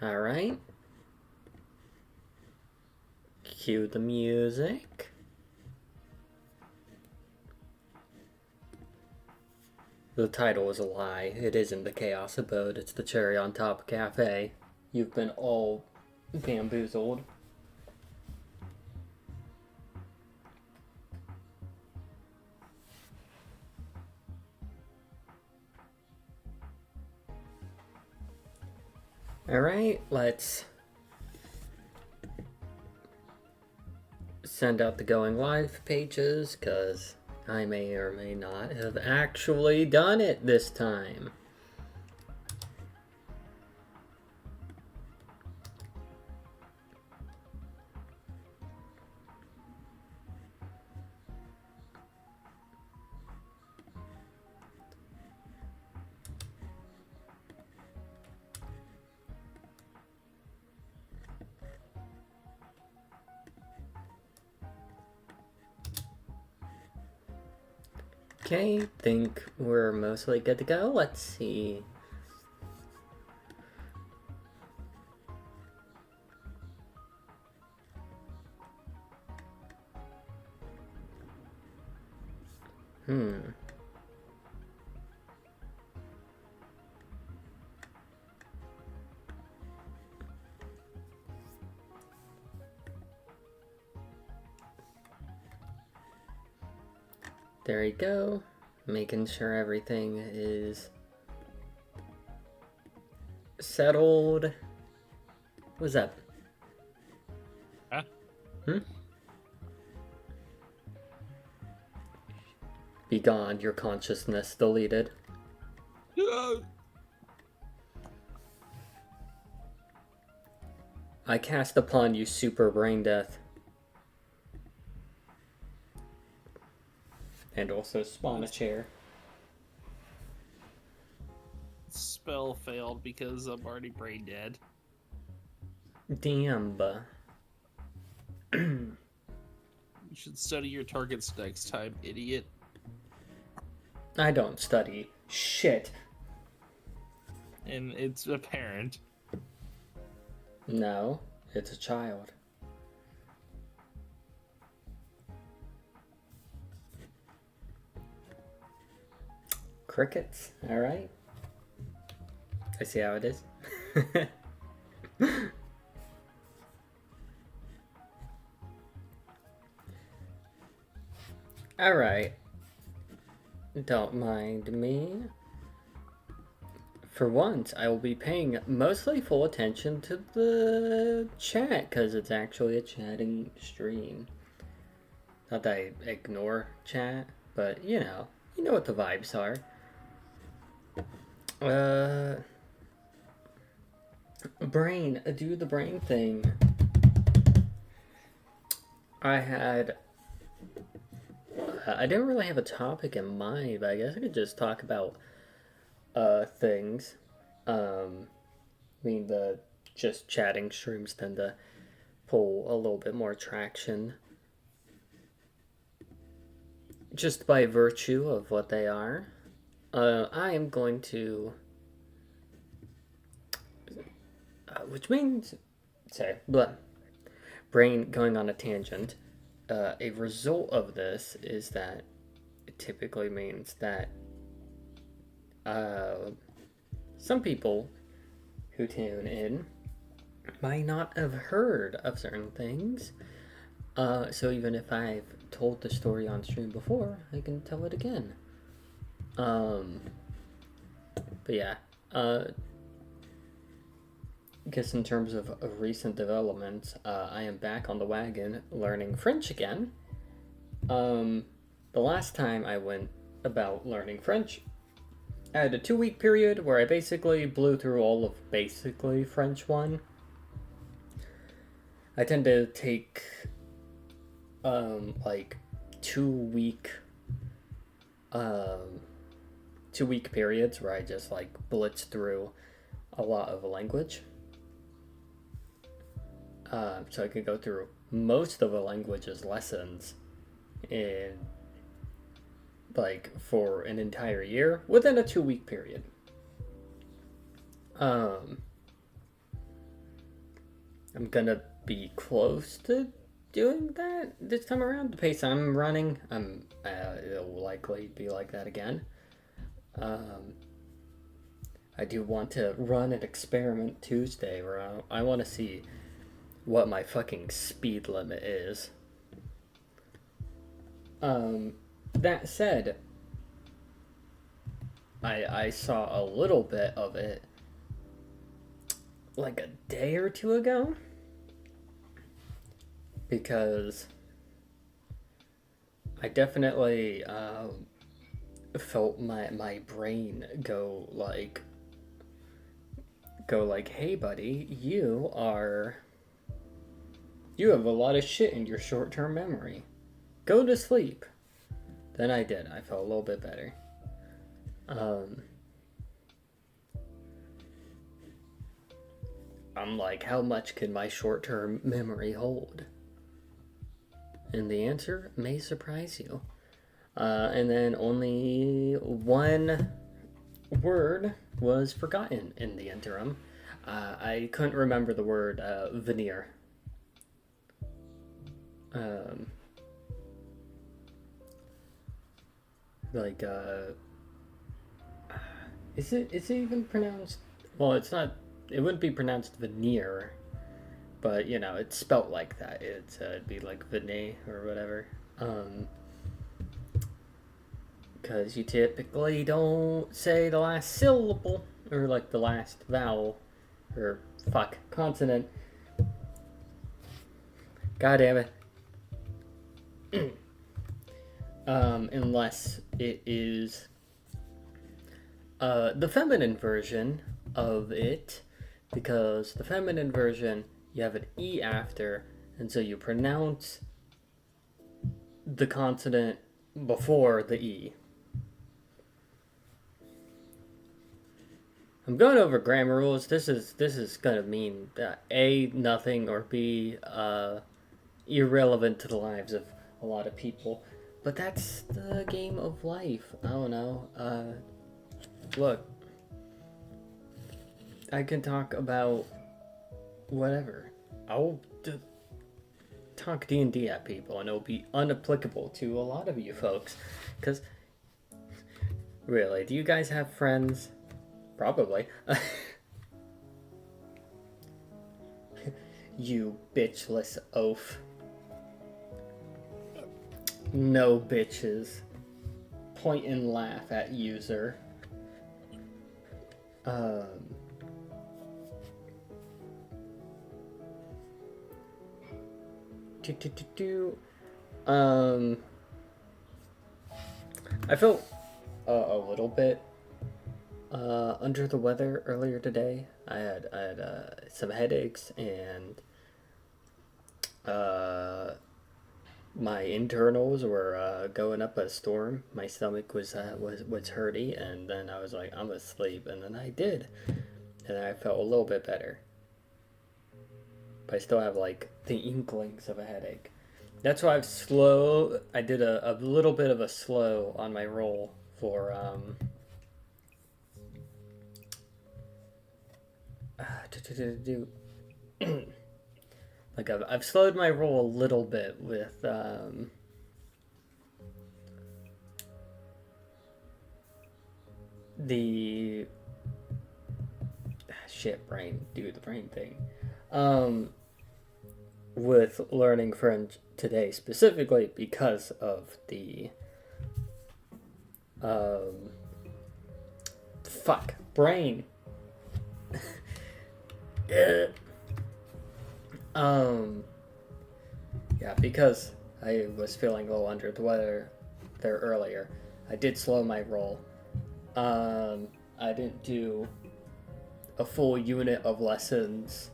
Alright. Cue the music. The title is a lie. It isn't the Chaos Abode, it's the Cherry on Top Cafe. You've been all bamboozled. Alright, let's send out the going live pages, because I may or may not have actually done it this time. Okay, think we're mostly good to go. Let's see. There you go. Making sure everything is settled. What's up? Huh? Be gone, your consciousness deleted. I cast upon you super brain death. And also spawn a chair. Spell failed because I'm already brain dead. Damn. You should study your targets next time, idiot. I don't study shit. And it's apparent. No, it's a child. Crickets, alright. I see how it is. Alright. Don't mind me. For once, I will be paying mostly full attention to the chat, because it's actually a chatting stream. Not that I ignore chat, but you know what the vibes are. Brain, do the brain thing. I didn't really have a topic in mind, but I guess I could just talk about things. I mean, the just chatting streams tend to pull a little bit more traction just by virtue of what they are. I am going to, which means, sorry, blah, brain going on a tangent. A result of this is that it typically means that some people who tune in might not have heard of certain things. So even if I've told the story on stream before, I can tell it again. But yeah, I guess in terms of recent developments, I am back on the wagon learning French again. The last time I went about learning French, I had a 2-week period where I basically blew through all of basically French 1. I tend to take like 2-week periods where I just like blitz through a lot of language. So I could go through most of a language's lessons in like for an entire year within a 2-week period. I'm gonna be close to doing that this time around. The pace I'm running, it'll likely be like that again. Um, I do want to run an experiment Tuesday where I want to see what my fucking speed limit is. That said, I saw a little bit of it like a day or two ago because I definitely felt my brain go like, hey buddy, you have a lot of shit in your short-term memory. Go to sleep. Then I did. I felt a little bit better. I'm like, how much can my short-term memory hold? And the answer may surprise you. And then only one word was forgotten in the interim. I couldn't remember the word veneer. Like, is it even pronounced? Well, it's not. It wouldn't be pronounced veneer, but you know, it's spelt like that. It'd be like veneer or whatever. Because you typically don't say the last syllable or like the last vowel or consonant. God damn it. Unless it is the feminine version of it, because the feminine version you have an E after, and so you pronounce the consonant before the E. I'm going over grammar rules. This is gonna mean A, nothing, or B, irrelevant to the lives of a lot of people. But that's the game of life. I don't know. Look, I can talk about whatever. I'll talk D&D at people, and it'll be unapplicable to a lot of you folks. Because, really, do you guys have friends? Probably. You bitchless oaf. No bitches. Point and laugh at user. I felt a little bit under the weather earlier today. I had some headaches and my internals were going up a storm. My stomach was hurty, and then I was like, I'm asleep, and then I did, and I felt a little bit better. But I still have like the inklings of a headache. That's why I did a little bit of a slow on my roll for like I've slowed my roll a little bit with the the brain thing, with learning French today, specifically because of the brain. Yeah, because I was feeling a little under the weather there earlier, I did slow my roll. I didn't do a full unit of lessons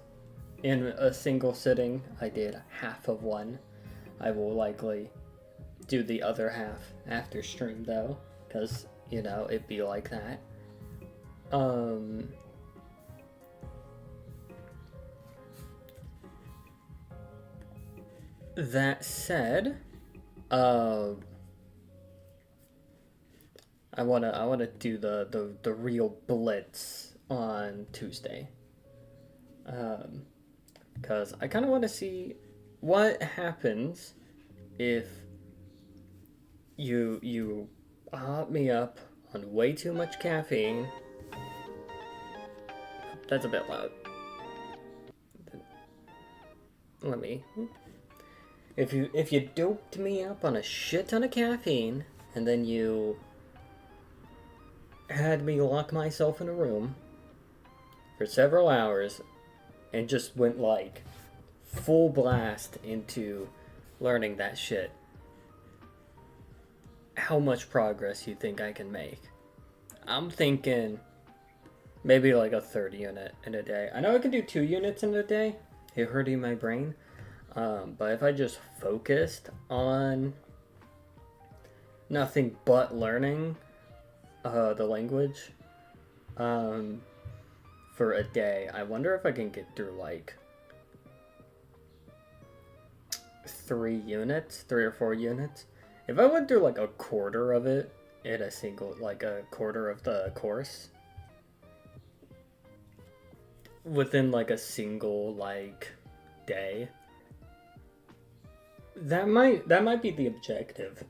in a single sitting. I did half of one. I will likely do the other half after stream though, because, you know, it'd be like that. That said, I wanna do the real blitz on Tuesday. because I kind of want to see what happens if you hop me up on way too much caffeine. That's a bit loud. Let me. If you doped me up on a shit ton of caffeine, and then you had me lock myself in a room for several hours, and just went like full blast into learning that shit, how much progress you think I can make? I'm thinking maybe like a 30 unit in a day. I know I can do 2 units in a day. It hurting my brain. But if I just focused on nothing but learning the language for a day, I wonder if I can get through like 3 or 4 units. If I went through like a quarter of it in a single, like a quarter of the course, within like a single like day, that might be the objective.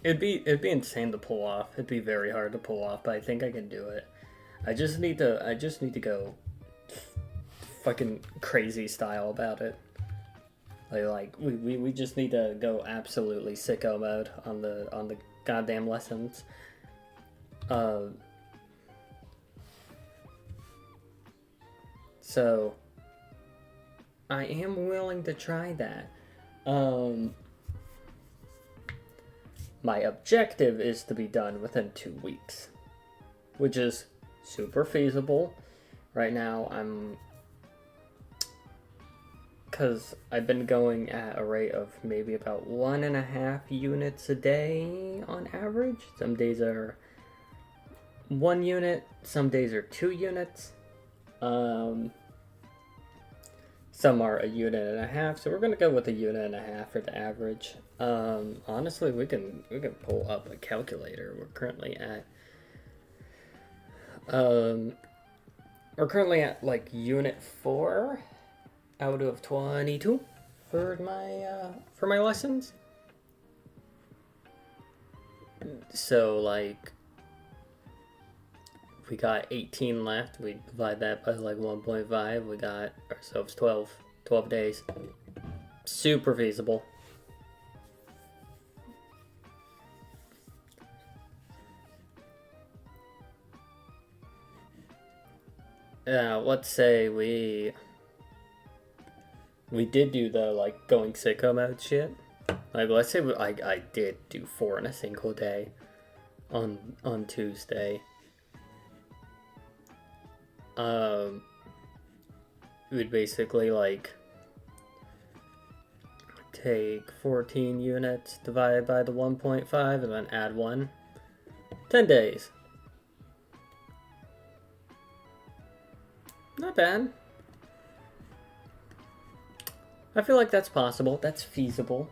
it'd be insane to pull off. It'd be very hard to pull off, but I think I can do it. I just need to go fucking crazy style about it. Like we just need to go absolutely sicko mode on the goddamn lessons. So I am willing to try that. My objective is to be done within 2 weeks, which is super feasible. Right now because I've been going at a rate of maybe about 1.5 units a day on average. Some days are 1 unit, some days are 2 units. Some are a unit and a half, so we're gonna go with a unit and a half for the average. Honestly, we can pull up a calculator. We're currently at like unit 4 out of 22 for my lessons. So like we got 18 left. We divide that by like 1.5. We got ourselves 12 days. Super feasible. Let's say we did do the like going sicko mode shit. Like let's say I did do 4 in a single day on Tuesday. We'd basically like take 14 units divided by the 1.5 and then add 1. 10 days. Not bad. I feel like that's possible. That's feasible.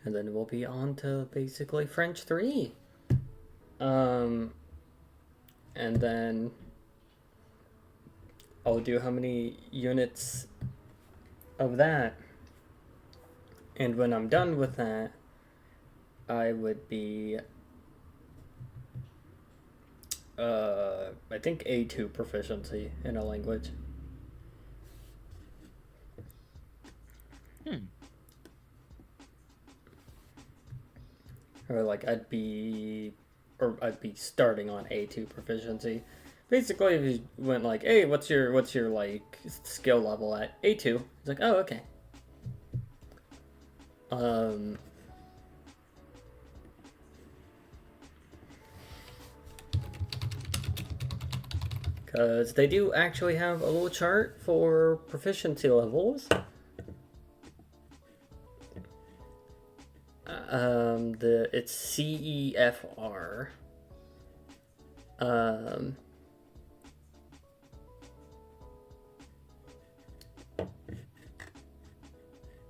And then we'll be on to basically French 3. And then I'll do how many units of that. And when I'm done with that, I would be I think A2 proficiency in a language. Or like I'd be starting on A2 proficiency. Basically, if you went like, "Hey, what's your like skill level at A2?" It's like, "Oh, okay." Because they do actually have a little chart for proficiency levels. It's CEFR.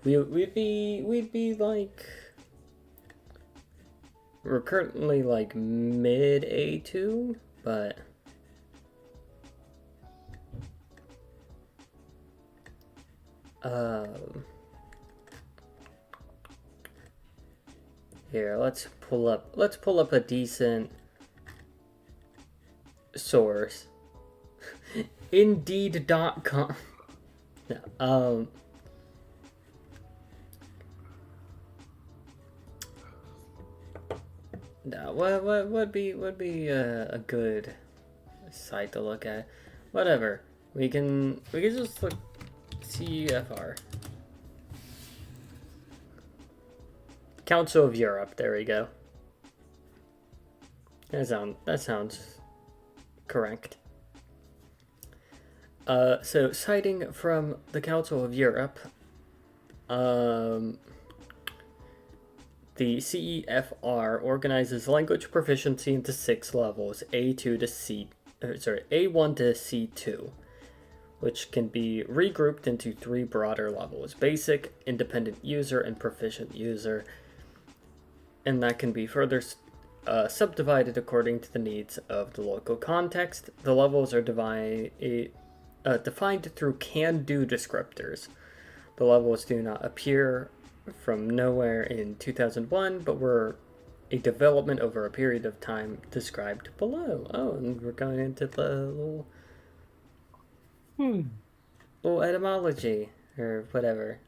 We'd be like We're currently like mid A2, but here, let's pull up a decent source. Indeed.com. No, no, what would be a good site to look at? Whatever. We can just look CFR. Council of Europe. There we go. That sounds correct. So citing from the Council of Europe, the CEFR organizes language proficiency into 6 levels: A1 to C2, which can be regrouped into 3 broader levels: basic, independent user, and proficient user. And that can be further subdivided according to the needs of the local context. The levels are defined through can-do descriptors. The levels do not appear from nowhere in 2001, but were a development over a period of time described below. Oh, and we're going into the little etymology or whatever.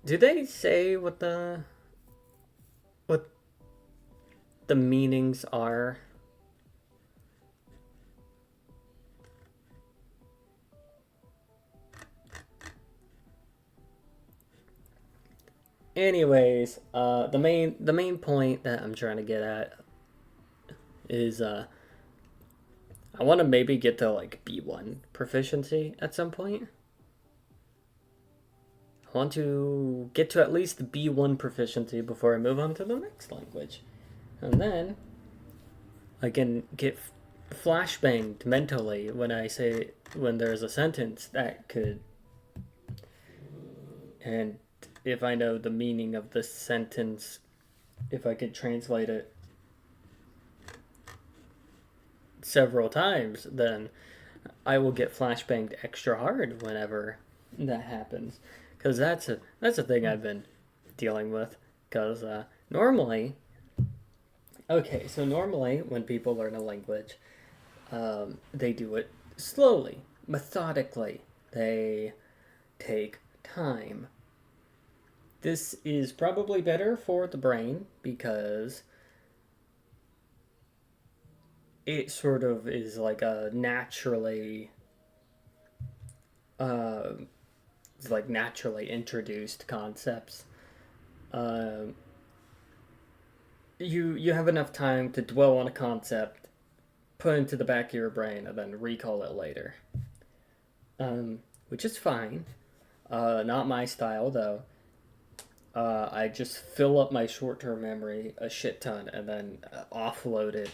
Do they say what the meanings are? Anyways, the main point that I'm trying to get at is I want to maybe get to like B1 proficiency at some point. I want to get to at least B1 proficiency before I move on to the next language. And then I can get flashbanged mentally when there's a sentence that could, and if I know the meaning of the sentence, if I could translate it several times, then I will get flashbanged extra hard whenever that happens. Because that's a thing I've been dealing with. Because normally when people learn a language, they do it slowly, methodically. They take time. This is probably better for the brain because it sort of is like a naturally introduced concepts. You have enough time to dwell on a concept, put it into the back of your brain, and then recall it later. Which is fine. Not my style though. I just fill up my short-term memory a shit ton and then offload it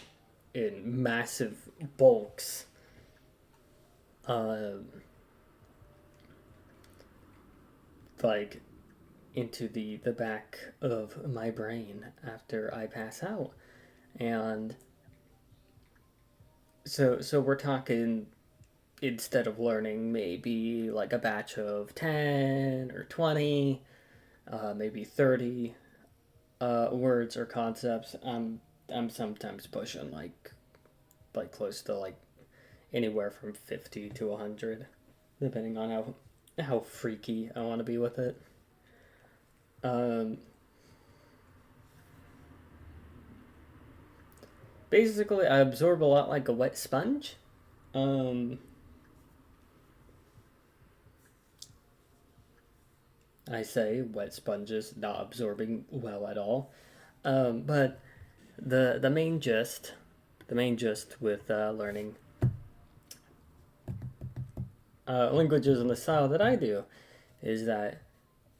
in massive bulks. Like into the back of my brain after I pass out. And so we're talking, instead of learning maybe like a batch of 10 or 20, maybe 30 words or concepts, I'm sometimes pushing like close to like anywhere from 50 to 100, depending on how freaky I want to be with it. Basically, I absorb a lot like a wet sponge. I say wet sponges not absorbing well at all. But the main gist with learning languages in the style that I do is that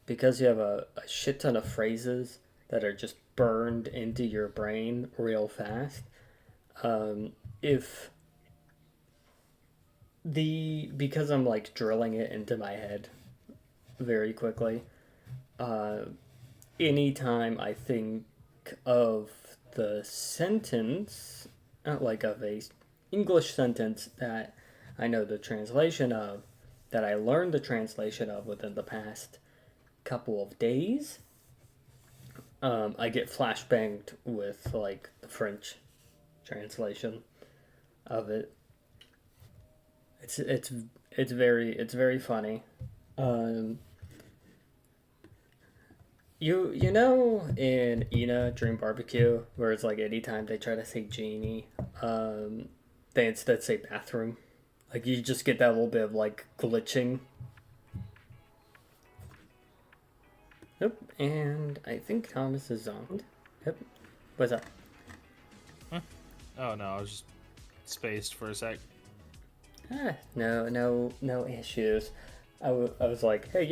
because you have a shit ton of phrases that are just burned into your brain real fast, if because I'm like drilling it into my head very quickly. Uh, Anytime I think of the sentence, like of a English sentence that I know the translation of, that I learned the translation of within the past couple of days, I get flashbanged with like the French translation of it. It's it's it's very funny. Um, you know in Ina Dream Barbecue where it's like anytime they try to say genie, they instead say bathroom. Like you just get that little bit of like glitching. Yep, and I think Thomas is zonked. Yep. What's up? Oh no, I was just spaced for a sec. No issues. I was like, hey,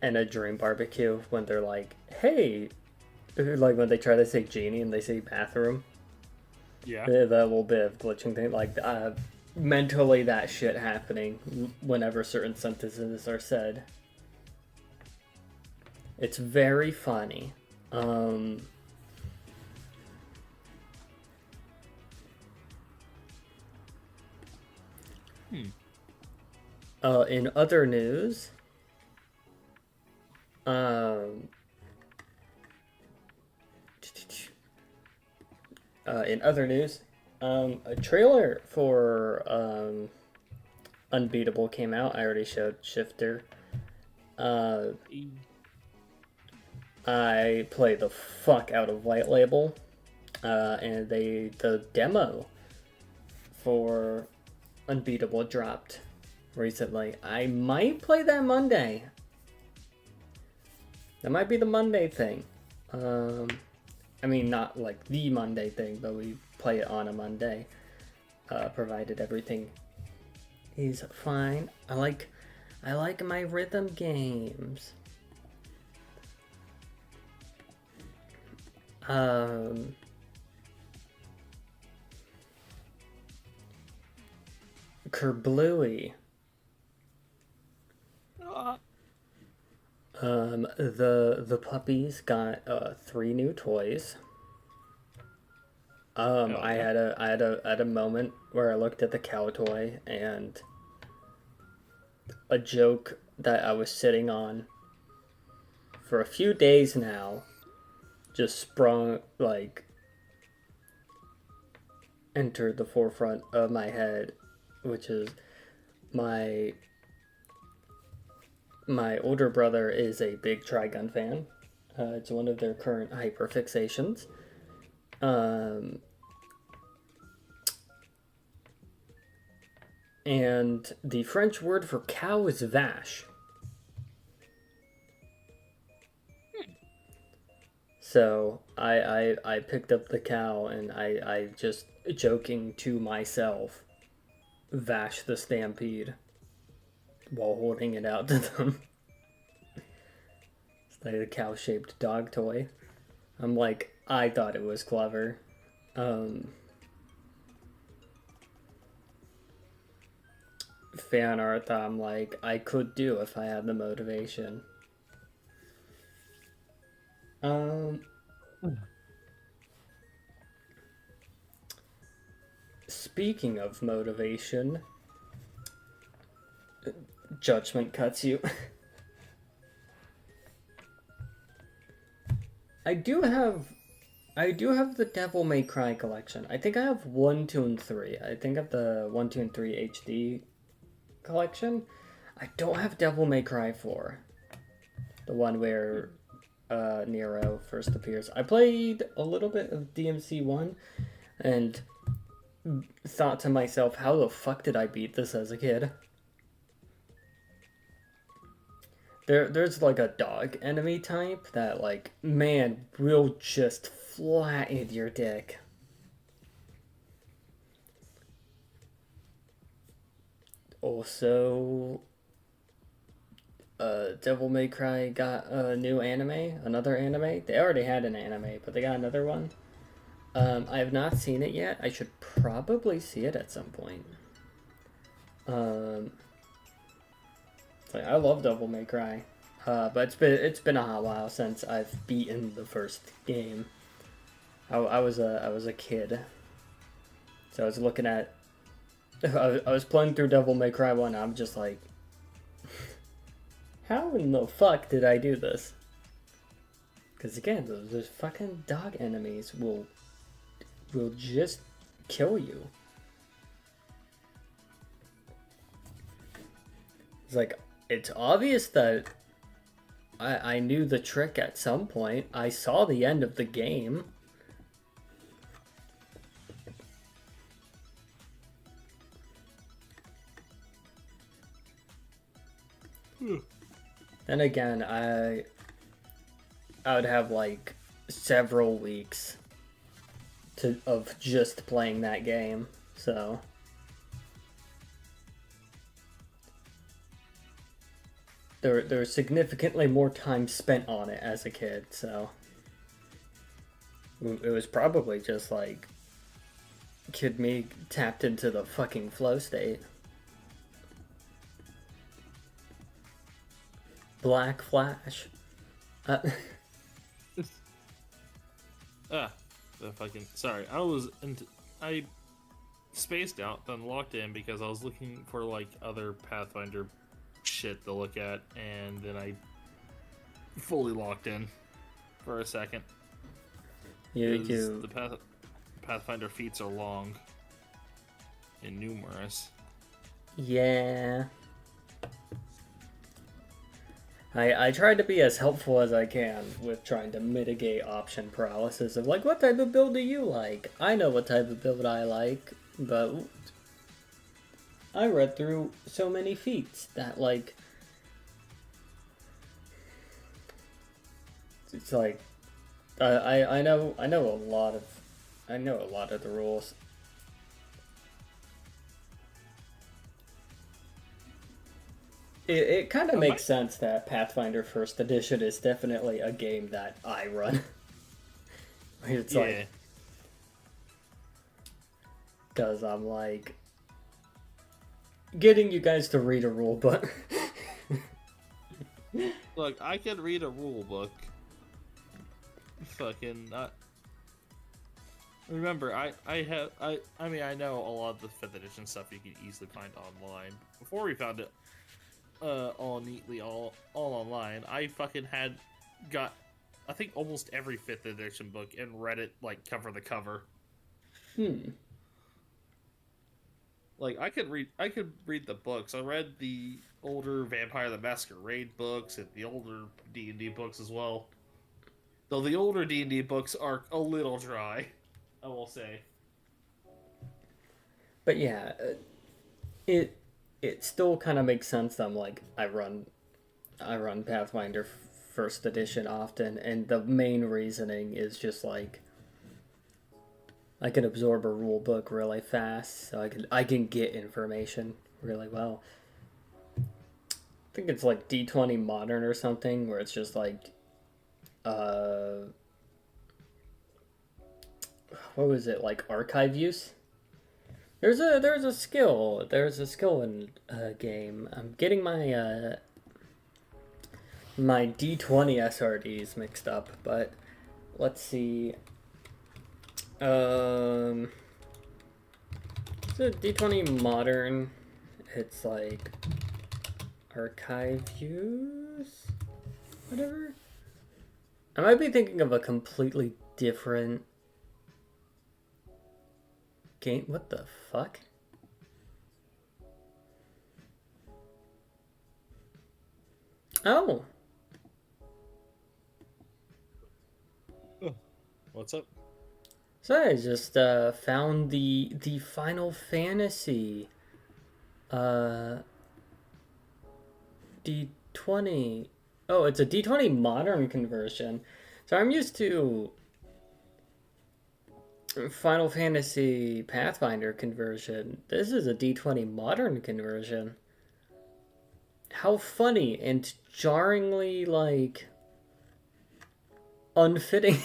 in a Dream Barbecue when they're like, hey, like when they try to say genie and they say bathroom, Yeah. that little bit of glitching thing, like mentally that shit happening whenever certain sentences are said. It's very funny. In other news, um, a trailer for Unbeatable came out. I already showed Shifter. I play the fuck out of White Label, and the demo for Unbeatable dropped recently. I might play that Monday. That might be the Monday thing. I mean, not like the Monday thing, but we play it on a Monday, provided everything is fine. I like my rhythm games. Kerbluey. The puppies got 3 new toys. I had a moment where I looked at the cow toy and a joke that I was sitting on for a few days now just sprung, like, entered the forefront of my head, which is my older brother is a big Trigun fan. It's one of their current hyperfixations. And the French word for cow is vache. So I picked up the cow and I just joking to myself, vash the stampede while holding it out to them. It's like a cow-shaped dog toy. I'm like, I thought it was clever. Fan art that I'm like, I could do if I had the motivation. Speaking of motivation, judgment cuts you. I do have the Devil May Cry collection. I think I have 1, 2, and 3. I think I have the 1, 2, and 3 HD collection. I don't have Devil May Cry 4. The one where Nero first appears. I played a little bit of DMC 1 and thought to myself, how the fuck did I beat this as a kid? There's like a dog enemy type that, like, man, will just flatten your dick. Also, Devil May Cry got a new anime, another anime. They already had an anime, but they got another one. I have not seen it yet. I should probably see it at some point. Like, I love Devil May Cry, but it's been a hot while since I've beaten the first game. I was a kid, so I was looking at. I was playing through Devil May Cry 1. I'm just like, how in the fuck did I do this? Because again, those fucking dog enemies will just kill you. It's like, it's obvious that I knew the trick at some point. I saw the end of the game. Then again, I would have like several weeks of just playing that game, so there was significantly more time spent on it as a kid, so it was probably just like kid me tapped into the fucking flow state. Black Flash. The fucking sorry. I spaced out, then locked in because I was looking for like other Pathfinder shit to look at, and then I fully locked in for a second. The Pathfinder feats are long and numerous. Yeah. I tried to be as helpful as I can with trying to mitigate option paralysis of like, what type of build do you like? I know what type of build I like, but I read through so many feats that like it's like I know a lot of the rules. It kind of makes sense that Pathfinder First Edition is definitely a game that I run. It's like, because I'm like getting you guys to read a rule book. Look, I can read a rule book. Fucking not. Remember, I mean I know a lot of the 5th edition stuff you can easily find online. Before we found it all neatly all online, I fucking got I think almost every 5th edition book and read it like cover to cover. Like I could read the books. I read the older Vampire the Masquerade books and the older D&D books as well. Though the older D&D books are a little dry, I will say. But yeah, it still kind of makes sense that I'm like, I run Pathfinder First Edition often, and the main reasoning is just like I can absorb a rule book really fast, so I can get information really well. I think it's like D20 Modern or something, where it's just like what was it, like archive use? There's a skill in a game. I'm getting my my D20 SRDs mixed up, but let's see. It's a D20 Modern. It's like archive use, whatever. I might be thinking of a completely different game. What the fuck? Oh. What's up? So I just found the Final Fantasy D20. Oh, it's a D20 Modern conversion. So I'm used to Final Fantasy Pathfinder conversion. This is a D20 Modern conversion. How funny and jarringly, like, unfitting.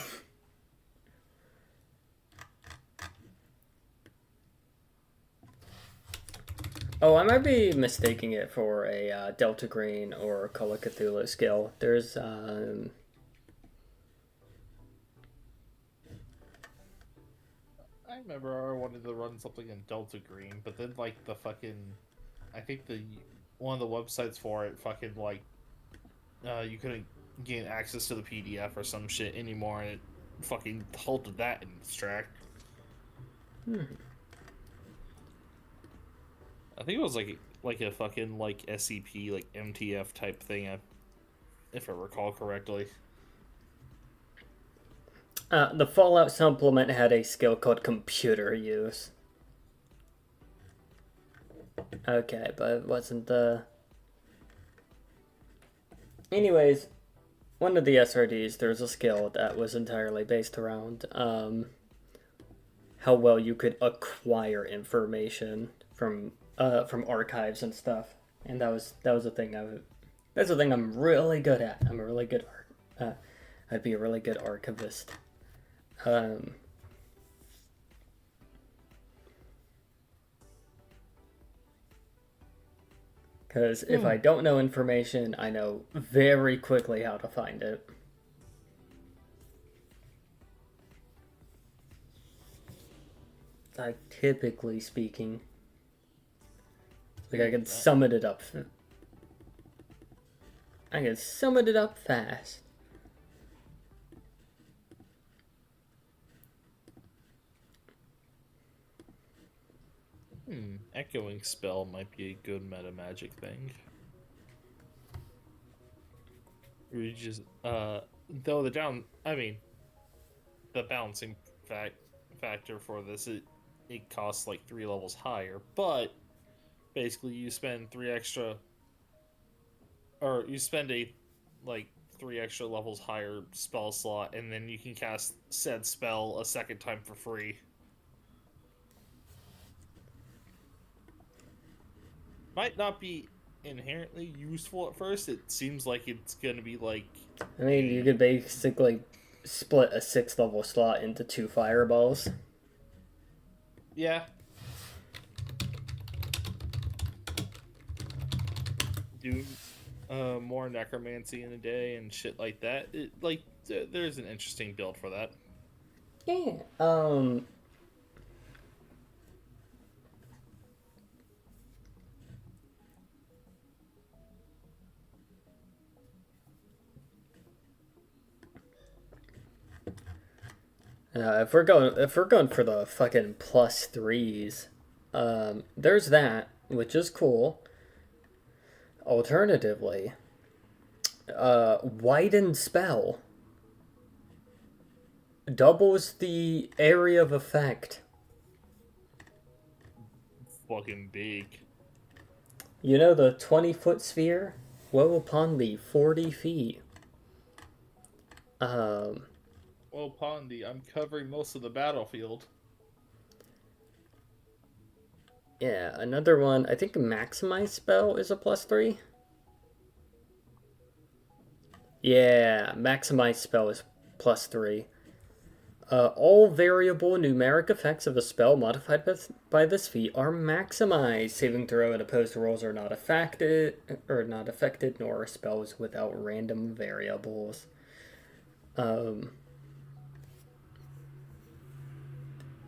Oh, I might be mistaking it for a Delta Green or Call of Cthulhu skill. There's I remember I wanted to run something in Delta Green, but then like the fucking, I think the one of the websites for it fucking like, you couldn't gain access to the PDF or some shit anymore, and it fucking halted that in its track. I think it was like a fucking like SCP like MTF type thing, if I recall correctly. the Fallout supplement had a skill called Computer Use. Okay, but it wasn't the. Anyways, one of the SRDs, there was a skill that was entirely based around how well you could acquire information from archives and stuff, and that was a thing that's a thing I'm really good at. I'm a really good I'd be a really good archivist. Um, because if I don't know information, I know very quickly how to find it. Like typically speaking, like I can summon it up. I can summon it up fast. Echoing spell might be a good meta magic thing. We just though the down I mean the balancing factor for this, it costs like 3 levels higher, but basically you spend 3 extra, or you spend a like 3 extra levels higher spell slot, and then you can cast said spell a second time for free. Might not be inherently useful at first. It seems like it's gonna be like, I mean, you could basically split a 6th level slot into 2 fireballs. yeah, do more necromancy in a day and shit like that. There's an interesting build for that. Yeah. If we're going for the fucking +3s, there's that, which is cool. Alternatively, widen spell doubles the area of effect. Fucking big. You know the 20-foot sphere? Woe upon thee, 40 feet. Well, Pondy, I'm covering most of the battlefield. Yeah, another one. I think maximize spell is a +3. Yeah, maximize spell is +3. All variable numeric effects of a spell modified by this feat are maximized. Saving throw and opposed rolls are not affected, nor spells without random variables.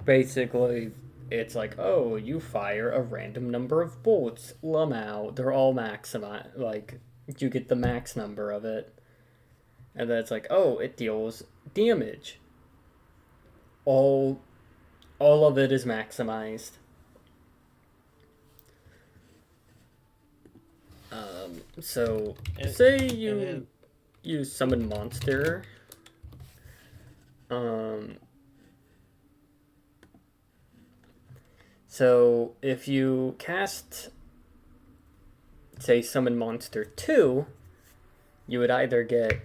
Basically, it's like, oh, you fire a random number of bolts. Lumao, they're all maximized. Like, you get the max number of it. And then it's like, oh, it deals damage. All of it is maximized. So say you summon monster. So if you cast, say, summon monster 2, you would either get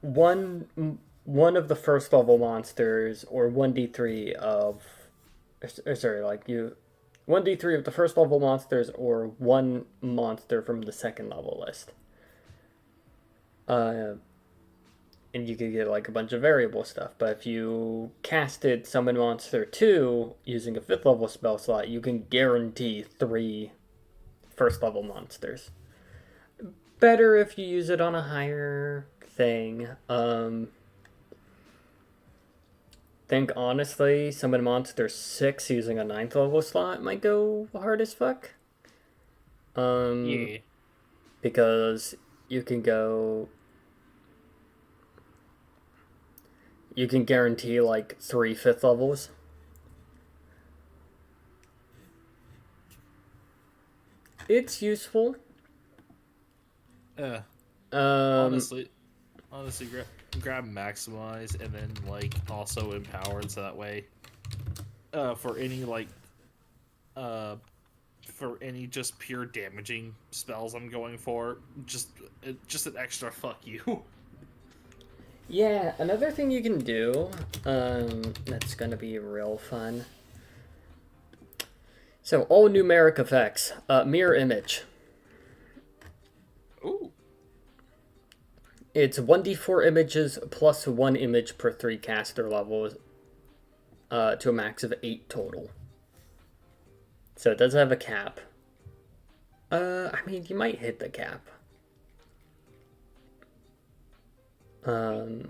one of the 1st level monsters, or 1d3 of, like you 1d3 of the 1st level monsters, or one monster from the 2nd level list. and you could get like a bunch of variable stuff. But if you casted Summon Monster 2 using a 5th level spell slot, you can guarantee 3 first level monsters. Better if you use it on a higher thing. Think honestly, Summon Monster 6 using a 9th level slot might go hard as fuck. Yeah. Because you can go. You can guarantee like 3 5th levels. It's useful. Um, Um, honestly, grab maximize and then like also empowered so that way, for any like, for any just pure damaging spells I'm going for, just an extra fuck you. yeah, another thing you can do, that's gonna be real fun. So all numeric effects, mirror image. Ooh. It's 1d4 images plus 1 image per 3 caster levels, to a max of 8 total. So it does have a cap. I mean, you might hit the cap. I'm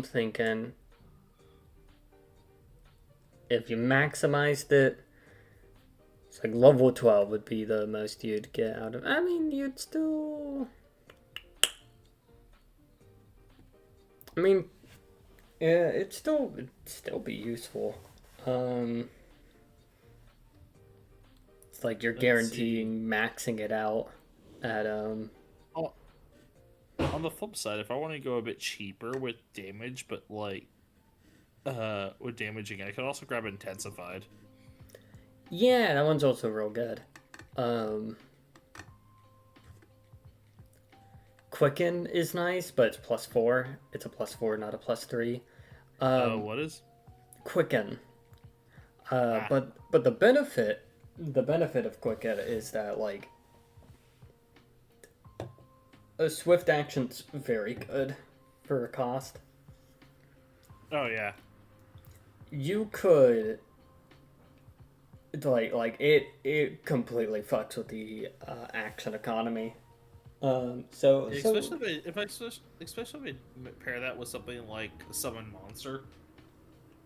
thinking if you maximized it, it's like level 12 would be the most you'd get out of. I mean, you'd still. I mean, yeah, it'd still be useful. It's like you're guaranteeing maxing it out at Oh, on the flip side, if I want to go a bit cheaper with damage, but like, with damaging, I could also grab intensified. Yeah, that one's also real good. Quicken is nice, but it's +4. It's a +4, not a +3. What is? Quicken. Ah. But the benefit of Quicken is that like a swift action's very good for a cost. Oh yeah. You could it completely fucks with the action economy. Especially if I pair that with something like summon monster,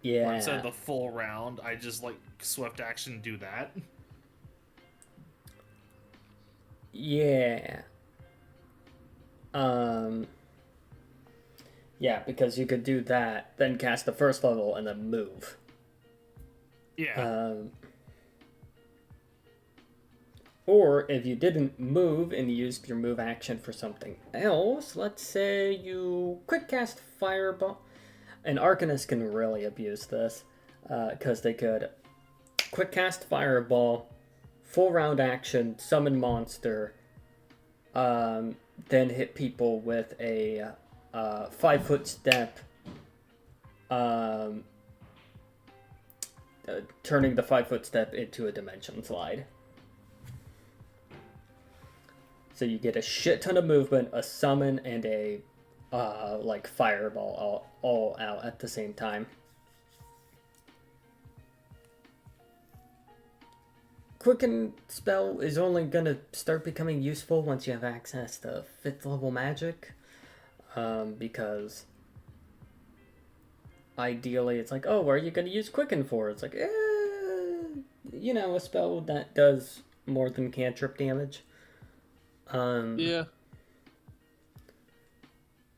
where instead of Yeah, the full round, I just like swift action do that. yeah, um, yeah, because you could do that, then cast the first level and then move. Yeah. Or if you didn't move and you used your move action for something else, let's say you quick cast Fireball. And Arcanists can really abuse this, because they could quick cast Fireball, full round action, summon monster, then hit people with a 5-foot step, turning the 5-foot step into a dimension slide. So you get a shit ton of movement, a summon, and a like fireball all out at the same time. Quicken spell is only gonna start becoming useful once you have access to 5th level magic, because ideally it's like, oh, what are you gonna use Quicken for? It's like, a spell that does more than cantrip damage. Yeah.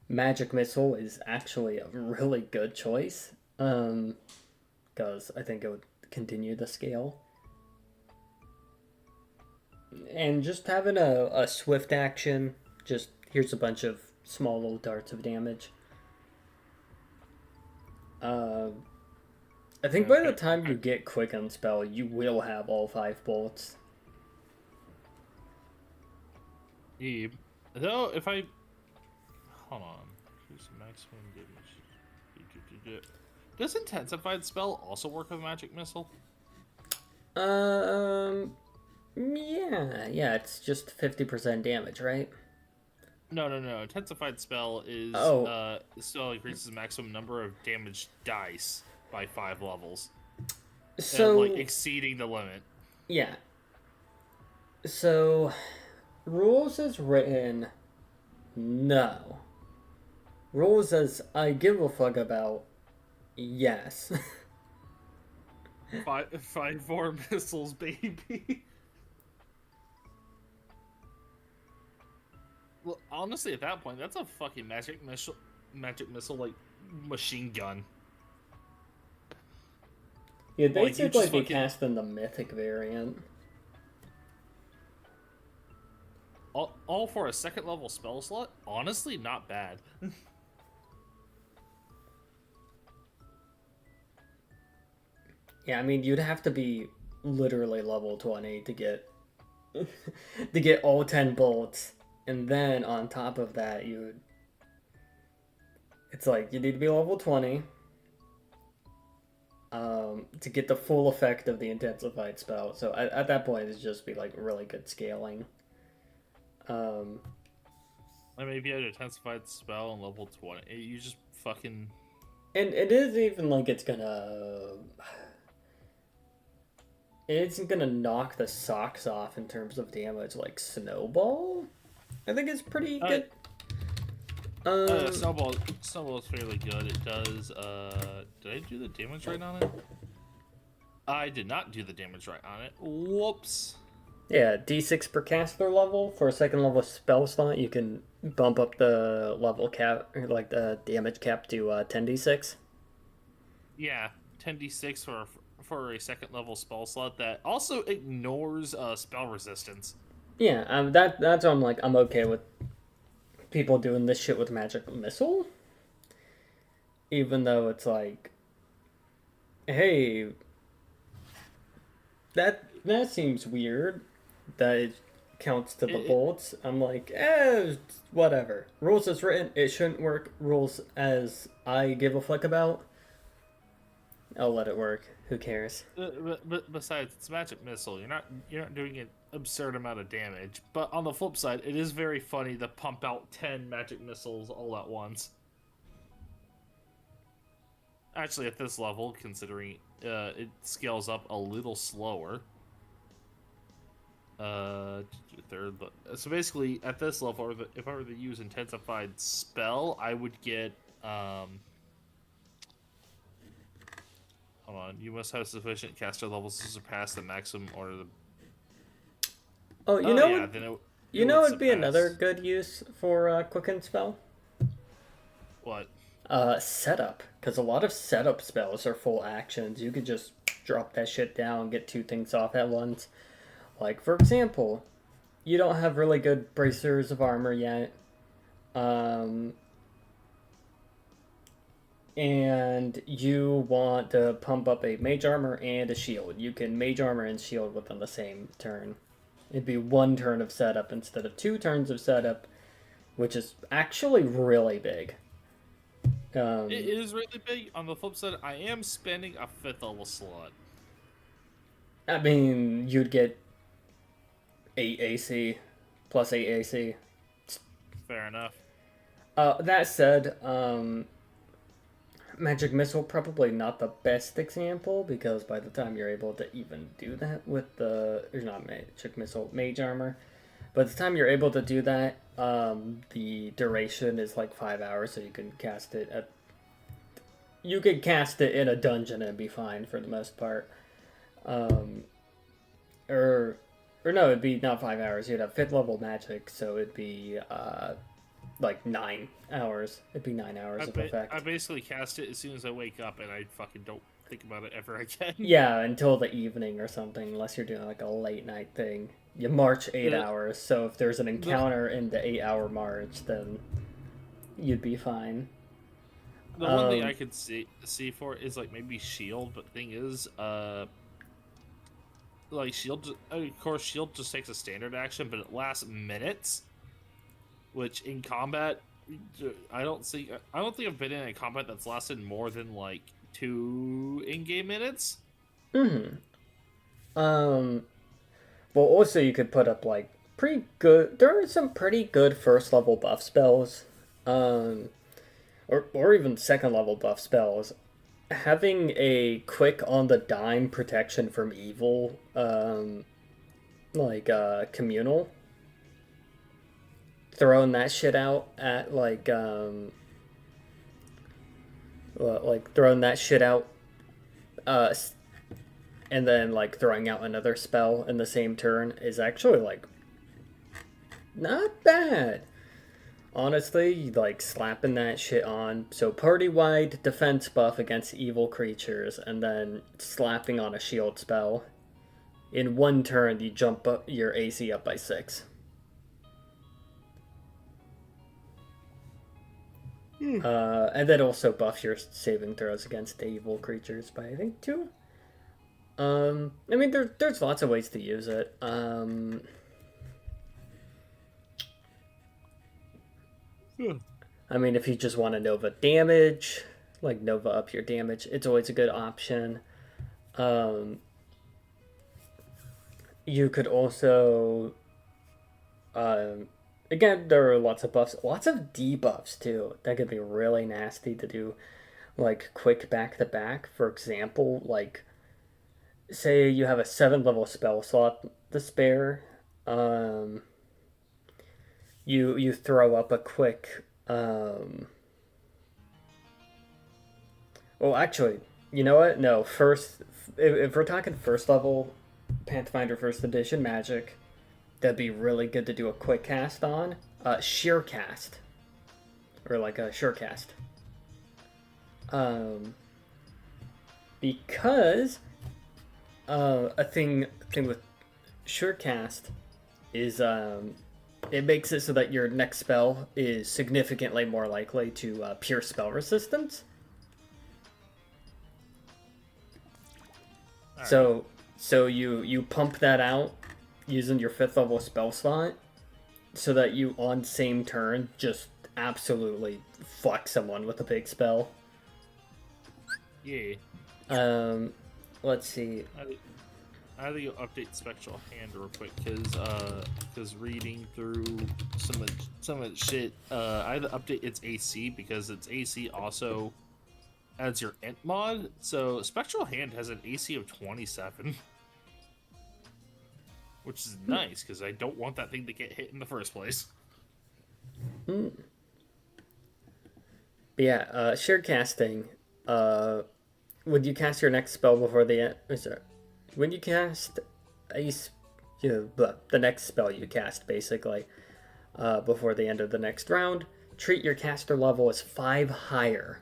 Magic Missile is actually a really good choice, because I think it would continue the scale. And just having a swift action, just here's a bunch of small little darts of damage. I think by the time you get Quicken spell, you will have all 5 bolts. Yeah. Though if I hold on, here's maximum damage. Does intensified spell also work with magic missile? Yeah, it's just 50% damage, right? No. Intensified spell is Oh, spell increases the maximum number of damage dice by 5 levels, like so exceeding the limit. yeah. So rules is written no. Rules as I give a fuck about yes. 5-4 missiles, baby. Well, honestly, at that point, that's a fucking magic missile like machine gun. You'd Like you basically just be fucking casting the mythic variant. all for a second level spell slot. Honestly, not bad. Yeah, I mean you'd have to be literally level 20 to get to get all 10 bolts, and then on top of that you it's like you need to be level 20 to get the full effect of the intensified spell. So at that point it'd just be like really good scaling. um I mean, if you had an intensified spell on level 20, you just fucking and it is even like it isn't gonna knock the socks off in terms of damage like snowball. I think it's pretty uh, good. um snowball is fairly good. It does. Did I do the damage right on it? I did not do the damage right on it. Whoops. Yeah, d6 per caster level. For a second level spell slot, you can bump up the level cap, or like the damage cap to 10d6. Yeah, 10d6 for a second level spell slot that also ignores spell resistance. Yeah, that's why I'm like, I'm okay with people doing this shit with magic missile. Even though it's like, hey, that seems weird that it counts to the bolts. I'm like, whatever. Rules as written, it shouldn't work. Rules as I give a fuck about, I'll let it work. Who cares? But besides, it's magic missile. You're not doing an absurd amount of damage. But on the flip side, it is very funny to pump out 10 magic missiles all at once. Actually, at this level, considering it scales up a little slower. Third, but so basically, at this level, if I were to use intensified spell, I would get Hold on. You must have sufficient caster levels to surpass the maximum order. Oh, Oh yeah, then it would it'd be another surpass. good use for quicken spell. What? Setup, because a lot of setup spells are full actions. You could just drop that shit down, get two things off at once. Like for example, you don't have really good bracers of armor yet. Um, and you want to pump up a mage armor and a shield. You can mage armor and shield within the same turn. It'd be one turn of setup instead of 2 turns of setup, which is actually really big. It is really big. On the flip side, I am spending a 5th level slot. I mean, you'd get 8 AC plus 8 AC. Fair enough. That said, Magic Missile probably not the best example, because by the time you're able to even do that with or not Magic Missile, Mage Armor, by the time you're able to do that, the duration is like 5 hours, so you can cast it you could cast it in a dungeon and be fine for the most part. Or no, it'd be not 5 hours. You'd have 5th level magic, so it'd be like 9 hours. It'd be 9 hours of effect. I basically cast it as soon as I wake up, and I fucking don't think about it ever again. Yeah, until the evening or something, unless you're doing like a late night thing. You march 8 hours, so if there's an encounter in the 8 hour march, then you'd be fine. The one thing I could see for it is like maybe shield, but the thing is, like shield, of course, shield just takes a standard action, but it lasts minutes, which in combat, I don't think I've been in a combat that's lasted more than like 2 in-game minutes. Well, also you could put up like pretty good. There are some pretty good first level buff spells, um, or even second level buff spells. Having a quick on the dime protection from evil, communal, throwing that shit out at throwing that shit out, uh, and then like throwing out another spell in the same turn is actually like not bad. Honestly, like slapping that shit on. So party wide defense buff against evil creatures, and then slapping on a shield spell. In one turn, you jump up your AC up by 6. And then also buff your saving throws against evil creatures by I think 2. I mean, there's lots of ways to use it. I mean, if you just want to Nova damage, like Nova up your damage, it's always a good option. You could also, again, there are lots of buffs, lots of debuffs too. That could be really nasty to do, like quick back to back. For example, like say you have a 7 level spell slot to spare. You throw up a quick. Well, actually, you know what? No, first, if we're talking first level Pathfinder First Edition Magic, that'd be really good to do a quick cast on. Sheer cast, or like a sure cast. Because a thing with sure cast is it makes it so that your next spell is significantly more likely to pierce spell resistance. Right. So you pump that out using your 5th level spell slot, so that you on same turn just absolutely fuck someone with a big spell. Yeah. Let's see. I think you'll update Spectral Hand real quick, because reading through some of the shit, I had to update its AC because its AC also adds your int mod. So Spectral Hand has an AC of 27, which is nice because I don't want that thing to get hit in the first place. But yeah, sheer casting. Would you cast your next spell before the end? When you cast the next spell you cast, basically, before the end of the next round, treat your caster level as 5 higher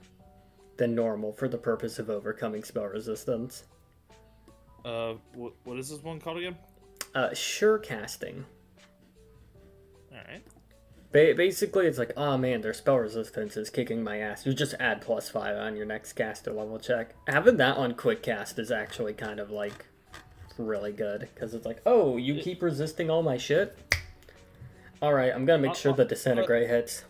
than normal for the purpose of overcoming spell resistance. What is this one called again? Sure casting. Alright. Basically, it's like, oh man, their spell resistance is kicking my ass. You just add +5 on your next caster level check. Having that on quick cast is actually kind of like really good, because it's like, oh, you keep resisting all my shit? Alright, I'm gonna make sure the disintegrate hits.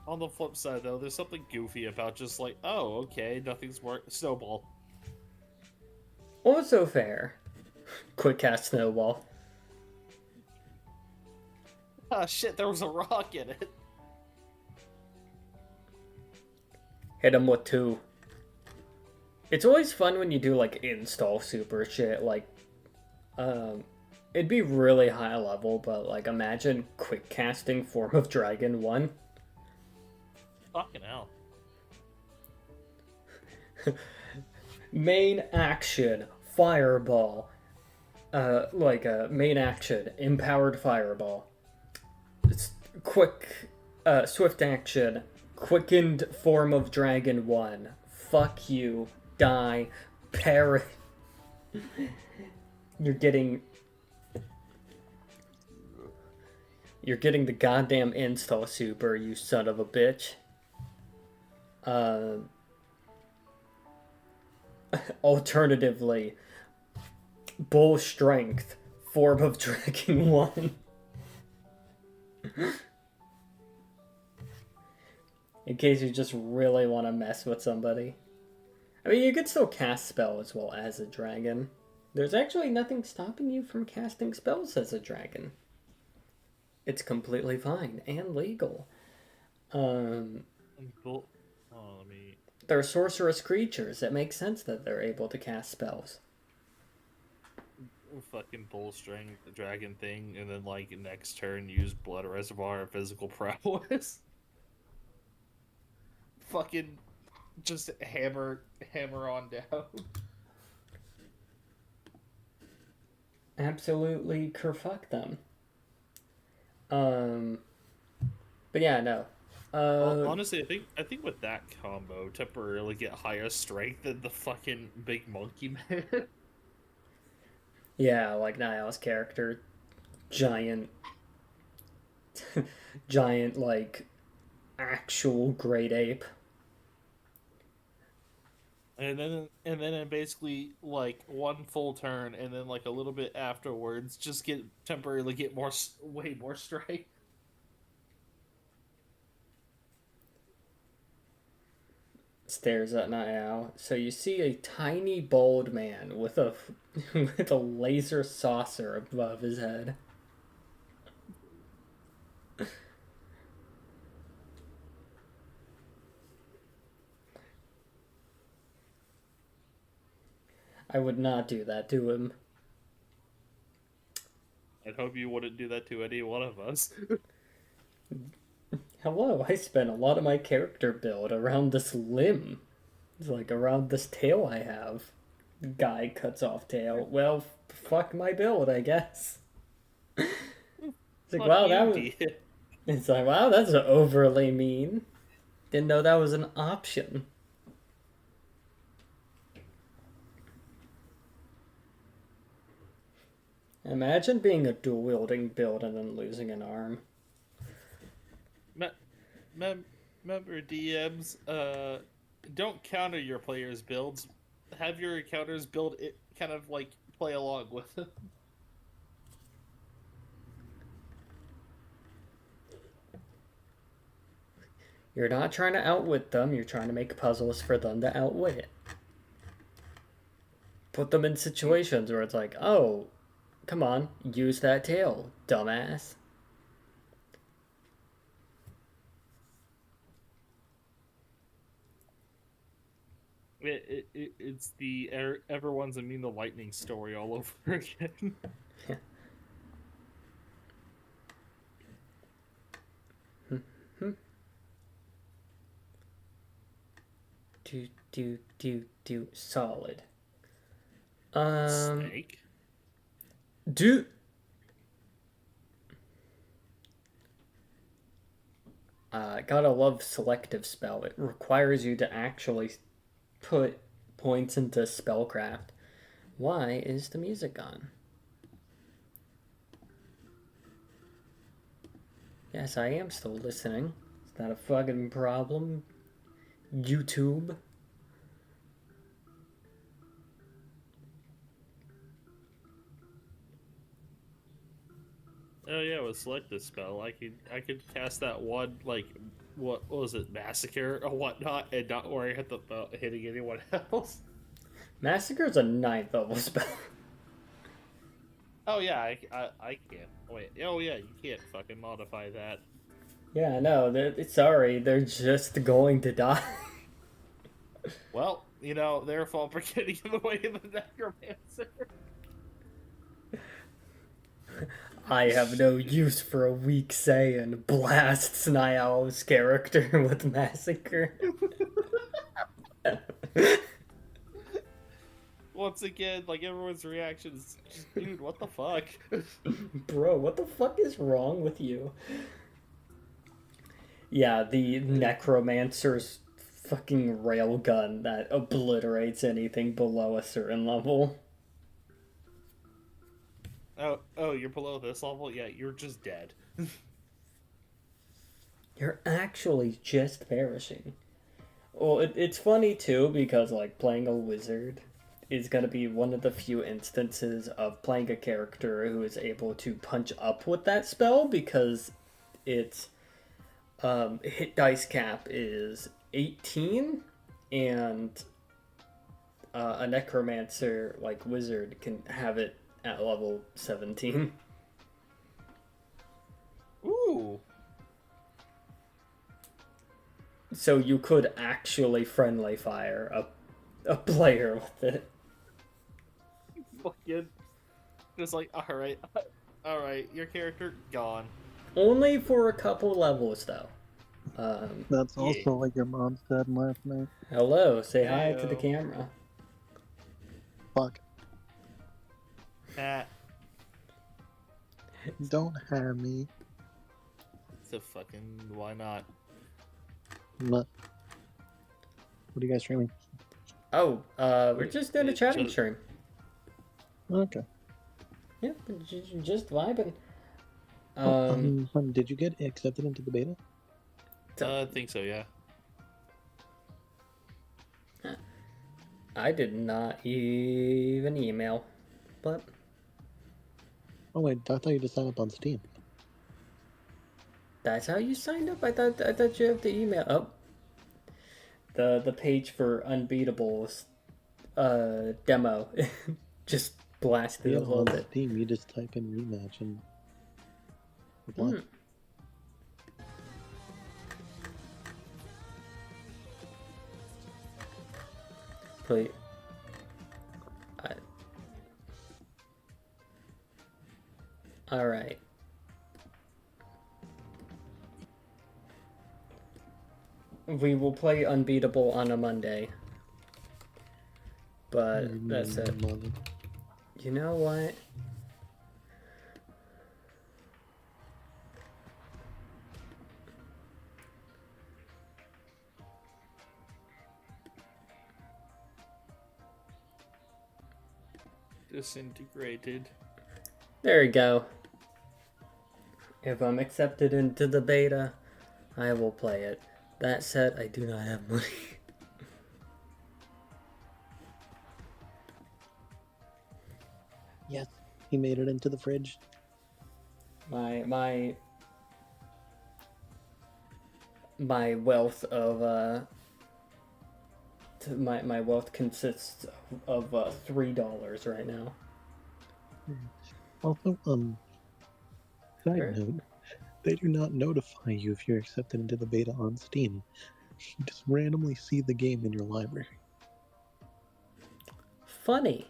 On the flip side, though, there's something goofy about just like, oh, okay, nothing's worked. Snowball. Also fair. Quick cast snowball. Ah, shit, there was a rock in it. Hit him with 2. It's always fun when you do, like, install super shit, like, it'd be really high level, but, like, imagine quick casting Form of Dragon 1. Fucking hell. Main action, fireball. Main action, empowered fireball. It's quick, swift action, quickened Form of Dragon 1. Fuck you. Die. Parry. You're getting the goddamn install super, you son of a bitch. Alternatively, bull strength, Form of Dragon 1. In case you just really want to mess with somebody. I mean, you could still cast spell as well as a dragon. There's actually nothing stopping you from casting spells as a dragon. It's completely fine and legal. Um, Bull. Oh, let me. they're sorcerous creatures. It makes sense that they're able to cast spells. Fucking bullstring the dragon thing, and then like next turn use blood reservoir and physical prowess. Fucking just hammer on down. Absolutely kerfuck them. Um, but yeah, no. Honestly, I think with that combo, temporarily get higher strength than the fucking big monkey man. Yeah, like Niall's character, giant, giant like actual great ape. And then in basically like one full turn, and then like a little bit afterwards, just temporarily get way more strength. Stares at Niall. So you see a tiny bald man with a with a laser saucer above his head. I would not do that to him. I'd hope you wouldn't do that to any one of us. Hello, I spent a lot of my character build around this limb. It's like around this tail I have. Guy cuts off tail. Well, fuck my build, I guess. It's like, Fuck wow, you, that was. D. It's like, wow, that's overly mean. Didn't know that was an option. Imagine being a dual wielding build and then losing an arm. Me- Remember, DMs, don't counter your players' builds. Have your encounters build it, kind of like play along with it. You're not trying to outwit them, you're trying to make puzzles for them to outwit. Put them in situations where it's like, oh, come on, use that tail, dumbass. It's the everyone's immune to lightning story all over again. Do solid. Snake. Do gotta love selective spell. It requires you to actually put points into spellcraft. Why is the music on? Yes, I am still listening. Is that a fucking problem? YouTube? Oh yeah, with select this spell, I could cast that one like what was it, massacre or whatnot, and not worry about hitting anyone else. Massacre's a ninth level spell. Oh yeah, I can't. Wait, oh yeah, you can't fucking modify that. Yeah, no, sorry, they're just going to die. Well, their fault for getting in the way of the necromancer. I have no use for a weak Saiyan. Blasts Niall's character with Massacre. Once again, like everyone's reaction is just, dude, what the fuck? Bro, what the fuck is wrong with you? Yeah, the Necromancer's fucking railgun that obliterates anything below a certain level. Oh, you're below this level? Yeah, you're just dead. You're actually just perishing. Well, it's funny too because like playing a wizard is going to be one of the few instances of playing a character who is able to punch up with that spell because its hit dice cap is 18 and a necromancer like wizard can have it at level 17. so you could actually friendly fire a player with it. Fucking, just like, all right, your character gone. Only for a couple levels, though. That's Yeah. also what your mom said last night. Hello, say hi to the Heyo. camera. Fuck. Ah, Don't have me. so fucking why not? What are you guys streaming? Oh, we're just in a chatting stream. Okay. Yeah, just vibing. Did you get accepted into the beta? I think so, yeah. I did not even email, but Oh wait, I thought you just signed up on Steam. that's how you signed up. I thought you have to email. Oh, the page for Unbeatable's demo just blasted Yeah, a little on bit. Steam, you just type in rematch and apply. Hmm. Please. All right. We will play Unbeatable on a Monday. But that's it. You know what? Disintegrated. There we go. If I'm accepted into the beta, I will play it. That said, I do not have money. Yes, he made it into the fridge. My wealth of my wealth consists of $3 right now. Also, side note, they do not notify you if you're accepted into the beta on Steam. You just randomly see the game in your library. Funny.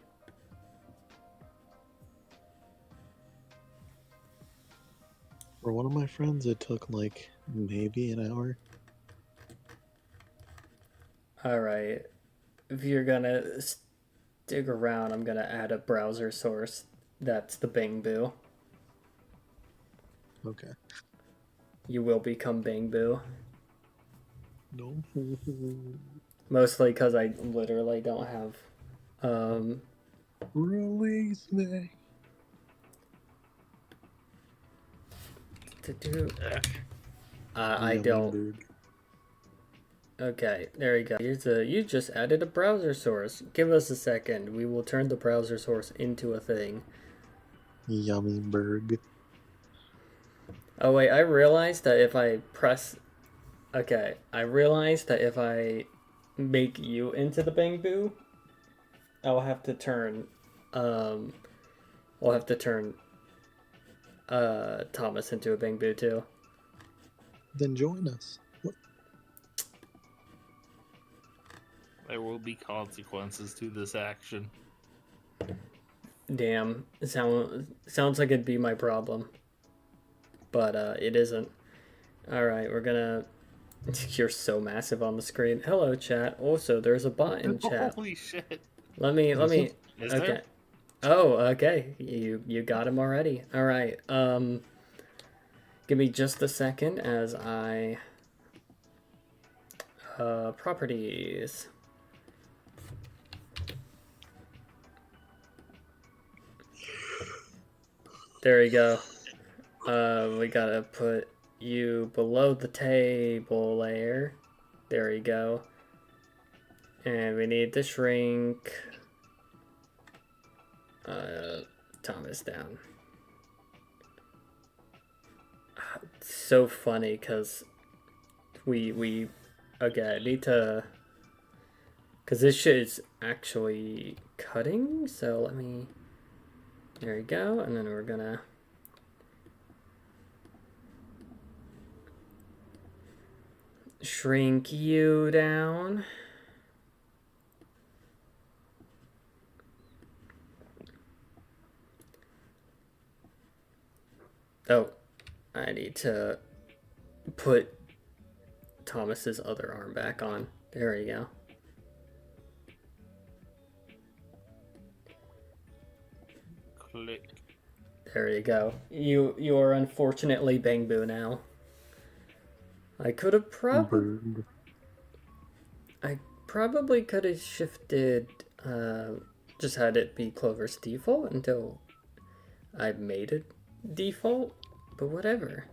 For one of my friends, it took like maybe an hour. Alright. If you're gonna stick around, I'm gonna add a browser source. That's the Bing Boo. Okay. You will become Bing Boo. No. Mostly because I literally don't have Release me. to do. I Yummy don't. bird. Okay, there you go. You just added a browser source. Give us a second. We will turn the browser source into a thing. Yummy bird. Oh wait, I realized that if I press. Okay, I realized that if I make you into the Bang Boo, I'll have to turn. I'll have to turn. Thomas into a Bang Boo too. Then join us. What? There will be consequences to this action. Damn, sounds like it'd be my problem, but it isn't. All right, we're gonna. You're so massive on the screen. Hello, chat. Also, there's a bot in chat. Holy shit! Let me. Is Okay. there? Oh, okay. You got him already. All right. Give me just a second as I. Properties. There we go. We gotta put you below the table layer. There we go. And we need to shrink Thomas down. It's so funny because we okay, I need to, because this shit is actually cutting, so let me, there we go, and then we're gonna shrink you down. Oh, I need to put Thomas's other arm back on. There we go. Click. There you go. You are unfortunately Bangbu now. I could have Bird. probably could have shifted, just had it be Clover's default until I made it default, but whatever.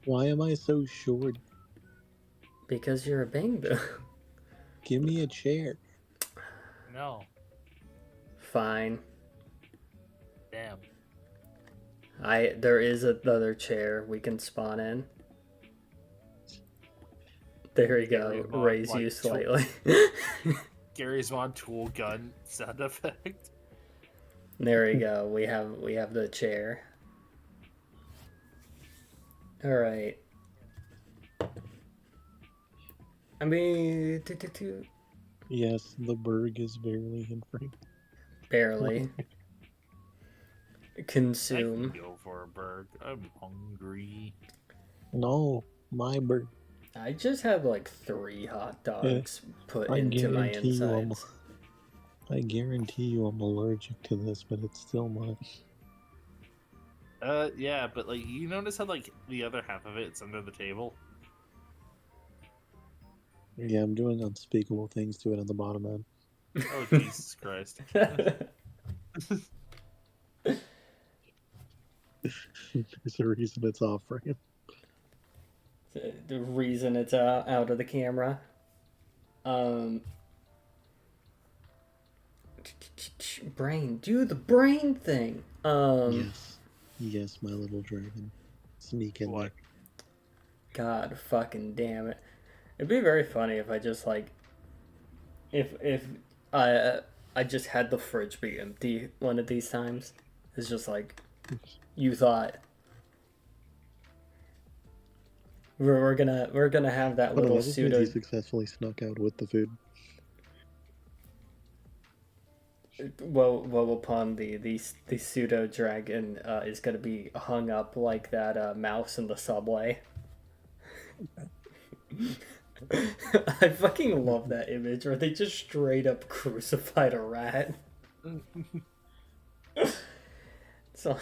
Why am I so short? Because you're a Bangbu. Give me a chair. No. Fine. Damn. There is another chair we can spawn in. There we go. Gary's mod, Raise like, you slightly. Gary's mod tool gun sound effect. There we go. We have the chair. All right. I mean, Yes, the Berg is barely in frame. barely. I can Consume. go for a burger. I'm hungry. No, my Berg. I just have like 3 hot dogs put into my insides. I guarantee you I'm allergic to this, but it's still mine. Yeah, but like, you notice how like the other half of it's under the table? Yeah, I'm doing unspeakable things to it on the bottom end. Oh, Jesus Christ. There's a reason it's off frame. The reason it's out of the camera. Brain, do the brain thing. Yes, my little dragon. Sneak in What? there. God fucking damn it. It'd be very funny if I just like if I just had the fridge be empty one of these times. It's just like you thought we're gonna have that But little he pseudo. successfully snuck out with the food. Well, upon the pseudo dragon is gonna be hung up like that mouse in the subway. I fucking love that image where they just straight up crucified a rat. So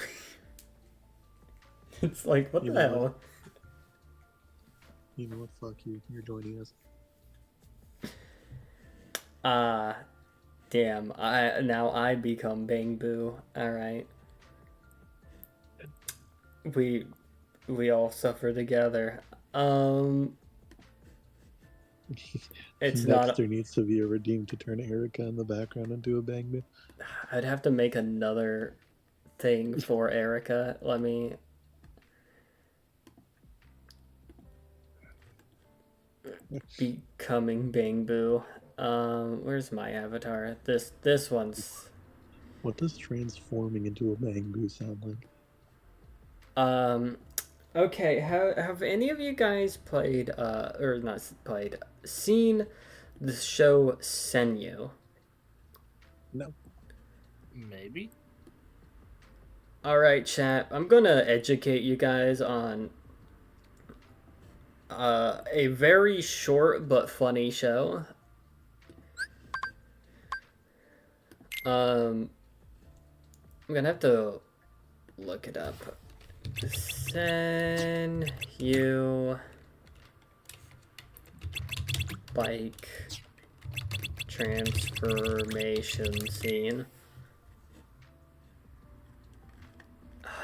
it's like, what You the know hell? what? You know what? Fuck you. You're joining us. Damn. I become Bangbu. All right. We all suffer together. It's Next, not. there needs to be a redeem to turn Erica in the background into a Bangman. I'd have to make another thing for Erica. Let me. Becoming Bangbu. Where's my avatar? This one's. What does transforming into a Bangbu sound like? Okay, have any of you guys played or not played, seen the show Senyu? No. Maybe. All right, chat. I'm gonna educate you guys on a very short but funny show. I'm gonna have to look it up. Senyu bike transformation scene.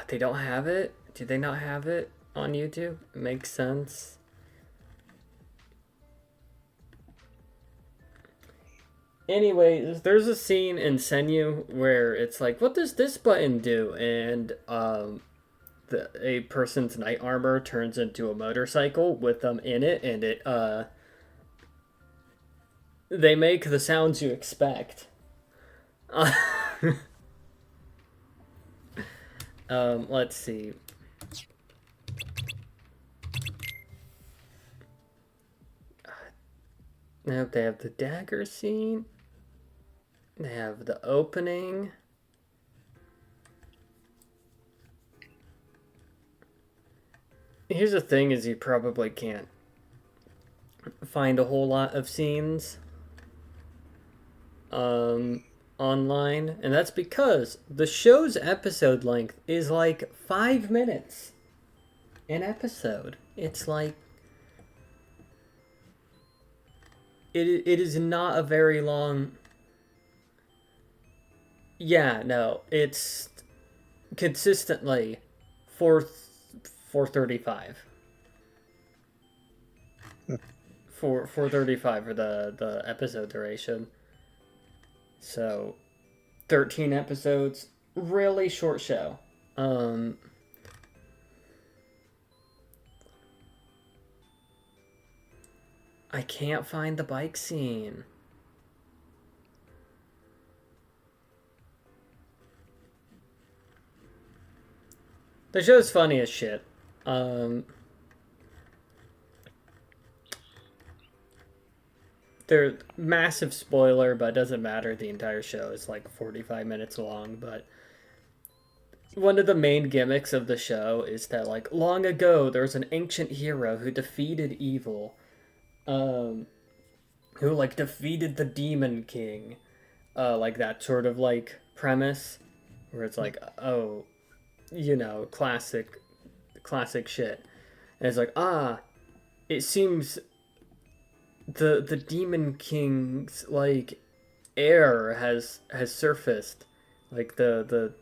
They don't have it? Do they not have it on YouTube? It makes sense. Anyways, there's a scene in Senyu where it's like, what does this button do? And a person's knight armor turns into a motorcycle with them in it, and it they make the sounds you expect. Let's see. Now they have the dagger scene. They have the opening. Here's the thing is you probably can't find a whole lot of scenes online, and that's because the show's episode length is like 5 minutes an episode. It's like it is not a very long. Yeah, no, it's consistently 435. 435 for the episode duration. So 13 episodes, really short show. I can't find the bike scene. The show's funny as shit. They're massive spoiler, but it doesn't matter. The entire show is like 45 minutes long, but one of the main gimmicks of the show is that like long ago there was an ancient hero who defeated evil. Who like defeated the Demon King. Like that sort of like premise where it's like, oh, you know, classic shit. And it's like, it seems the Demon King's like heir has surfaced. Like the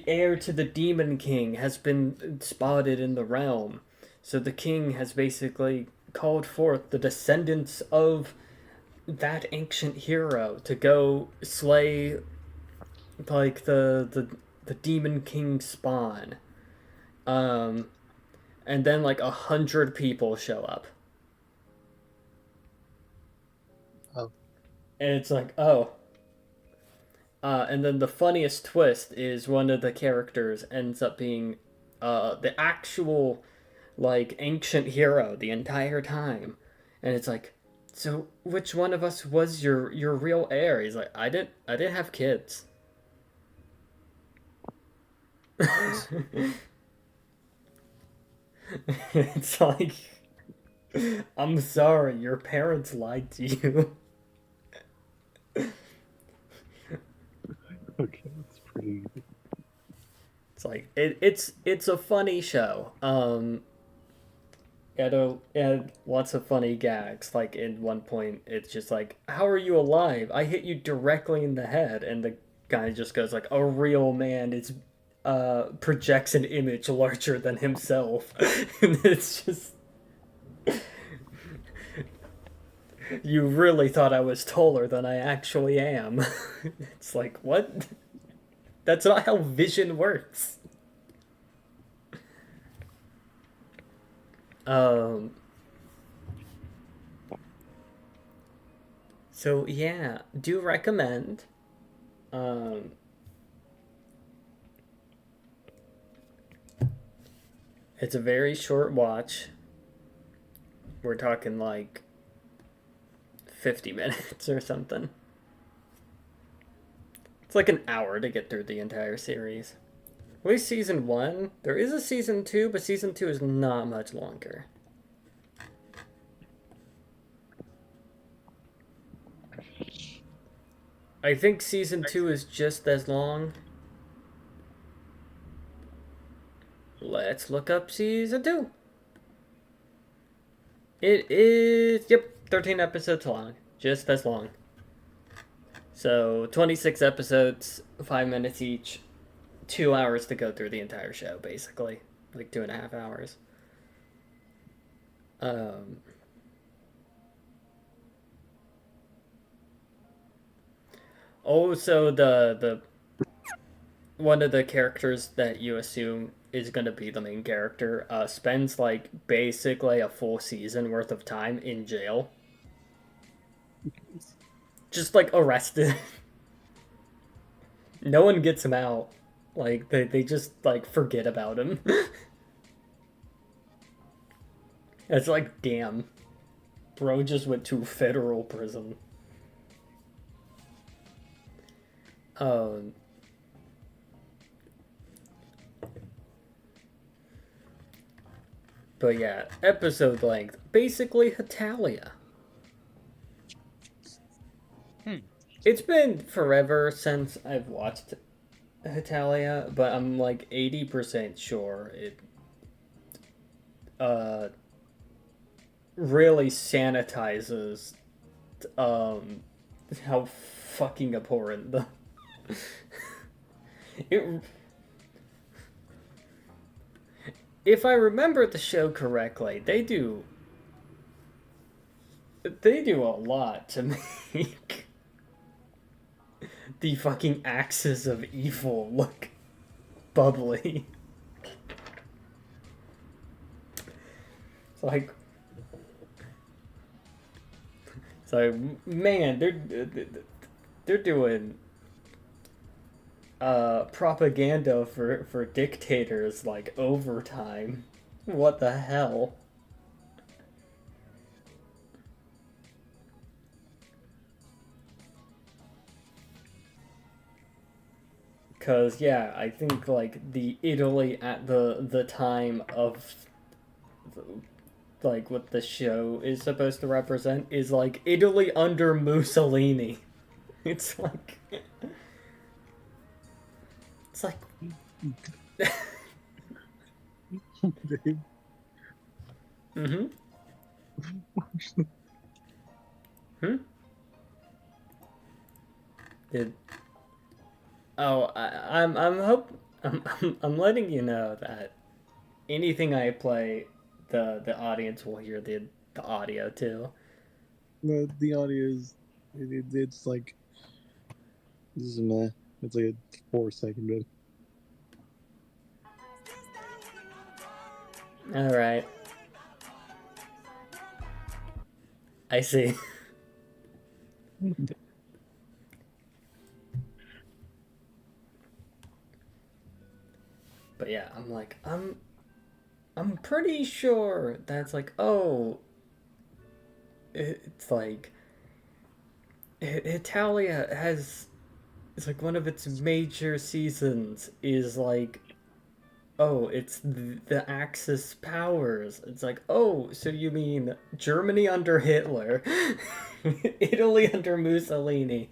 heir to the Demon King has been spotted in the realm. So the king has basically called forth the descendants of that ancient hero to go slay like the Demon King spawn. And then like 100 people show up. Oh. And it's like, oh. And then the funniest twist is one of the characters ends up being the actual like ancient hero the entire time. And it's like, so which one of us was your real heir? He's like, I didn't have kids. It's like, I'm sorry, your parents lied to you. Okay, that's pretty. It's like it's a funny show. It had lots of funny gags. Like in one point, it's just like, "How are you alive? I hit you directly in the head," and the guy just goes like, "A real man is projects an image larger than himself," and it's just. You really thought I was taller than I actually am. It's like, what? That's not how vision works. So yeah, do recommend. It's a very short watch. We're talking like 50 minutes or something. It's like an hour to get through the entire series. At least season 1. There is a season 2, but season 2 is not much longer. I think season 2 is just as long. Let's look up season 2. It is, yep, 13 episodes long. Just as long. So, 26 episodes, 5 minutes each. 2 hours to go through the entire show, basically. Like 2.5 hours. Also, the one of the characters that you assume is going to be the main character spends like basically a full season worth of time in jail. Just like arrested. No one gets him out. Like they just like forget about him. It's like, damn. Bro just went to federal prison. But yeah, episode length. Basically, Hetalia. It's been forever since I've watched Hetalia, but I'm like 80% sure it really sanitizes how fucking abhorrent the it, if I remember the show correctly, they do a lot to make the fucking axis of evil look bubbly. It's like, man, they're doing propaganda for dictators like overtime. What the hell? Cause yeah, I think like the Italy at the time of like what the show is supposed to represent is like Italy under Mussolini. It's like Babe. Mm-hmm. Hmm? I'm letting you know that anything I play, the audience will hear the audio too. The audio is it's like this is meh. It's like a 4-second bit. All right. I see. But yeah, I'm pretty sure that's like, oh, it's like Italia has, it's like one of its major seasons is like, oh, it's the Axis powers. It's like, oh, so you mean Germany under Hitler, Italy under Mussolini.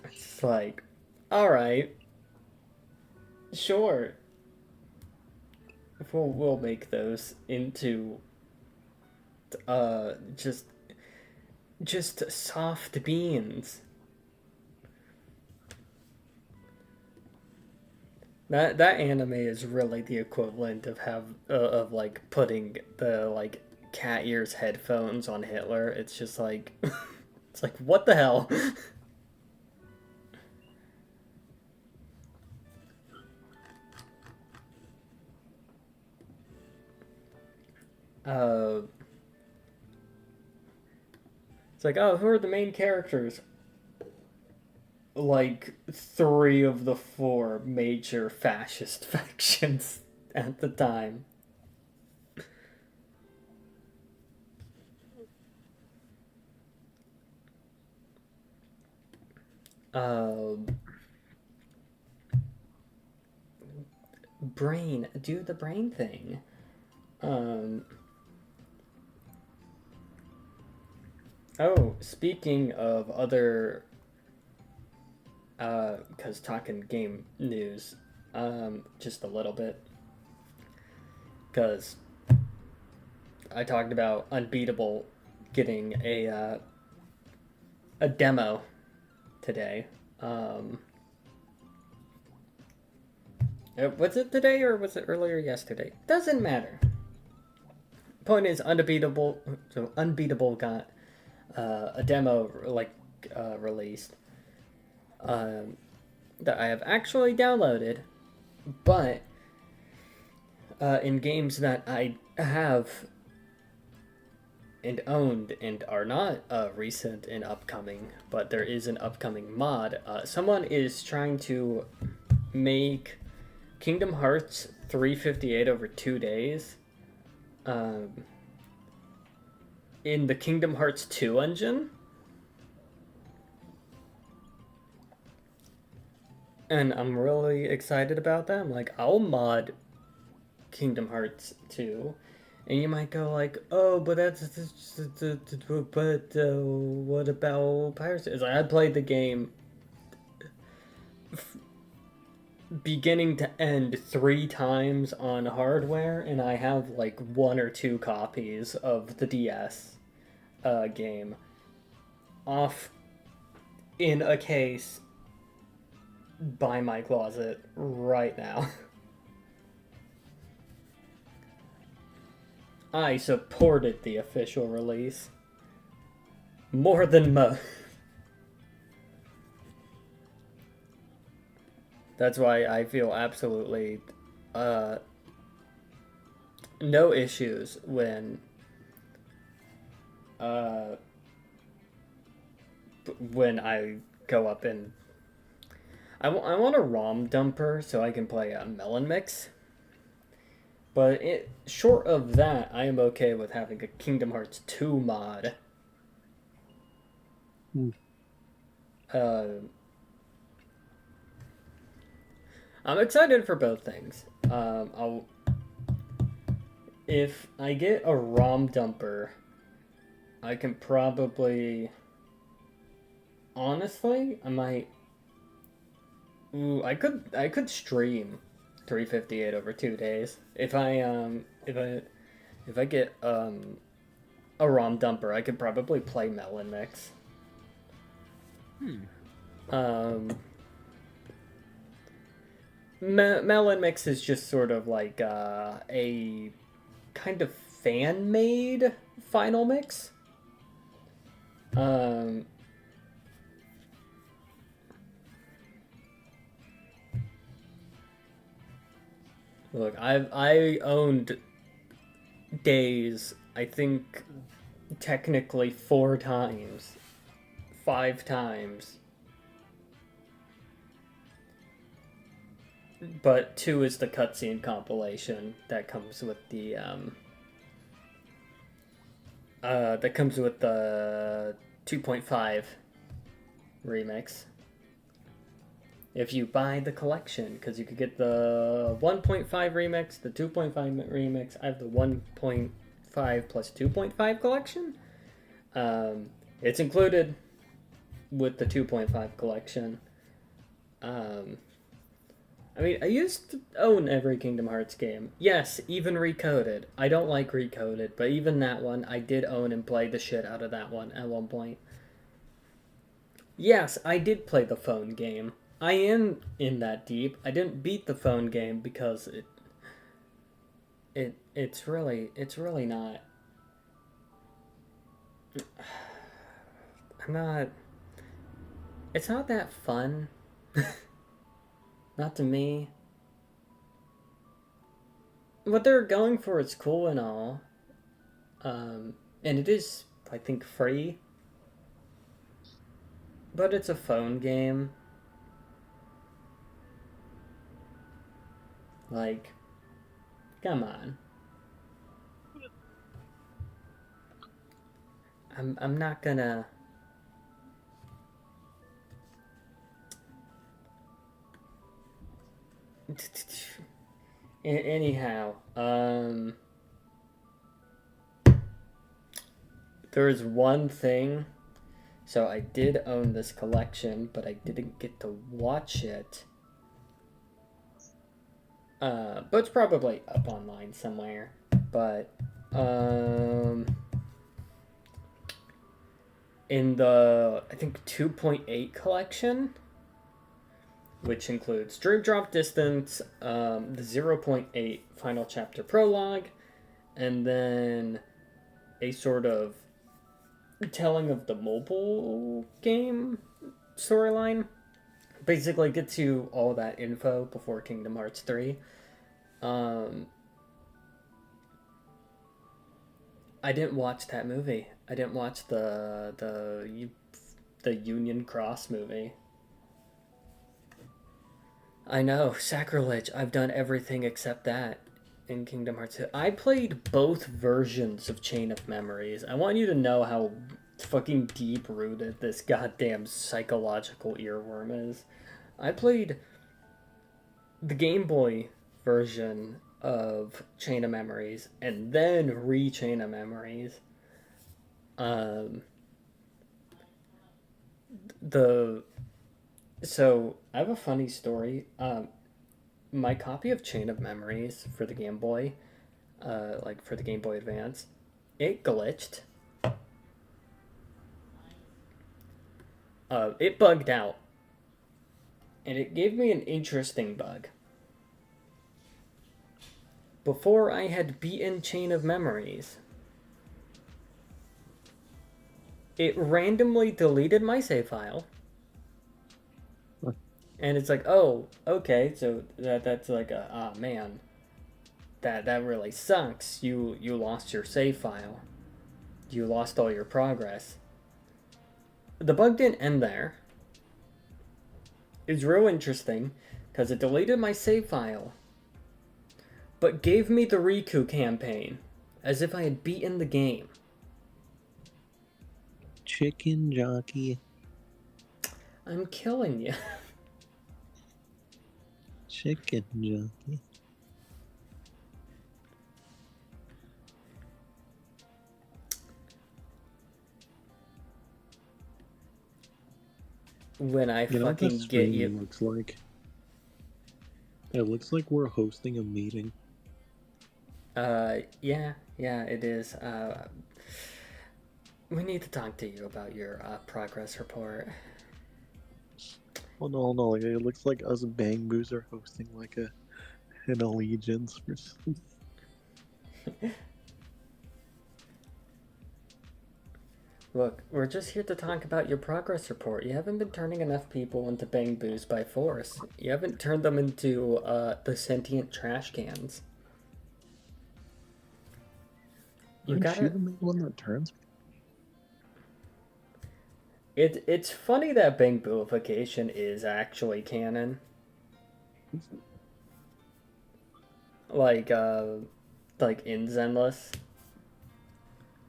It's like, all right, sure. We'll make those into just soft beans. That anime is really the equivalent of like putting the like cat ears headphones on Hitler. It's just like it's like what the hell. It's like, oh, who are the main characters? Like 3 of the 4 major fascist factions at the time. Brain, do the brain thing. Oh, speaking of other, because talking game news, just a little bit, because I talked about Unbeatable getting a demo today. Was it today or was it earlier yesterday? Doesn't matter. Point is, Unbeatable got a demo released that I have actually downloaded, but in games that I have and owned and are not recent and upcoming, but there is an upcoming mod. Someone is trying to make Kingdom Hearts 358 over 2 days in the Kingdom Hearts 2 engine. And I'm really excited about that. I'm like, I'll mod Kingdom Hearts 2. And you might go like, oh, but what about piracy? It's like, I played the game beginning to end 3 times on hardware, and I have like 1 or 2 copies of the DS game off in a case by my closet right now. I supported the official release more than most. That's why I feel absolutely no issues when I go up and I want a ROM dumper so I can play a Melon Mix. But short of that, I am okay with having a Kingdom Hearts 2 mod. I'm excited for both things. If I get a ROM dumper, I can probably... Honestly, I might... Ooh, I could stream 358 over 2 days. If I get a ROM dumper, I could probably play Melon Mix. Melon Mix is just sort of like a kind of fan-made final mix. Look, I owned Days, I think, technically 4 times. 5 times. But 2 is the cutscene compilation that comes with the that comes with the 2.5 remix. If you buy the collection, because you could get the 1.5 remix, the 2.5 remix. I have the 1.5 plus 2.5 collection. It's included with the 2.5 collection. I mean, I used to own every Kingdom Hearts game. Yes, even Recoded. I don't like Recoded, but even that one, I did own and play the shit out of that one at one point. Yes, I did play the phone game. I am in that deep. I didn't beat the phone game because it's really not. It's not that fun. Not to me. What they're going for is cool and all. And it is, I think, free. But it's a phone game. Like, come on. I'm not gonna... Anyhow, there's one thing. So I did own this collection, but I didn't get to watch it. But it's probably up online somewhere. But in the, I think, 2.8 collection, which includes Dream Drop Distance, the 0.8 Final Chapter Prologue, and then a sort of telling of the mobile game storyline. Basically gets you all that info before Kingdom Hearts 3. I didn't watch that movie. I didn't watch the Union Cross movie. I know, sacrilege. I've done everything except that in Kingdom Hearts 2. I played both versions of Chain of Memories. I want you to know how fucking deep rooted this goddamn psychological earworm is. I played the Game Boy version of Chain of Memories and then re-Chain of Memories. The So I have a funny story. My copy of Chain of Memories for the Game Boy, like for the Game Boy Advance, it glitched. It bugged out, and it gave me an interesting bug. Before I had beaten Chain of Memories, it randomly deleted my save file. And it's like, oh, okay, so that's like man, that really sucks. You lost your save file. You lost all your progress. The bug didn't end there. It was real interesting because it deleted my save file, but gave me the Riku campaign as if I had beaten the game. Chicken jockey. I'm killing you. Chicken jockey. When I You know what fucking this get stream you. looks like? It looks like we're hosting a meeting. Yeah, it is. We need to talk to you about your progress report. Oh no, like, it looks like us Bang Boos are hosting like an allegiance for some. Look, we're just here to talk about your progress report. You haven't been turning enough people into Bang Boos by force. You haven't turned them into the sentient trash cans. You Aren't you gotta. the main one that turns? It's funny that Bang Booification is actually canon. Like in Zenless.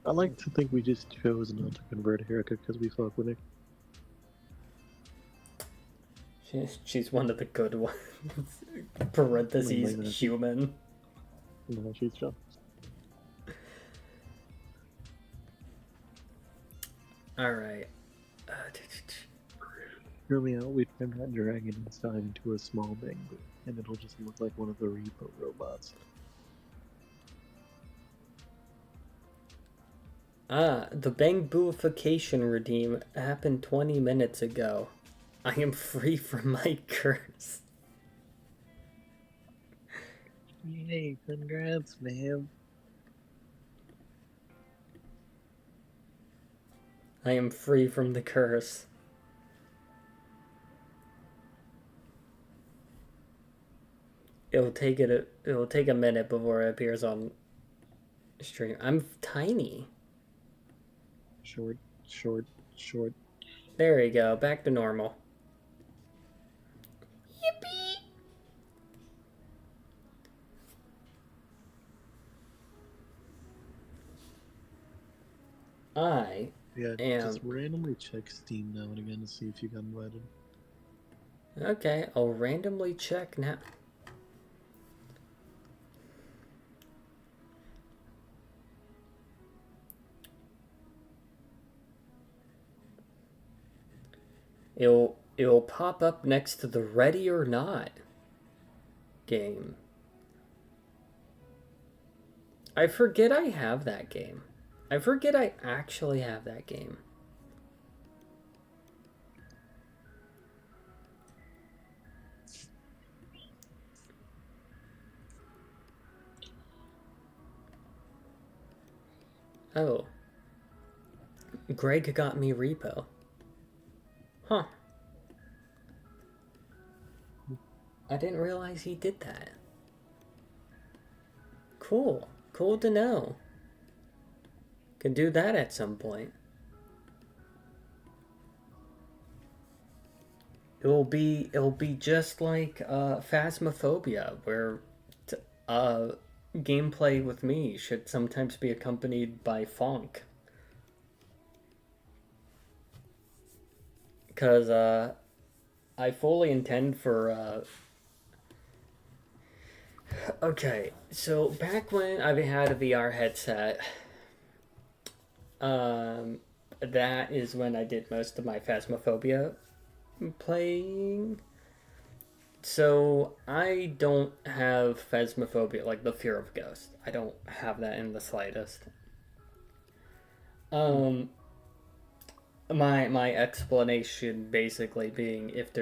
I like to think we just chose not to convert Erica because we fuck with her. She's one of the good ones. Parentheses, Like, human. no, she's just. Alright. Hear me out. We turn that dragon inside into a small Bang Boo, and it'll just look like one of the repo robots. The Bang Booification redeem happened 20 minutes ago. I am free from my curse. Yay, congrats, man. I am free from the curse. It'll take a minute before it appears on stream. I'm tiny. Short. There we go, back to normal. Yippee! Just randomly check Steam now and again to see if you got invited. Okay, I'll randomly check now. It'll pop up next to the Ready or Not game. I forget I have that game. I forget I actually have that game. Oh. Greg got me repo. Huh. I didn't realize he did that. Cool. Cool to know. Can do that at some point. It'll be just like Phasmophobia, where uh, gameplay with me should sometimes be accompanied by funk. Because I fully intend for. Okay, so back when I had a VR headset, um, that is when I did most of my Phasmophobia playing. So I don't have Phasmophobia, like the fear of ghosts. I don't have that in the slightest. Um, my explanation basically being if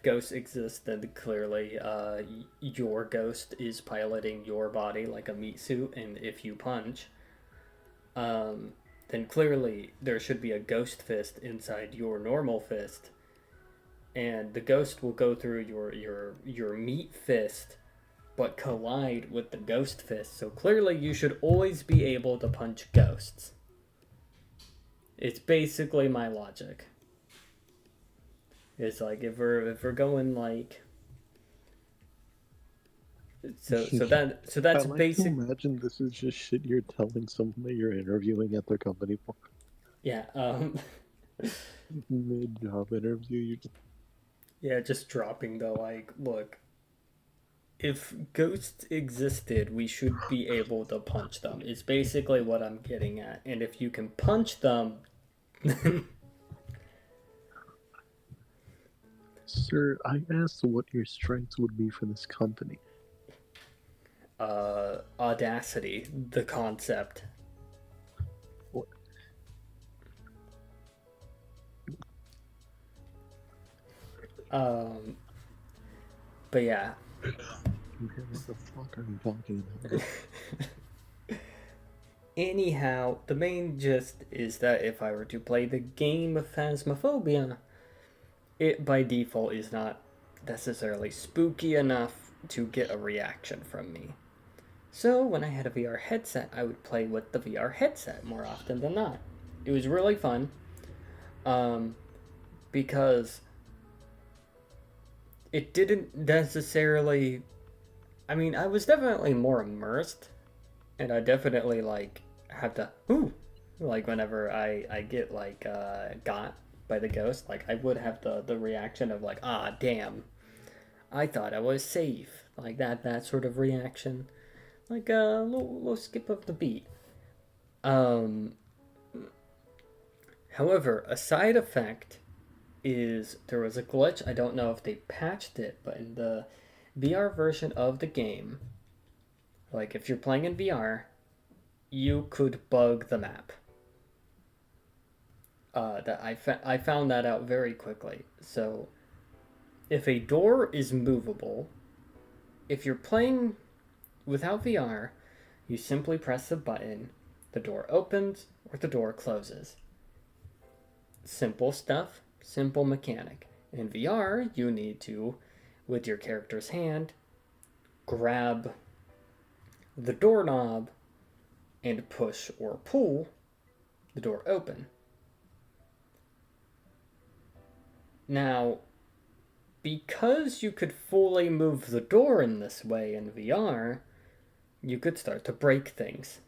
ghosts exist, then clearly your ghost is piloting your body like a meat suit, and if you punch, then clearly there should be a ghost fist inside your normal fist, and the ghost will go through your meat fist, but collide with the ghost fist. So clearly, you should always be able to punch ghosts. It's basically my logic. It's like if we're going like so I that's like to basic. imagine this is just shit you're telling someone that you're interviewing at their company for. Yeah. Mid-job interview, you just Yeah. Just dropping the like. Look, if ghosts existed, we should be able to punch them. Is basically what I'm getting at. And if you can punch them, Sir, I asked what your strengths would be for this company. audacity, the concept. What? But yeah. Okay, what the fuck are you talking about? Anyhow, the main gist is that if I were to play the game of Phasmophobia, it by default is not necessarily spooky enough to get a reaction from me. So when I had a VR headset, I would play with the VR headset more often than not. It was really fun, because it didn't necessarily. I mean, I was definitely more immersed, and I definitely like have to like whenever I get like got by the ghost, like I would have the reaction of like, ah, damn, I thought I was safe, like that sort of reaction, like a little skip of the beat. Um, However, a side effect is there was a glitch. I don't know if they patched it, but in the VR version of the game, like if you're playing in VR, you could bug the map. I found that out very quickly. So if a door is movable, if you're playing without VR, you simply press the button, the door opens or the door closes. Simple stuff, simple mechanic. In VR, you need to, with your character's hand, grab the doorknob and push or pull the door open. Now, because you could fully move the door in this way in VR, you could start to break things.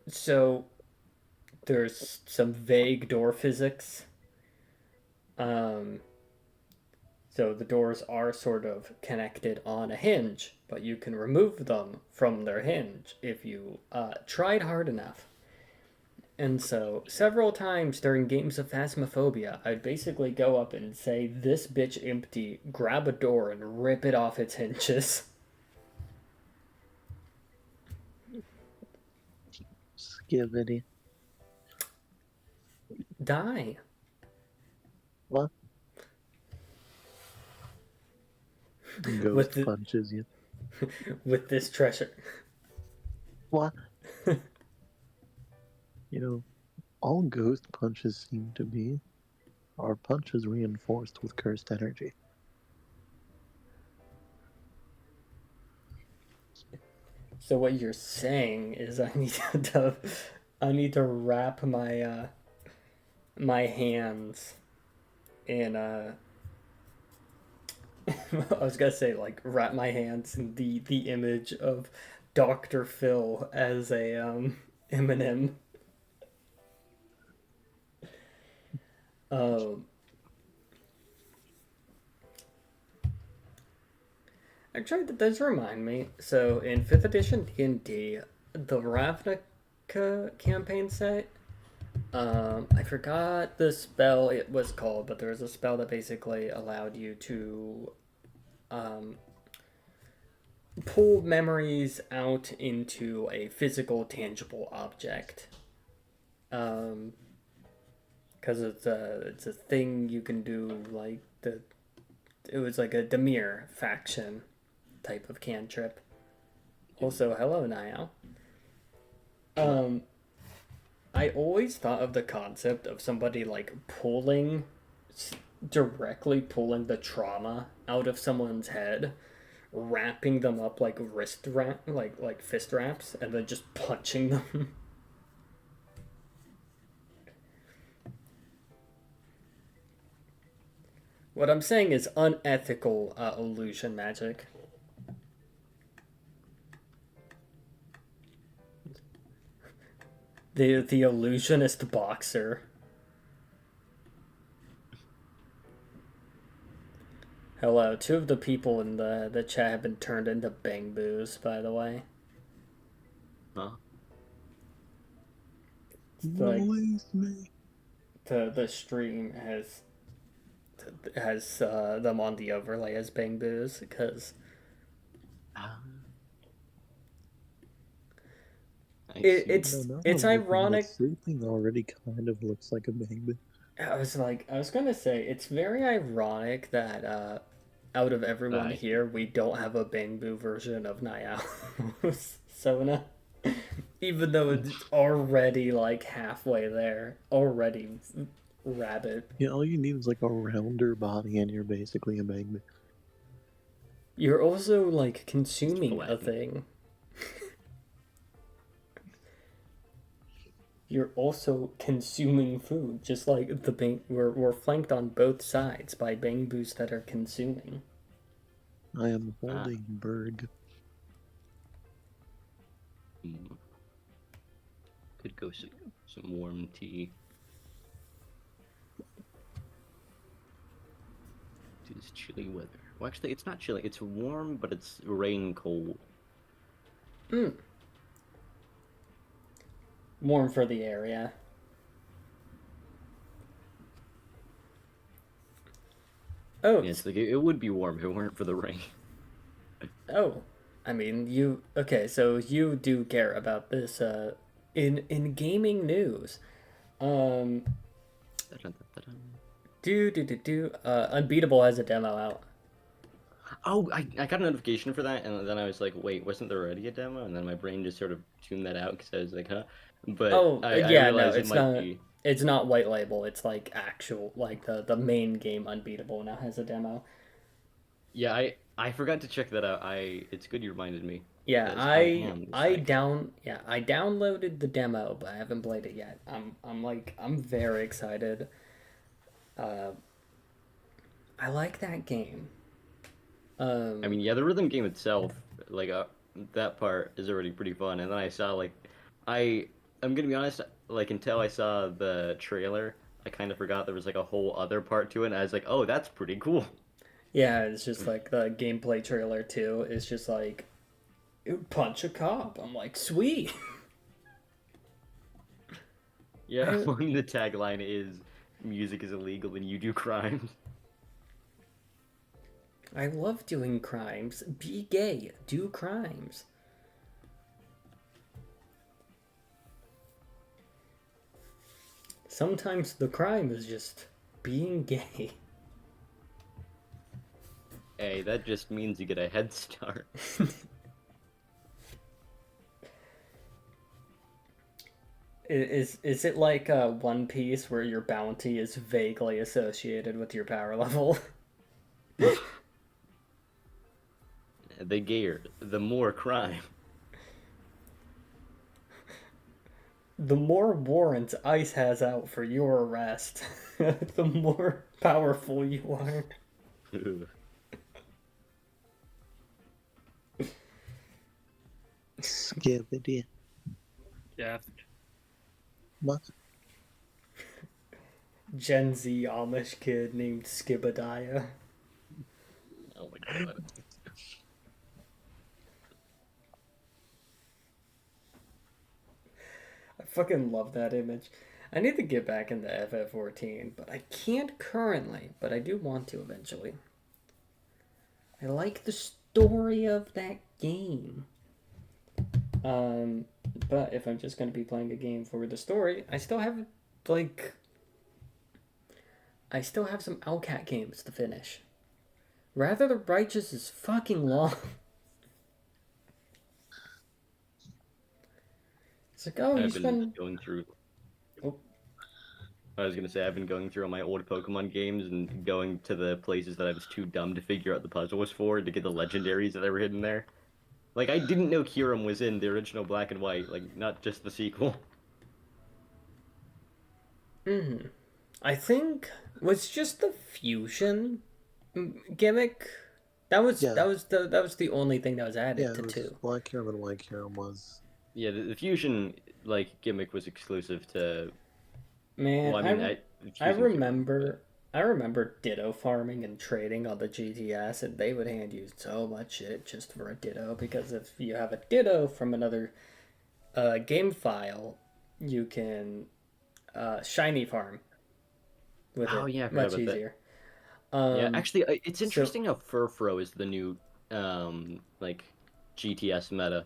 So there's some vague door physics. So the doors are sort of connected on a hinge, but you can remove them from their hinge if you tried hard enough. And so, several times during games of Phasmophobia, I'd basically go up and say, "This bitch empty," grab a door and rip it off its hinges. Skivity. Die. What? Ghost punches you. With this treasure. What? You know, all ghost punches seem to be are punches reinforced with cursed energy. So what you're saying is to I need to wrap my hands in I was gonna say like wrap my hands in the image of Dr. Phil as a Eminem. Um Actually, that does remind me. So in 5th edition D&D, the Ravnica campaign set, I forgot the spell it was called, but there was a spell that basically allowed you to um, pull memories out into a physical, tangible object. Because it's a thing you can do, like it was like a Demir faction type of cantrip. Also, hello, Niall. I always thought of the concept of somebody like directly pulling the trauma out of someone's head, wrapping them up like like fist wraps, and then just punching them. What I'm saying is unethical illusion magic. The illusionist boxer. Hello, two of the people in the chat have been turned into bang boos, by the way. Huh? Like, Release me. the stream has them on the overlay as bang boos because it's ironic. The sleeping already kind of looks like a bang. I was gonna say it's very ironic that out of everyone here we don't have a bang boo version of Niall Sona, even though it's already like halfway there, already rabbit. Yeah, all you need is like a rounder body, and you're basically a bang. You're also like consuming a thing. You're also consuming food, just like we're flanked on both sides by bang boos that are consuming. I am holding Berg. Could go some warm tea. To this chilly weather. Well, actually, it's not chilly. It's warm, but it's rain cold. Warm for the area. Oh, Yeah, it's like it would be warm if it weren't for the rain. Oh, I mean, okay, so you do care about this in gaming news. Unbeatable has a demo out. Oh, I got a notification for that, and then I was like, wait, wasn't there already a demo? And then my brain just sort of tuned that out because I was like, huh? But I realized it might be... It's not white label. It's like actual, like the main game Unbeatable now has a demo. Yeah, I forgot to check that out. It's good you reminded me. Yeah, I downloaded the demo, but I haven't played it yet. I'm very excited. I like that game. I mean, yeah, the rhythm game itself, like that part is already pretty fun. And then I saw I'm gonna be honest, like until I saw the trailer, I kind of forgot there was like a whole other part to it. And I was like, oh, that's pretty cool. Yeah, it's just like the gameplay trailer too. It's just like, punch a cop. I'm like, sweet. Yeah, the tagline is, music is illegal and you do crimes. I love doing crimes. Be gay. Do crimes. Sometimes the crime is just being gay. Hey, that just means you get a head start. Is it like One Piece where your bounty is vaguely associated with your power level? The gayer, the more crime. the more warrants ICE has out for your arrest, the more powerful you are. Skibbity. Yeah. What? Gen Z Amish kid named Skibadiah. Oh my god. I fucking love that image. I need to get back into FF14, but I can't currently, but I do want to eventually. I like the story of that game. But if I'm just going to be playing a game for the story, I still have, like... I still have some Outcat games to finish. Rather the Righteous is fucking long. It's like, oh, you I've been spend... going through. Oh. I was gonna say I've been going through all my old Pokemon games and going to the places that I was too dumb to figure out the puzzle was for to get the legendaries that were hidden there. Like I didn't know Kyurem was in the original Black and White, like not just the sequel. Mm-hmm. I think was just the fusion gimmick. That was the only thing that was added to two. Black Kyurem and White Kyurem was. Yeah, the fusion like gimmick was exclusive to. Man, well, I remember Ditto farming and trading on the GTS, and they would hand you so much shit just for a Ditto, because if you have a Ditto from another game file, you can shiny farm with it. Yeah, I forgot much about that. easier. Yeah, actually, it's interesting how Furfro is the new like GTS meta.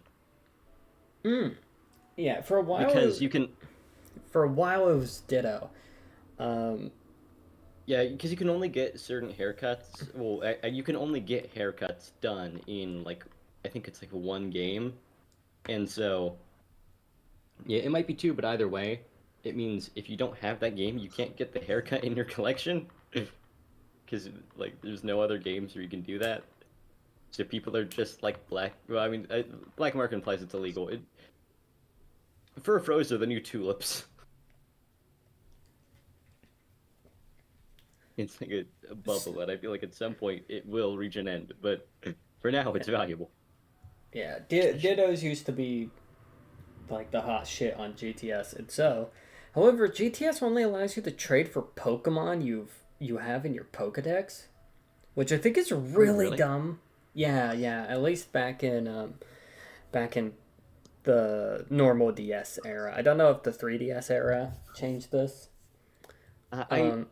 Yeah, for a while. Because you can. For a while, it was Ditto. Yeah, because you can only get certain haircuts. Well, you can only get haircuts done in like I think it's like one game, and so yeah, it might be two, but either way, it means if you don't have that game, you can't get the haircut in your collection, because like there's no other games where you can do that. So people are just like black. Well, I mean, black market implies it's illegal. Furfros are the new tulips. It's like a bubble, and I feel like at some point it will reach an end. But for now, it's valuable. Yeah, Dittos used to be like the hot shit on GTS, and so, however, GTS only allows you to trade for Pokemon you have in your Pokedex, which I think is really dumb. Yeah, at least back in the normal DS era. I don't know if the 3DS era changed this. I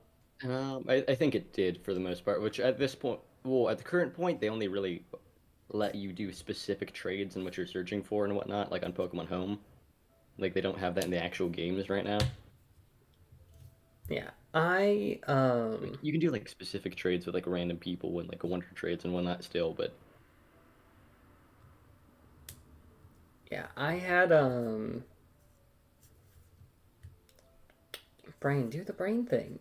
think it did for the most part, which at this point, well, at the current point, they only really let you do specific trades and what you're searching for and whatnot, like on Pokemon Home. Like they don't have that in the actual games right now. Yeah, like, you can do like specific trades with like random people and like wonder trades and whatnot still, but yeah, I had brain do the brain thing.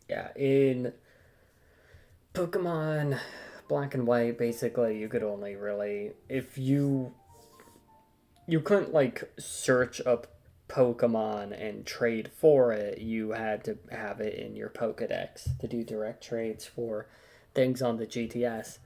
Yeah, in Pokemon Black and White, basically you could only really if you couldn't like search up Pokemon and trade for it, you had to have it in your Pokedex to do direct trades for things on the GTS.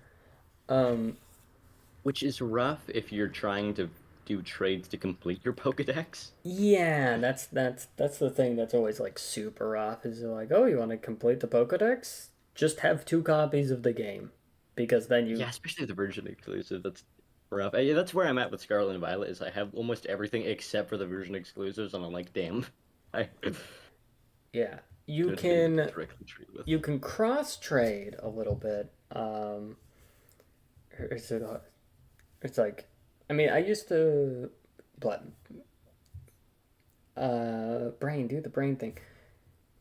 Which is rough if you're trying to do trades to complete your Pokedex. Yeah, that's the thing that's always like super rough is like, oh, you want to complete the Pokedex? Just have 2 copies of the game, because then you. Yeah, especially the version exclusive. That's rough. Yeah, that's where I'm at with Scarlet and Violet. Is I have almost everything except for the version exclusives, and I'm like, damn. Yeah, you can cross trade a little bit. It's like, I mean, I used to, brain do the brain thing.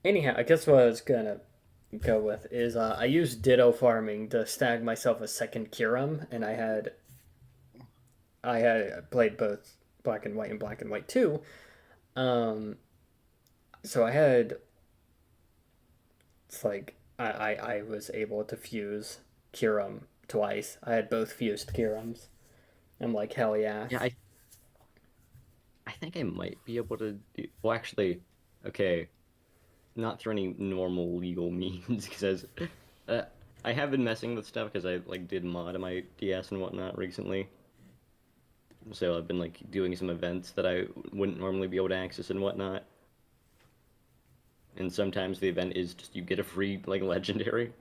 Anyhow, I guess what I was gonna go with is I used Ditto farming to snag myself a second Kyurem, and I had played both Black and White and Black and White 2. So I had, it's like I was able to fuse Kyurem twice. I had both fused Kyurems. I'm like, hell yeah. Yeah, I think I might be able to do. Well, actually, okay, not through any normal legal means, because uh, I have been messing with stuff because I like did mod on my DS and whatnot recently. So I've been like doing some events that I wouldn't normally be able to access and whatnot. And sometimes the event is just you get a free like legendary.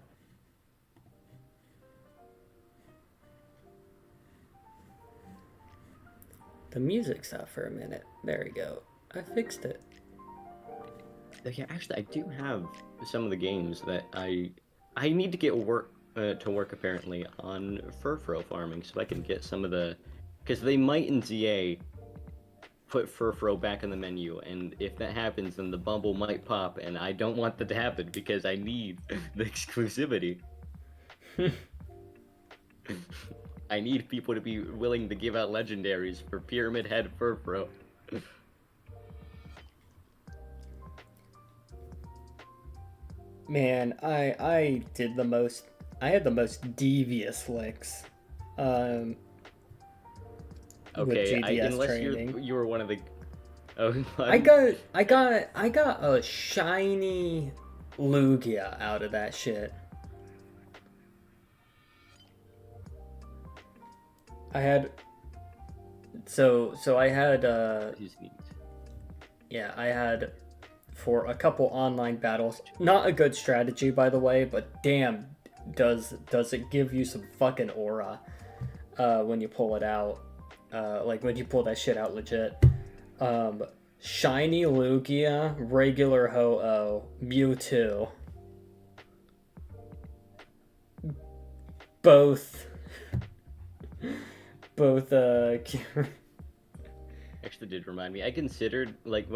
The music stopped for a minute. There we go. I fixed it. Yeah, actually, I do have some of the games that I need to get work to work apparently on furfro farming, so I can get some of the, because they might in ZA put furfro back in the menu, and if that happens, then the bumble might pop, and I don't want that to happen because I need the exclusivity. I need people to be willing to give out legendaries for Pyramid Head furfro. Man, I had the most devious licks. With Okay, GDS unless training. you were one of the. Oh, I got a shiny Lugia out of that shit. I had I had yeah, I had for a couple online battles. Not a good strategy, by the way, but damn, does it give you some fucking aura when you pull it out. Like when you pull that shit out legit. Shiny Lugia, regular Ho-Oh, Mewtwo. Both actually did remind me. I considered like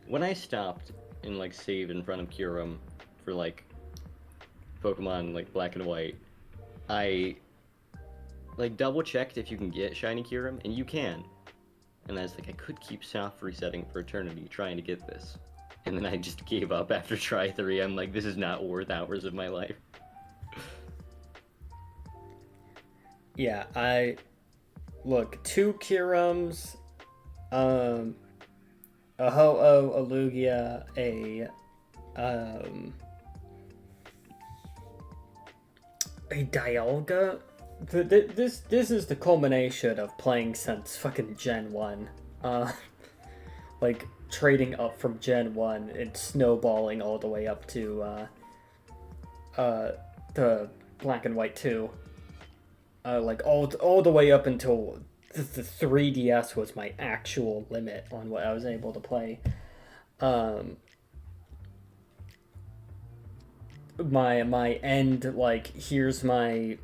when I stopped and like saved in front of Kyurem for like Pokemon like Black and White, I like double checked if you can get shiny Kyurem, and you can. And I was like, I could keep soft resetting for eternity trying to get this. And then I just gave up after try 3. I'm like, this is not worth hours of my life. Yeah, look, 2 Kyurems, a Ho-Oh, a Lugia, a Dialga. This is the culmination of playing since fucking Gen 1. Like trading up from Gen 1 and snowballing all the way up to the Black and White 2. Like all the way up until the 3DS was my actual limit on what I was able to play. My end, like here's my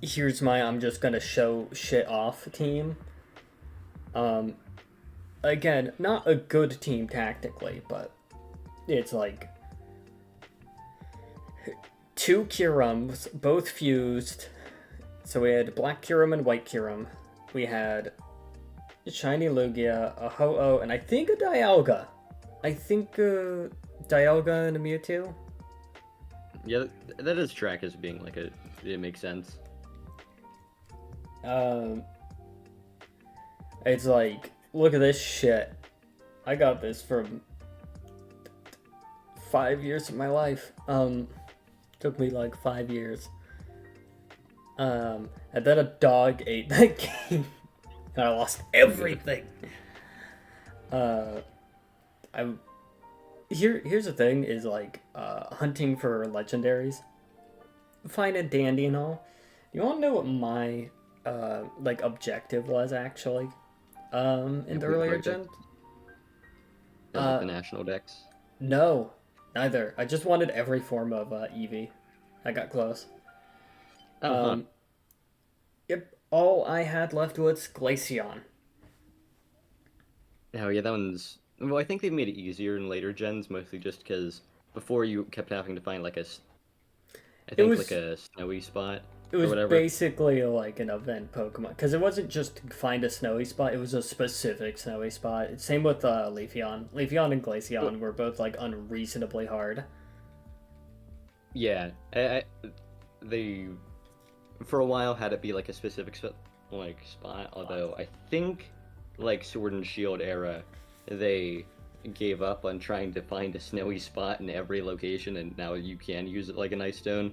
I'm just gonna show shit off team. Again, not a good team tactically, but it's like 2 Kyurems, both fused. So we had Black Kyurem and White Kyurem. We had Shiny Lugia, a Ho-Oh, and I think a Dialga. I think Dialga and a Mewtwo. Yeah, that is track as being like it makes sense. It's like, look at this shit. I got this from 5 years of my life. Took me like 5 years. And then a dog ate that game. And I lost everything. Here's the thing is like hunting for legendaries. Fine and dandy and all. You wanna know what my like objective was actually? In the earlier gen? Like the national decks. No, neither. I just wanted every form of Eevee. I got close. Yep. All I had left was Glaceon. Oh yeah, that one's. Well, I think they've made it easier in later gens, mostly just because before you kept having to find like like a snowy spot. It was basically like an event Pokemon, because it wasn't just to find a snowy spot, it was a specific snowy spot. Same with Leafeon. Leafeon and Glaceon were both like unreasonably hard. Yeah, they for a while had it be like a specific spot, although I think like Sword and Shield era, they gave up on trying to find a snowy spot in every location, and now you can use it like an ice stone.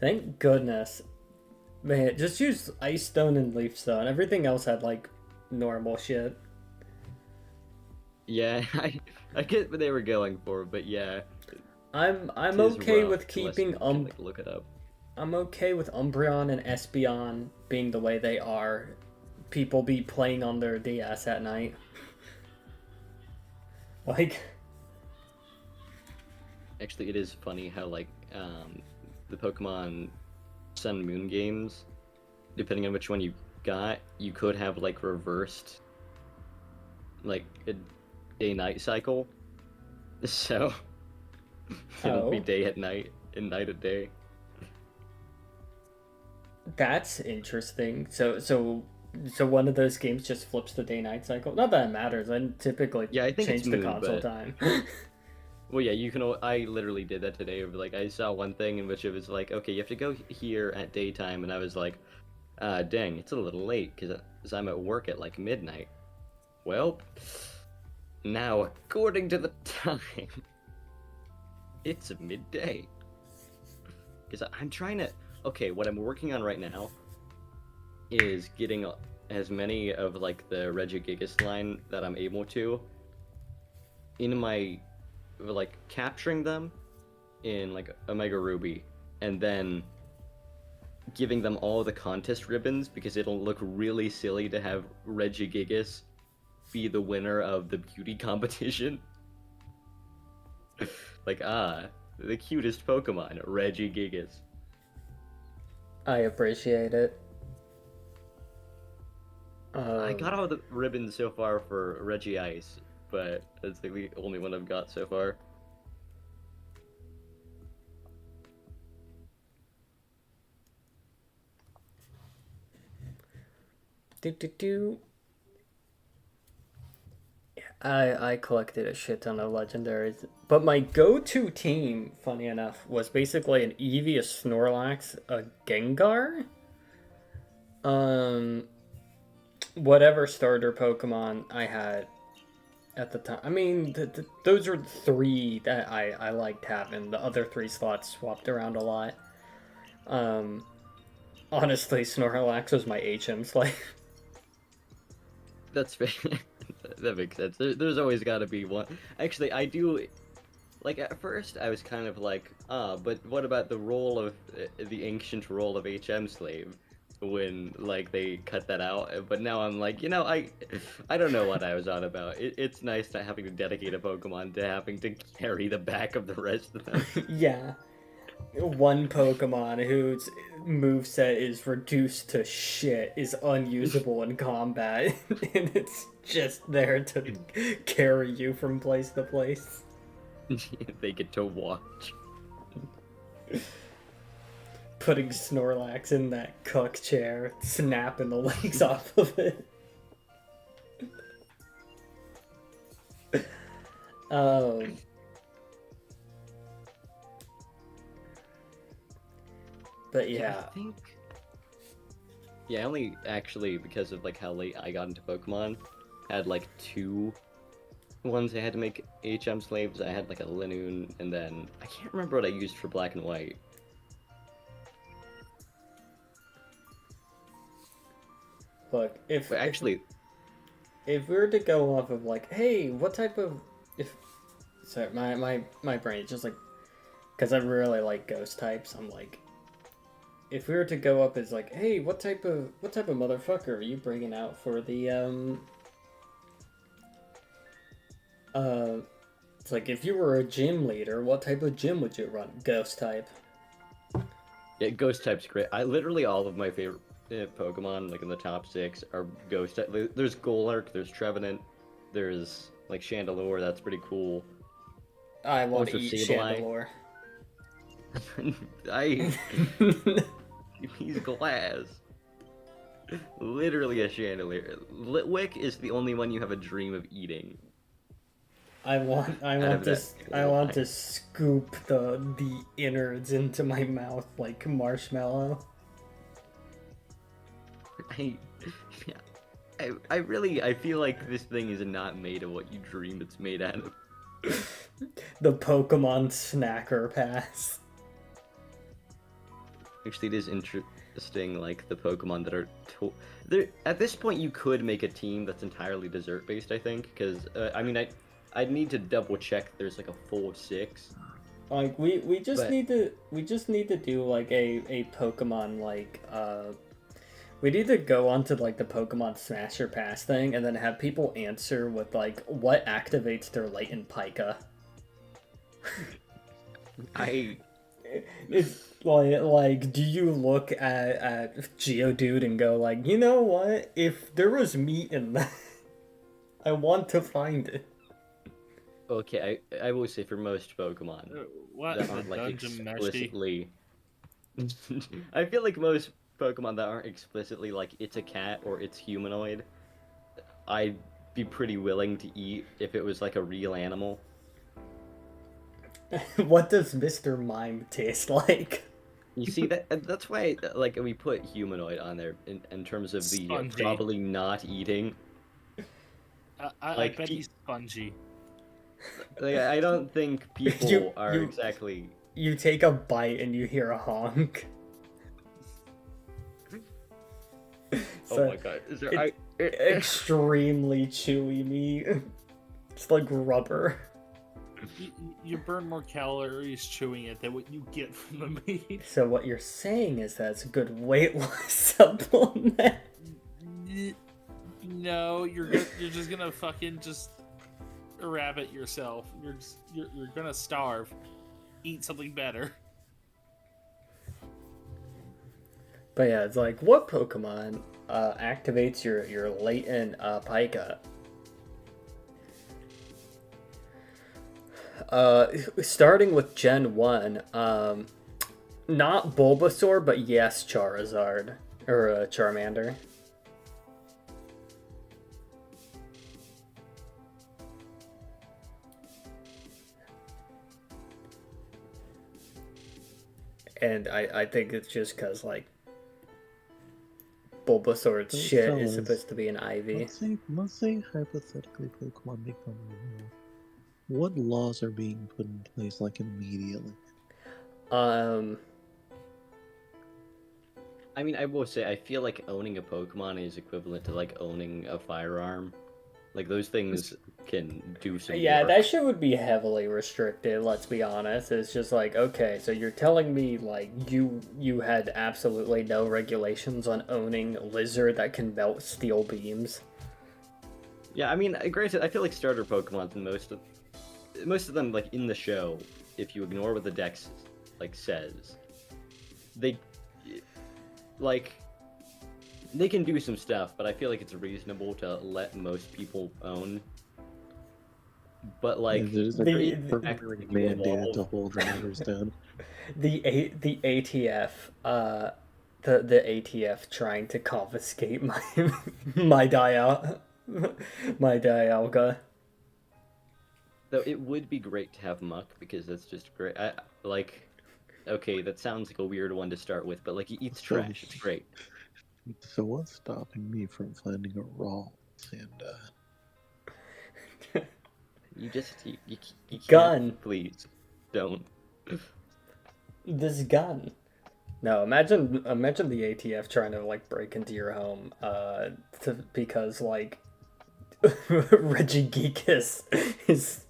Thank goodness. Man, just use ice stone and leaf stone. Everything else had like normal shit. Yeah, I get what they were going for, but yeah. I'm it is okay rough with unless keeping you can, like, look it up. I'm okay with Umbreon and Espeon being the way they are. People be playing on their DS at night. Like, Actually, it is funny how like the Pokemon Sun and Moon games, depending on which one you got, you could have like reversed like a day-night cycle. So it'll be Oh. day at night and night at day. That's interesting. So one of those games just flips the day-night cycle. Not that it matters. I typically Yeah, I think change it's the Moon, console but time. well, yeah, you can. I literally did that today. Like, I saw one thing in which it was like, okay, you have to go here at daytime, and I was like, dang, it's a little late because I'm at work at like midnight. Well, now according to the time, it's midday. Because I'm trying to. Okay, what I'm working on right now is getting as many of like the Regigigas line that I'm able to in my, like, capturing them in like Omega Ruby, and then giving them all the contest ribbons, because it'll look really silly to have Regigigas be the winner of the beauty competition. Like, the cutest Pokemon, Regigigas. I appreciate it. I got all the ribbons so far for Regice, but that's the only one I've got so far. Do. I collected a shit ton of legendaries, but my go-to team, funny enough, was basically an Eevee, a Snorlax, a Gengar, whatever starter Pokemon I had at the time. I mean, those are three that I liked having. The other three slots swapped around a lot. Honestly, Snorlax was my HM slave. That's fair. That makes sense. There's always got to be one. Actually, I do. Like, at first, I was kind of like, but what about the role of the ancient role of HM slave? When like they cut that out, but now I'm like, I don't know what I was on about. It's nice not having to dedicate a Pokemon to having to carry the back of the rest of them. Yeah. One Pokemon whose moveset is reduced to shit is unusable in combat, and it's just there to carry you from place to place. They get to watch. Putting Snorlax in that cuck chair, snapping the legs off of it. But yeah. I think. Yeah, I only actually, because of like how late I got into Pokemon, had like two ones I had to make HM slaves. I had like a Linoon, and then I can't remember what I used for Black and White. Look, if we were to go off of like, hey, what type of sorry, my brain is just like, because I really like ghost types. I'm like, if we were to go up as like, hey, what type of motherfucker are you bringing out for the it's like, if you were a gym leader, what type of gym would you run? Ghost type. Yeah, ghost type's great. Literally all of my favorite Pokemon, like in the top 6, are ghost type. There's Golurk, there's Trevenant, there's like Chandelure. That's pretty cool. I want to Also eat Sableye. Chandelure. He's glass. Literally a Chandelure. Litwick is the only one you have a dream of eating. I want to scoop the innards into my mouth like marshmallow. I feel like this thing is not made of what you dream it's made out of. The Pokemon Snacker Pass. Actually, it is interesting, like the Pokemon that are there. At this point, you could make a team that's entirely dessert based. I think, because I mean, I'd need to double check. There's like a full 6. Like we just need to do like a Pokemon like we need to go onto like the Pokemon Smasher Pass thing and then have people answer with like what activates their latent Pika. It's like do you look at Geodude and go like, you know what? If there was meat in that, I want to find it. Okay, I will say for most Pokemon What? that The aren't like dungeon explicitly, I feel like most Pokemon that aren't explicitly like it's a cat or it's humanoid, I'd be pretty willing to eat if it was like a real animal. What does Mr. Mime taste like? You see that's why like we put humanoid on there in terms of the Spongy. probably not eating. I Like, bet he's spongy. Like, I don't think people are you- exactly. You take a bite and you hear a honk. Oh my god! Is there? Extremely chewy meat. It's like rubber. You burn more calories chewing it than what you get from the meat. So what you're saying is that's a good weight loss supplement. No, you're just gonna fucking just rabbit yourself. You're gonna starve. Eat something better. But yeah, it's like what Pokemon activates your latent Pika? Starting with Gen 1, not Bulbasaur, but yes, Charizard. Or Charmander. And I think it's just because, like, Bulbasaur's Those shit fellas, is supposed to be an IV. Let's say hypothetically Pokemon become real. What laws are being put in place, like, immediately? I mean, I will say I feel like owning a Pokemon is equivalent to like owning a firearm. Like those things can do some. Yeah, work. that shit would be heavily restricted, let's be honest. It's just like, okay, so you're telling me, like, you had absolutely no regulations on owning a lizard that can melt steel beams? Yeah, I mean, granted, I feel like starter Pokemon and most of them, like in the show, if you ignore what the Dex like says, they can do some stuff, but I feel like it's reasonable to let most people own. But like, Yeah, there's the- mandated to hold the numbers down. The ATF, the ATF trying to confiscate my my Dialga. though it would be great to have Muck because that's just great. Okay, that sounds like a weird one to start with, but like he eats trash. It's great. So what's stopping me from finding a Rawls and You can't, Gun. please don't. This gun. No, imagine the ATF trying to like break into your home, because like Regigigas is.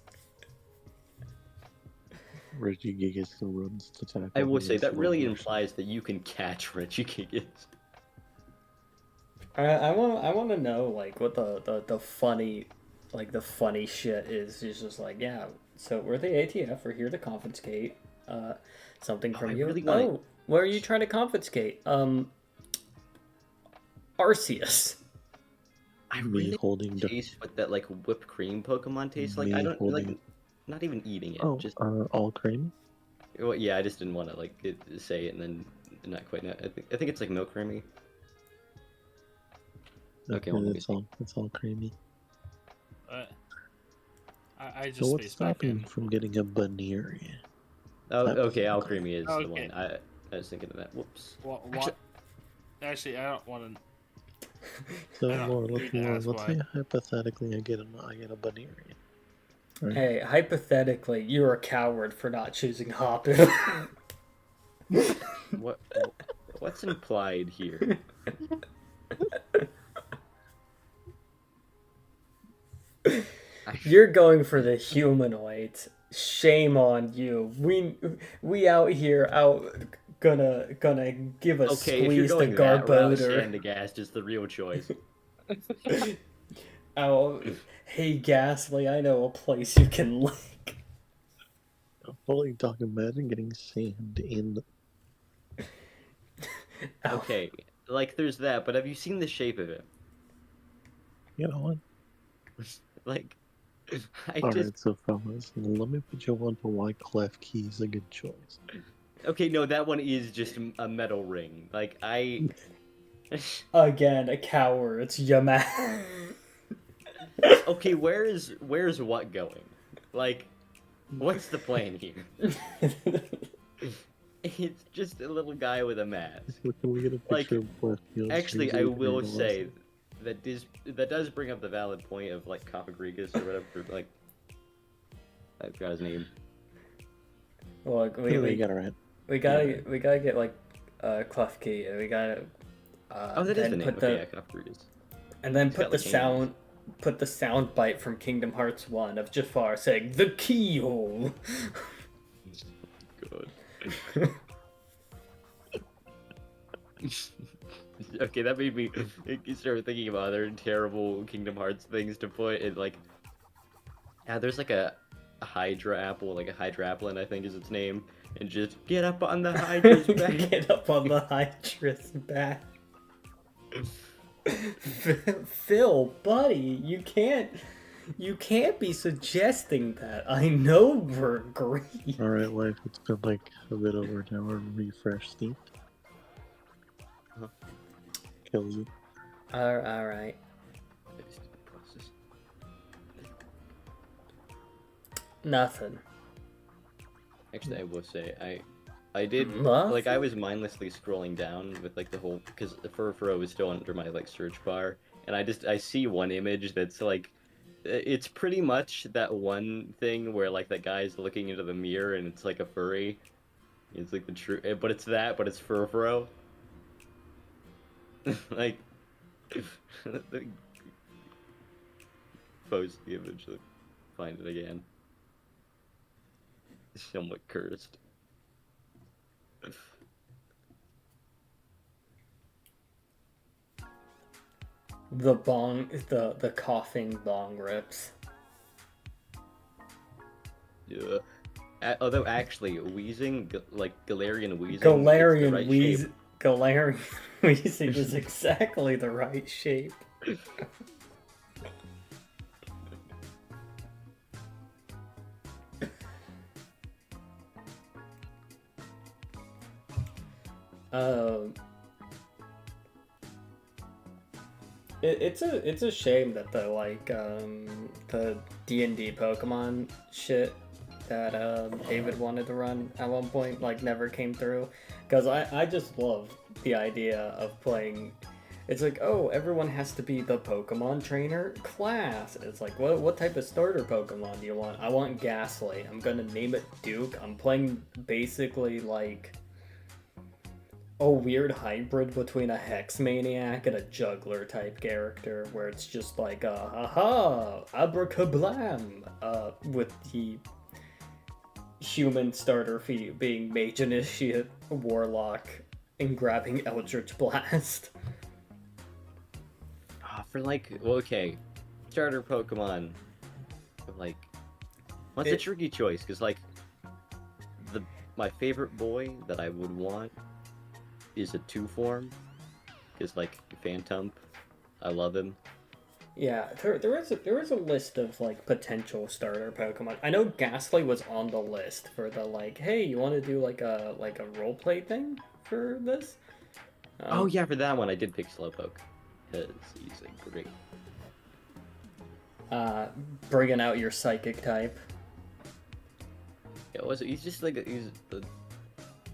Regigigas still runs to tackle. I will say that really implies. implies that you can catch Regigigas. I want to know like what the funny, like the funny shit is. It's just like, yeah, so we're the ATF. We're here to confiscate something from I you. really wanna- Oh, what are you trying to confiscate? Arceus. I Me really holding the taste what that like whipped cream Pokemon tastes like. Me I don't like holding- not even eating it. oh Just all cream. well, yeah, I just didn't want to like say it and then not quite know. I think it's like milk creamy. Okay, well, let me it's all creamy. I just So what's spaced back stopping in. from getting a Baneri? Oh, That was okay, Al okay. creamy is the Okay. one. I was thinking of that. Whoops. What? Actually, I don't want to. So Yeah, Laura, let's that's say why. hypothetically I get a Banerian. Right? Hey, hypothetically, you're a coward for not choosing Hoppin. What? What's implied here? You're going for the humanoids. Shame on you. We out here gonna give a Okay, if you're squeeze to going that route, Garbodor. Sandagast is the real choice. Oh, hey Ghastly, I know a place you can lick. Fully talking, imagine getting sand in. Ow. Okay, like there's that, but have you seen the shape of it? You know what? Like, I just Alright, so fellas, let me put you on to why Clef Key is a good choice. okay. No, that one is just a metal ring. Like I. Again, a coward. It's Yamaha. Okay, where's what going? Like, what's the plan here? It's just a little guy with a mask. So can we get a Like, picture of Clef Key? actually, I will say that does bring up the valid point of like Copagrigus or whatever. Like, I forgot his name. Well, We got it right. we gotta get like Klefki, and we gotta Oh, that is the name. Okay, yeah, Copagrigus. and then He's put got, the like, sound put the sound bite from Kingdom Hearts 1 of Jafar saying the keyhole. Good. Okay, that made me start thinking of other terrible Kingdom Hearts things to put in, like, yeah, there's like a Hydra apple, like a Hydraplin, I think is its name, and just get up on the Hydra's back. Get up on the Hydra's back. Phil, buddy, you can't be suggesting that. I know we're agreed. Alright, life, it's been like a bit over an hour. Refresh Steam. Kills you. Alright. Nothing. Actually, I will say, I did, Nothing? like, I was mindlessly scrolling down with, like, the whole, because Furfuro was still under my, like, search bar, and I see one image that's, like, it's pretty much that one thing where, like, that guy's looking into the mirror and it's, like, a furry. It's, like, the true, but it's that, but it's Furfuro. Like, post the image, find it again. Somewhat cursed. The coughing bong rips. Yeah. Although actually, wheezing, like Galarian wheezing, Galarian it's the right shape. Galarian wheezing is exactly the right shape. It's a shame that the D&D Pokemon shit that David wanted to run at one point like never came through, because I just love the idea of playing. It's like, oh, everyone has to be the Pokemon trainer class. It's like, what type of starter Pokemon do you want? I want Ghastly. I'm gonna name it Duke. I'm playing basically like a weird hybrid between a Hex Maniac and a Juggler type character, where it's just like, haha, abracablam, with the human starter feat being Mage Initiate, Warlock, and grabbing Eldritch Blast. For like, well, okay, starter Pokemon, like, what's a tricky choice? Because like, my favorite boy that I would want is a 2-form, because like Phantump, I love him. Yeah, there is a list of like potential starter Pokemon. I know Ghastly was on the list for the like, hey, you want to do like a roleplay thing for this? Oh yeah, for that one I did pick Slowpoke, because he's like great. Bringing out your psychic type. Yeah, he's just like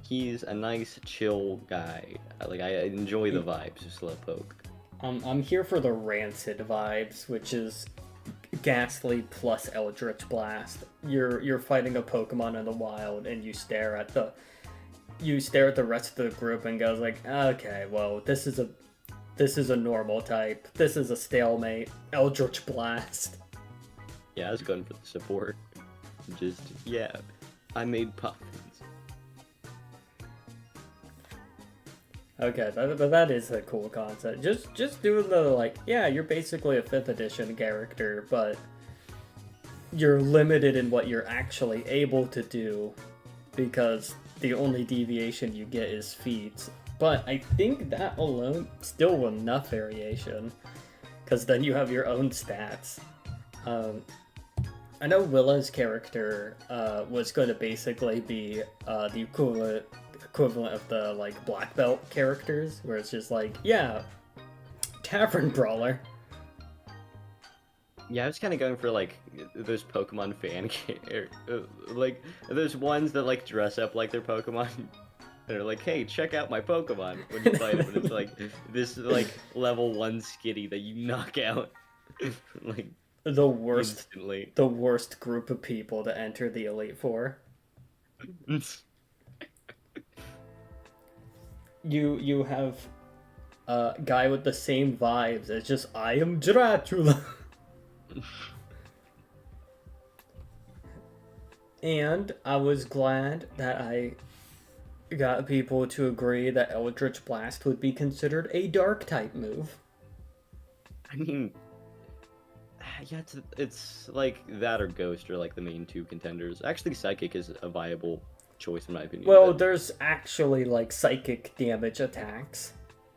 he's a nice chill guy. Like I enjoy the vibes of Slowpoke. I'm here for the rancid vibes, which is Ghastly plus Eldritch Blast. You're fighting a Pokemon in the wild, and you stare at the rest of the group and goes like, okay, well, this is a normal type. This is a stalemate. Eldritch Blast. Yeah, I was going for the support. Just, yeah, I made puffins. Okay, that is a cool concept. Just doing the, like, yeah, you're basically a 5th edition character, but you're limited in what you're actually able to do because the only deviation you get is feats. But I think that alone still enough variation, because then you have your own stats. I know Willa's character was going to basically be the equivalent of the like black belt characters, where it's just like, yeah, tavern brawler. Yeah, I was kind of going for like those Pokemon fan like those ones that like dress up like their Pokemon. They're like, hey, check out my Pokemon when you fight them, and it's like this like level 1 skitty that you knock out like the worst instantly. The worst group of people to enter the Elite Four. You have a guy with the same vibes. It's just, I am Dracula. And I was glad that I got people to agree that Eldritch Blast would be considered a dark type move. I mean, yeah, it's like that or Ghost are like the main 2 contenders. Actually, Psychic is a viable choice in my opinion. Well, but... there's actually like psychic damage attacks,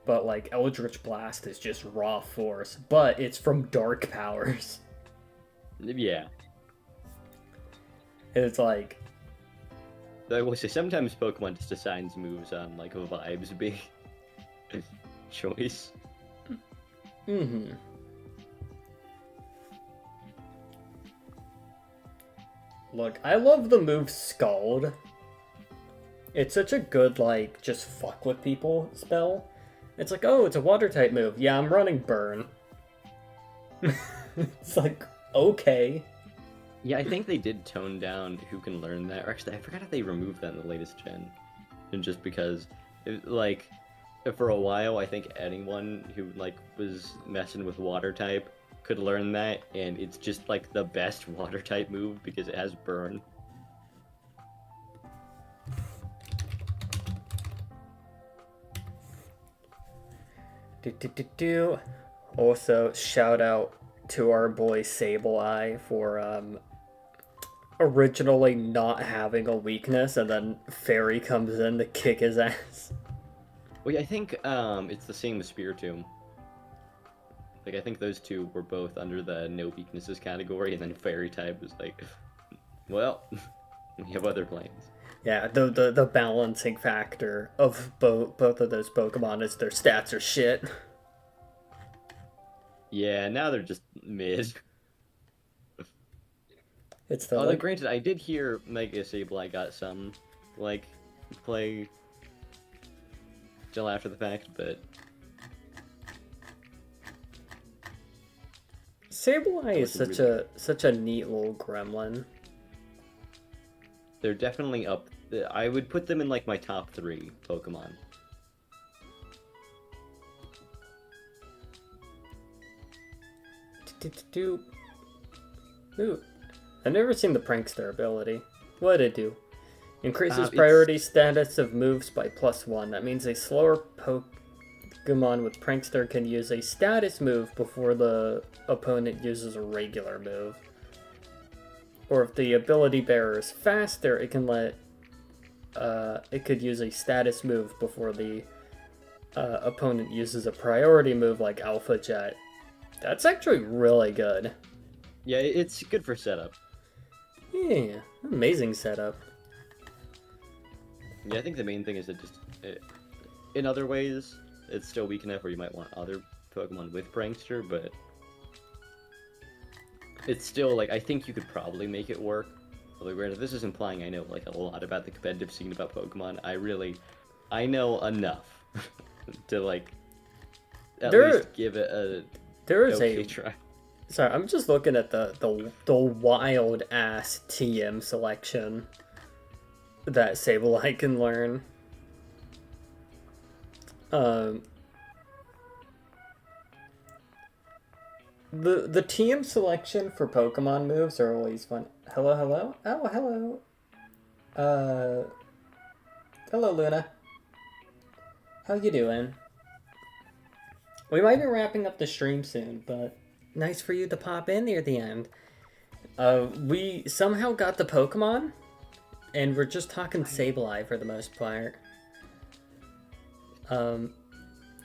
but like Eldritch Blast is just raw force, but it's from dark powers. Yeah. It's like, I will say sometimes Pokemon just assigns moves on like a vibes big choice. mm-hmm. Look, I love the move Scald. It's such a good, like, just fuck with people spell. It's like, oh, it's a water type move. Yeah, I'm running Burn. It's like, okay. Yeah, I think they did tone down who can learn that. Or actually, I forgot if they removed that in the latest gen. And just because, like, for a while, I think anyone who, like, was messing with water type could learn that. And it's just, like, the best water type move because it has Burn. Also, shout out to our boy Sableye for originally not having a weakness, and then Fairy comes in to kick his ass. Well, yeah, I think it's the same with Spiritomb. Like, I think those 2 were both under the no weaknesses category, and then Fairy type was like, well, we have other plans. Yeah, the balancing factor of both of those Pokemon is their stats are shit. Yeah, now they're just mid. It's the although granted, I did hear Mega Sableye got some like play still after the fact, but Sableye is such a neat little gremlin. They're definitely up. I would put them in like my top 3 Pokemon. Ooh. I've never seen the Prankster ability. What did it do? Increases priority status of moves by +1. That means a slower Pokemon with Prankster can use a status move before the opponent uses a regular move. Or if the ability bearer is faster, it can it could use a status move before the opponent uses a priority move like Alpha Jet. That's actually really good. Yeah, it's good for setup. Yeah, amazing setup. Yeah, I think the main thing is that just in other ways, it's still weak enough where you might want other Pokemon with Prankster, but it's still like I think you could probably make it work. Although granted, this is implying I know like a lot about the competitive scene about Pokemon. I know enough to like at There- least give it a There is okay a try. sorry, I'm just looking at the wild ass TM selection that Sableye can learn. The TM selection for Pokemon moves are always fun. Hello, hello. Oh, hello. Hello, Luna. How you doing? We might be wrapping up the stream soon, but nice for you to pop in near the end. We somehow got the Pokemon, and we're just talking Sableye for the most part.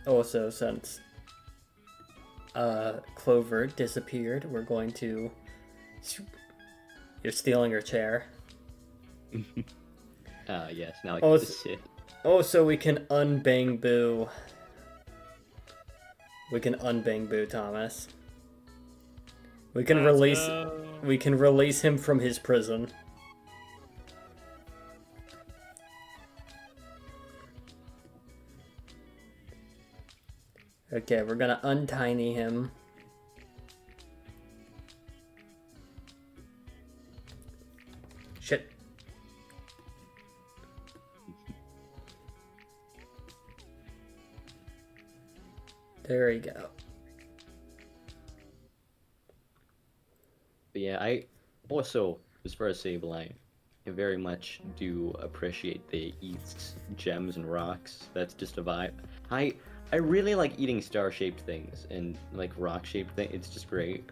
Also, since Clover disappeared, we're going to... You're stealing her chair. Yes, now I Oh, get to sit. Oh, so we can unbang Boo. We can unbang Boo, Thomas. We can We can release him from his prison. Okay, we're gonna untiny him. Shit. There we go. But yeah, I also, as far as Sableye, I very much do appreciate the eats gems and rocks. That's just a vibe. I really like eating star-shaped things and like rock-shaped things. It's just great.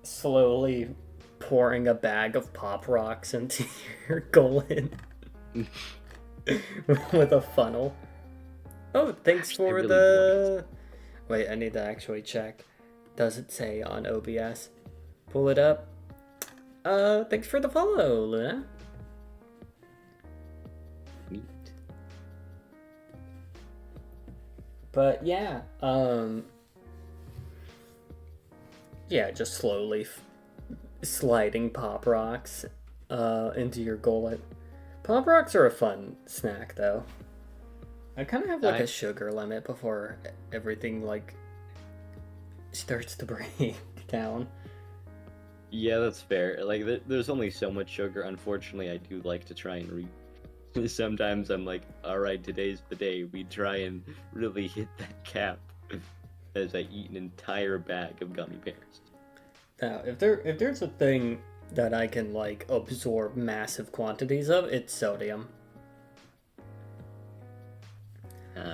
Slowly pouring a bag of pop rocks into your Golem with a funnel. Oh, thanks Actually, I for really the... Wait, I need to actually check. Does it say on OBS? Pull it up. Thanks for the follow, Luna. Neat. But yeah, yeah, just slowly sliding pop rocks into your gullet. Pop rocks are a fun snack, though. I kind of have like a sugar limit before everything like starts to break down. Yeah, that's fair. Like, there's only so much sugar. Unfortunately, I do like to try and Sometimes I'm like, all right, today's the day. We try and really hit that cap as I eat an entire bag of gummy bears. Now, if there's a thing that I can like absorb massive quantities of, it's sodium.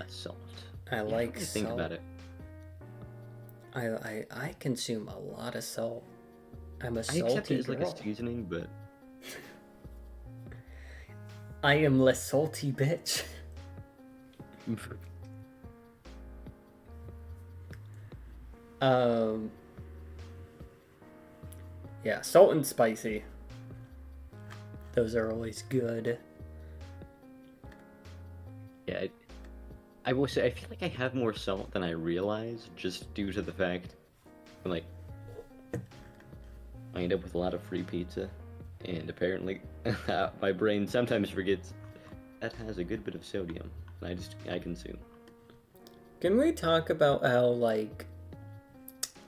Salt. I like salt. Think about it. I consume a lot of salt. I'm a I accept salty it as like girl. a seasoning, but I am less salty bitch. Yeah, salt and spicy. Those are always good. yeah, I will say I feel like I have more salt than I realize, just due to the fact, like, I end up with a lot of free pizza, and apparently my brain sometimes forgets that has a good bit of sodium, and I consume. Can we talk about how like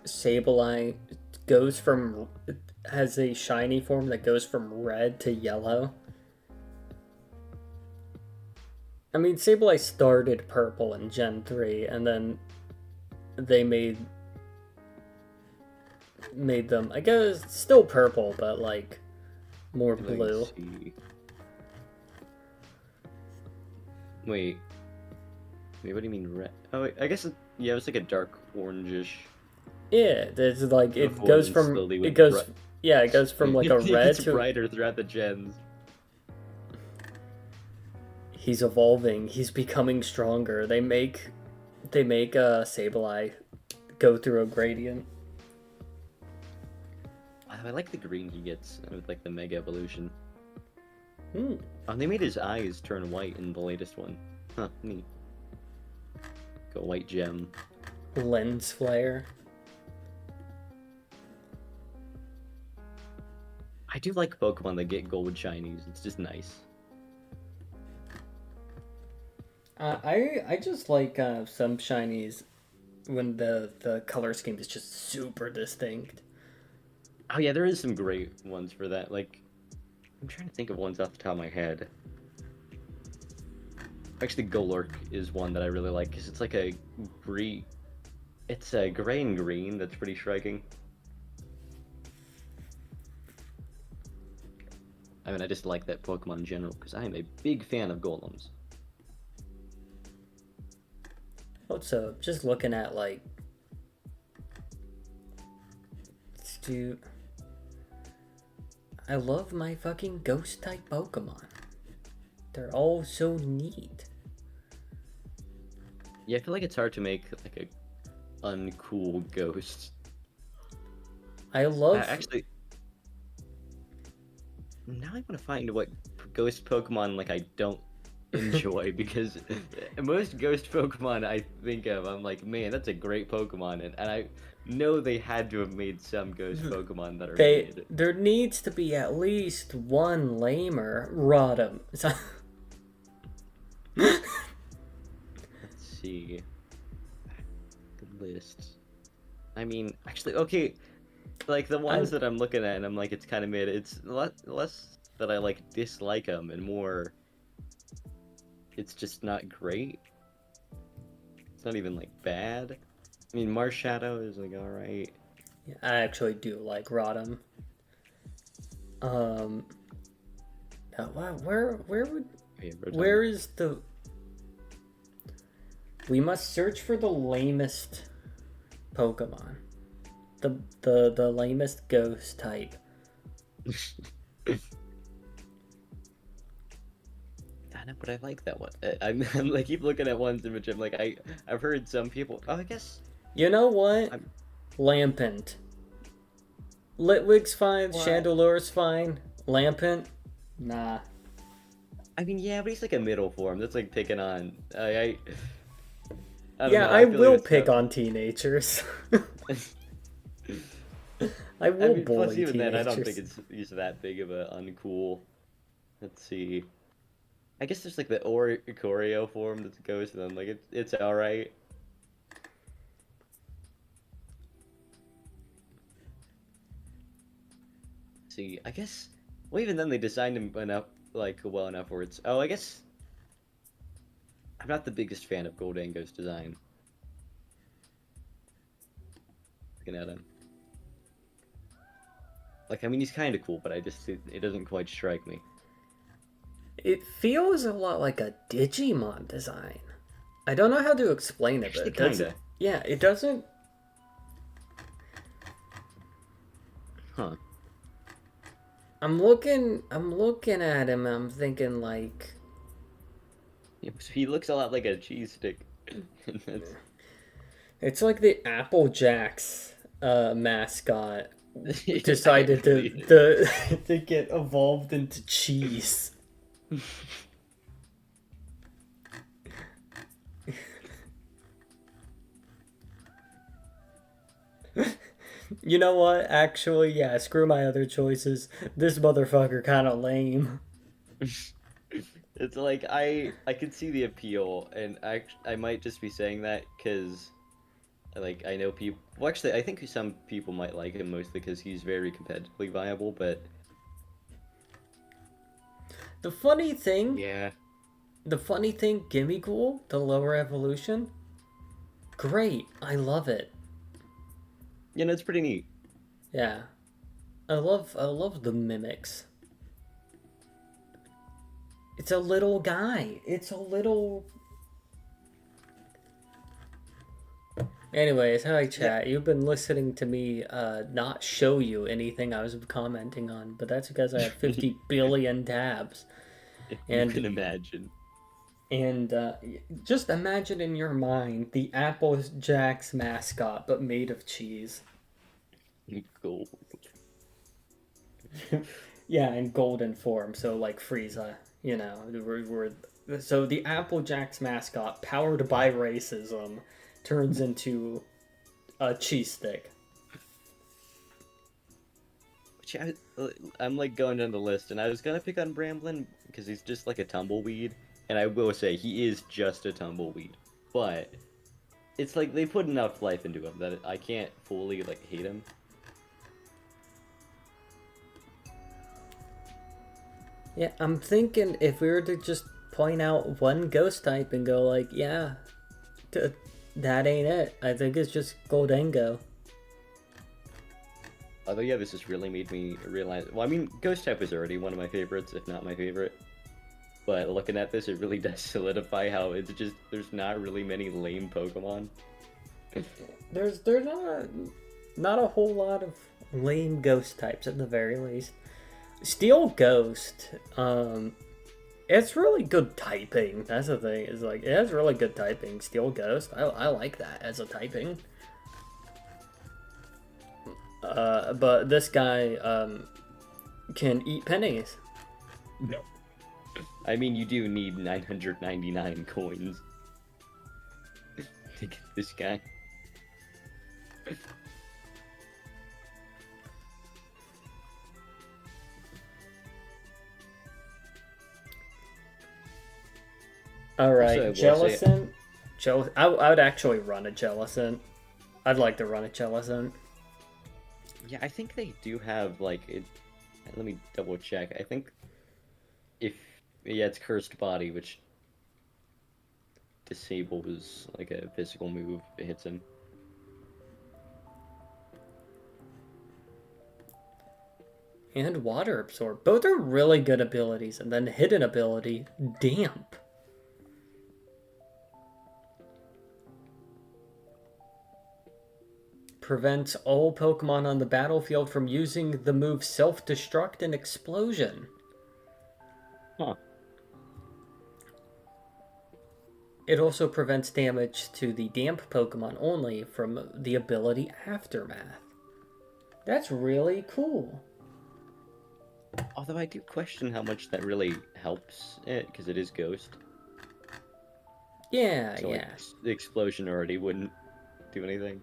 Sableye has a shiny form that goes from red to yellow? I mean, Sableye started purple in Gen 3, and then they made them, I guess, still purple, but like more blue. Let's see. Wait, what do you mean red? Oh, I guess yeah, it was like a dark orangish. Yeah, there's like it Before goes then from slowly it went goes bright. yeah, it goes from like a red It's to brighter throughout the gens. he's evolving, he's becoming stronger. They make Sableye go through a gradient. I like the green he gets with like the mega evolution. Hmm. Oh, they made his eyes turn white in the latest one. Huh, neat. Go white gem. Lens flare. I do like Pokemon that get gold shinies. It's just nice. I just like some shinies when the color scheme is just super distinct. Oh yeah, there is some great ones for that. Like, I'm trying to think of ones off the top of my head. Actually, Golurk is one that I really like because it's like a green. It's a gray and green that's pretty striking. I mean, I just like that Pokemon in general because I am a big fan of golems. Also, just looking at like, dude, I love my fucking ghost type Pokemon. They're all so neat. Yeah, I feel like it's hard to make like a uncool ghost. I love. Actually, now I want to find what ghost Pokemon like I don't enjoy because most ghost Pokemon I think of, I'm like, man, that's a great Pokemon, and I know they had to have made some ghost Pokemon that are mid. There needs to be at least one lamer Rotom. Let's see. Good list. I mean, actually, okay, like the ones that I'm looking at and I'm like, it's kind of mid. It's less that I like dislike them and more. It's just not great. It's not even like bad. I mean, Marshadow is like alright. Yeah, I actually do like Rotom. Where would where is the? We must search for the lamest Pokemon. The lamest ghost type. I know, but I like that one. I'm like keep looking at ones in which I'm like I've heard some people. Oh, I guess. You know what? Lampent. Litwig's fine. What? Chandelure's fine. Lampent, nah. I mean, yeah, but he's like a middle form. That's like picking on. I don't Yeah, know, I feel will like it's pick tough. on teenagers. I will I mean, bully plus even teenagers. then, I don't think he's that big of a uncool. Let's see. I guess there's like the Choreo form that goes to them. Like it's all right. See, I guess. Well, even then they designed him enough, like well enough where it's. Oh, I guess. I'm not the biggest fan of Goldango's design. Looking at him. Like, I mean, he's kind of cool, but it doesn't quite strike me. It feels a lot like a Digimon design. I don't know how to explain it, but it doesn't. Kinda. Yeah, it doesn't. Huh. I'm looking at him. I'm thinking like. He looks a lot like a cheese stick. It's like the Apple Jacks mascot decided to get evolved into cheese. You know what? Actually, yeah, screw my other choices. This motherfucker kind of lame. It's like I can see the appeal, and I might just be saying that because, like, I know people. Well, actually, I think some people might like him mostly because he's very competitively viable. But The funny thing, yeah, Gimme Ghoul, the lower evolution, great. I love it. you know, it's pretty neat. Yeah, I love the mimics. It's a little guy. It's a little. Anyways, hi chat. You've been listening to me not show you anything I was commenting on, but that's because I have 50 billion tabs. And You can imagine. And just imagine in your mind the Apple Jacks mascot, but made of cheese. Cool. Yeah, in golden form, so like Frieza, you know. So the Apple Jacks mascot, powered by racism, turns into a cheese stick. I'm like going down the list, and I was gonna pick on Bramblin because he's just like a tumbleweed, and I will say he is just a tumbleweed, but it's like they put enough life into him that I can't fully like hate him. Yeah, I'm thinking if we were to just point out one ghost type and go like, yeah, that ain't it. I think it's just Goldengo. Although, yeah, this has really made me realize... Well, I mean, Ghost type is already one of my favorites, if not my favorite. But looking at this, it really does solidify how it's just... There's not really many lame Pokemon. There's not a whole lot of lame ghost types at the very least. Steel Ghost, it's really good typing. That's the thing. Is like it has really good typing. Steel Ghost, I like that as a typing. But this guy can eat pennies. No. I mean, you do need 999 coins to get this guy. Alright, Also, Jellicent. I would actually run a Jellicent. I'd like to run a Jellicent. Yeah, I think they do have, like, it... Let me double check. I think if... Yeah, it's Cursed Body, which disables, like, a physical move if it hits him. And Water Absorb. Both are really good abilities. And then hidden ability, Damp. Prevents all Pokemon on the battlefield from using the move Self-Destruct and Explosion. Huh. It also prevents damage to the Damp Pokemon only from the ability Aftermath. That's really cool. Although I do question how much that really helps it, because it is Ghost. Yeah, So, yeah. like, the explosion already wouldn't do anything.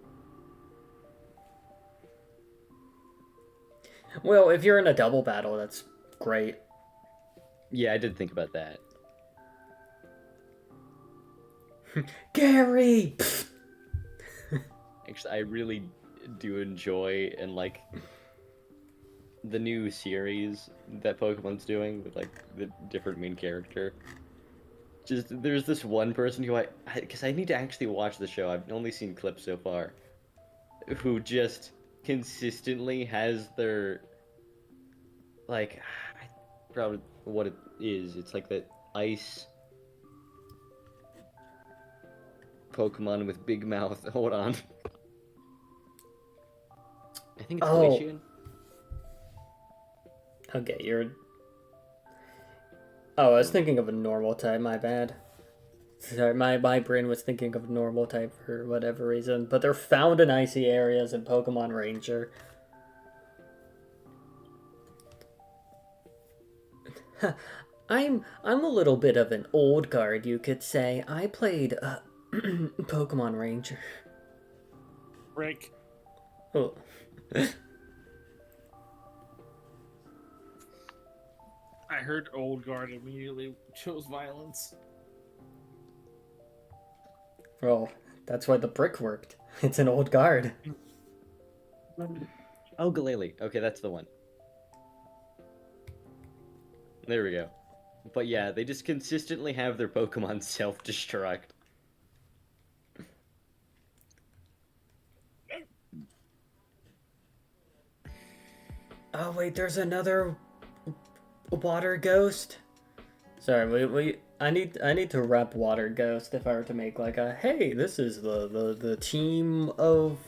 Well, if you're in a double battle, that's great. Yeah, I did think about that. Gary! Actually, I really do enjoy and like the new series that Pokemon's doing with like the different main character. Just there's this one person who because I need to actually watch the show. I've only seen clips so far. Who just consistently has their like I forgot what it is. It's like that ice Pokemon with big mouth. Hold on. I think it's Glacian. Okay, you're... Oh, I was thinking of a normal type, my bad. Sorry, my brain was thinking of normal type for whatever reason. But they're found in icy areas in Pokemon Ranger. I'm a little bit of an old guard, you could say. I played Pokemon Ranger. Rick. Oh. I heard old guard immediately chose violence. Well, that's why the brick worked. It's an old guard. Oh, Galele. Okay, that's the one. There we go. But yeah, they just consistently have their Pokemon self-destruct. Oh wait, there's another water ghost. Sorry, I need to rep water ghost if I were to make like a hey, this is the team of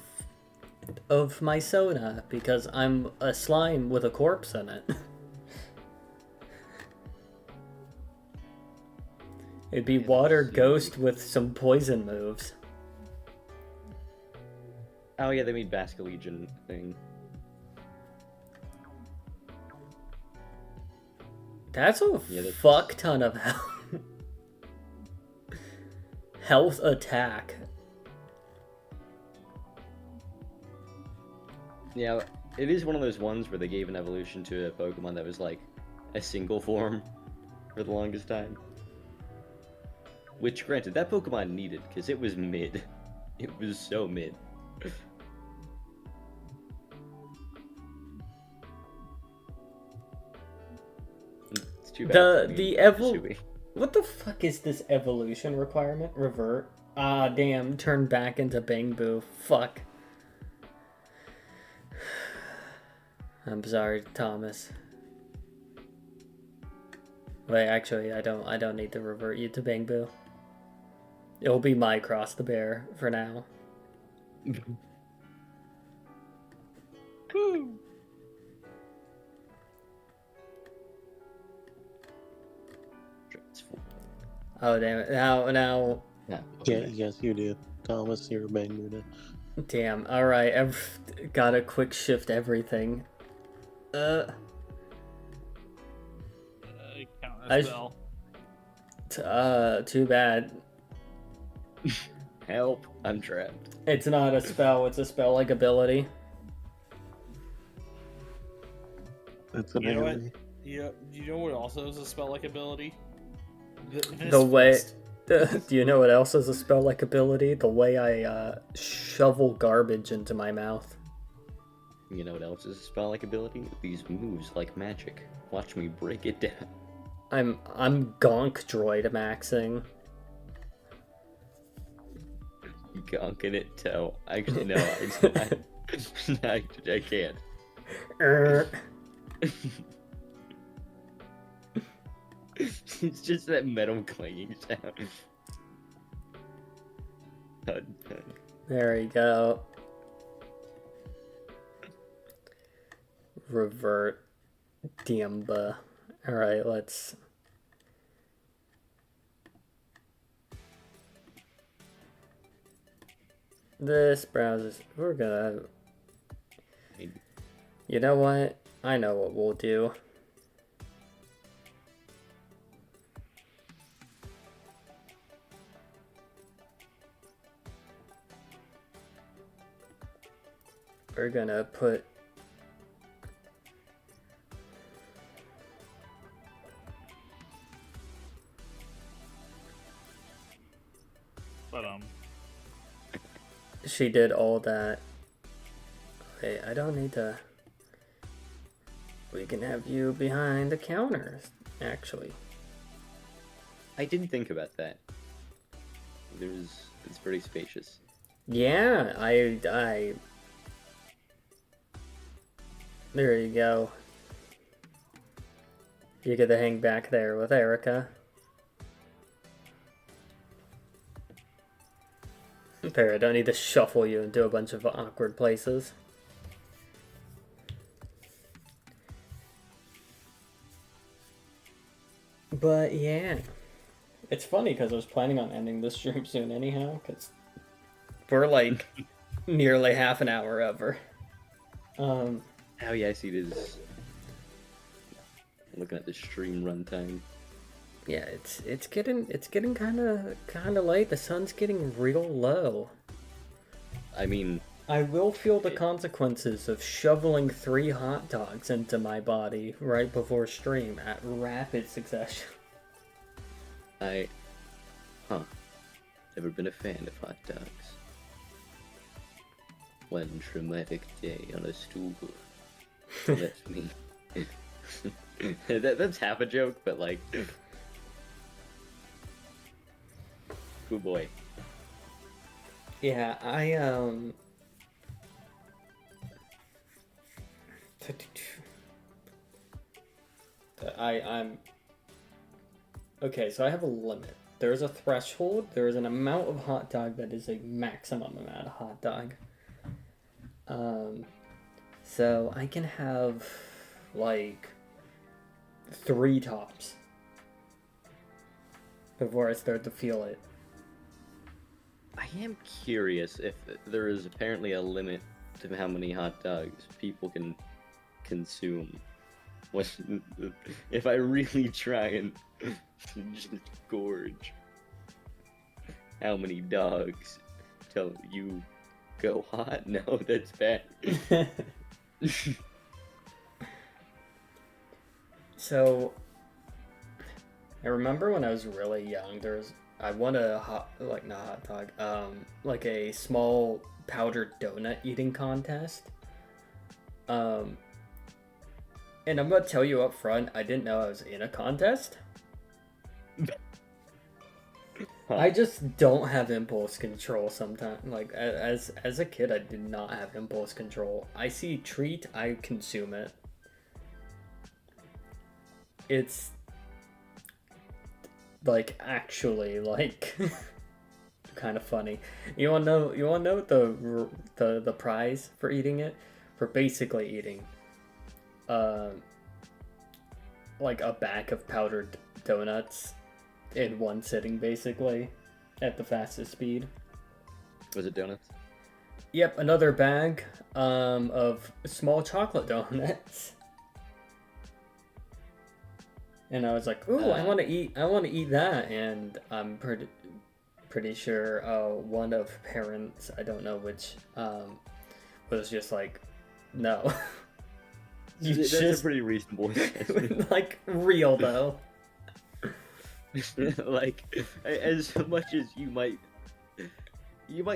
my Sona because I'm a slime with a corpse in it. It'd be water ghost with some poison moves. Oh yeah, they made Basculegion thing. That's a fuck ton of health attack. Yeah, it is one of those ones where they gave an evolution to a Pokemon that was like a single form for the longest time. Which, granted, that Pokemon needed, because it was mid. It was so mid. It's too bad. What the fuck is this evolution requirement? Revert? Ah, damn. Turn back into Bangbu. Fuck. I'm sorry, Thomas. Wait, actually, I don't need to revert you to Bangbu. It'll be my cross the bear for now. Woo! Oh damn it! Now. Yeah, yes, you do. Thomas, you're a banger now. Damn. All right. Gotta quick shift everything. Count as well. Too bad. Help! I'm trapped. It's not a spell. It's a spell-like ability. That's an You know what? ability. Yeah, you know what also is a spell-like ability? The way. Do you know what else is a spell-like ability? The way I shovel garbage into my mouth. You know what else is a spell-like ability? These moves like magic. Watch me break it down. I'm Gonk Droid maxing. Gonking it toe. Actually, no, I can't. It's just that metal clanging sound. There we go. Revert. Diamba. Alright, let's... This browses... We're gonna... You know what? I know what we'll do. We're gonna put... But She did all that. Wait, I don't need to... We can have you behind the counters, actually. I didn't think about that. It's pretty spacious. Yeah, I... There you go. You get to hang back there with Erica. There, I don't need to shuffle you into a bunch of awkward places. But yeah. It's funny because I was planning on ending this stream soon anyhow, because we're like nearly half an hour over. Oh yeah, I see it is. Looking at the stream runtime. Yeah, it's getting kind of late. The sun's getting real low. I mean, I will feel the consequences of shoveling 3 hot dogs into my body right before stream at rapid succession. Never been a fan of hot dogs. One traumatic day on a stool. That's me. That's half a joke, but like... Oh boy. Yeah, I'm... Okay, so I have a limit. There's a threshold. There is an amount of hot dog that is a maximum amount of hot dog. So I can have, like, 3 tops before I start to feel it. I am curious if there is apparently a limit to how many hot dogs people can consume. If I really try and just gorge how many dogs till you go hot? No, that's bad. So, I remember when I was really young, I won a not hot dog, like a small powdered donut eating contest. And I'm gonna tell you up front, I didn't know I was in a contest. Huh. I just don't have impulse control sometimes. Like, as a kid, I did not have impulse control. I see treat, I consume it. It's like actually like kind of funny. You wanna know the prize for eating it? For basically eating like a bag of powdered donuts in one sitting, basically, at the fastest speed. Was it donuts? Yep, another bag of small chocolate donuts. And I was like, "Ooh, I want to eat that." And I'm pretty sure one of parents, I don't know which, was just like, "No." That's a pretty reasonable like real though. Like, as much as you might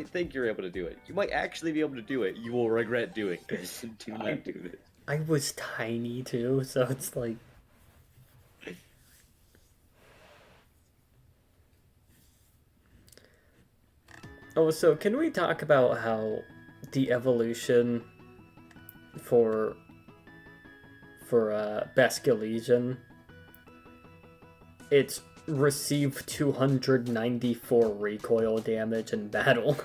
think you're able to do it, you might actually be able to do it. You will regret doing this. Do not do this. I was tiny too, so it's like. Oh, so can we talk about how the evolution for Basque Legion, it's received 294 recoil damage in battle.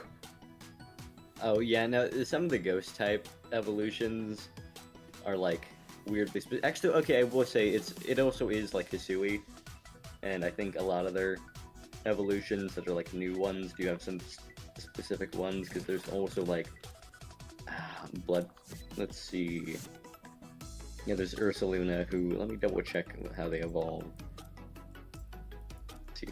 Oh yeah, no, some of the ghost type evolutions are like weirdly actually, okay, I will say it also is like Hisui, and I think a lot of their evolutions that are like new ones do have some specific ones, because there's also like blood. Let's see. Yeah, there's Ursaluna, who, let me double check how they evolve. Let's see.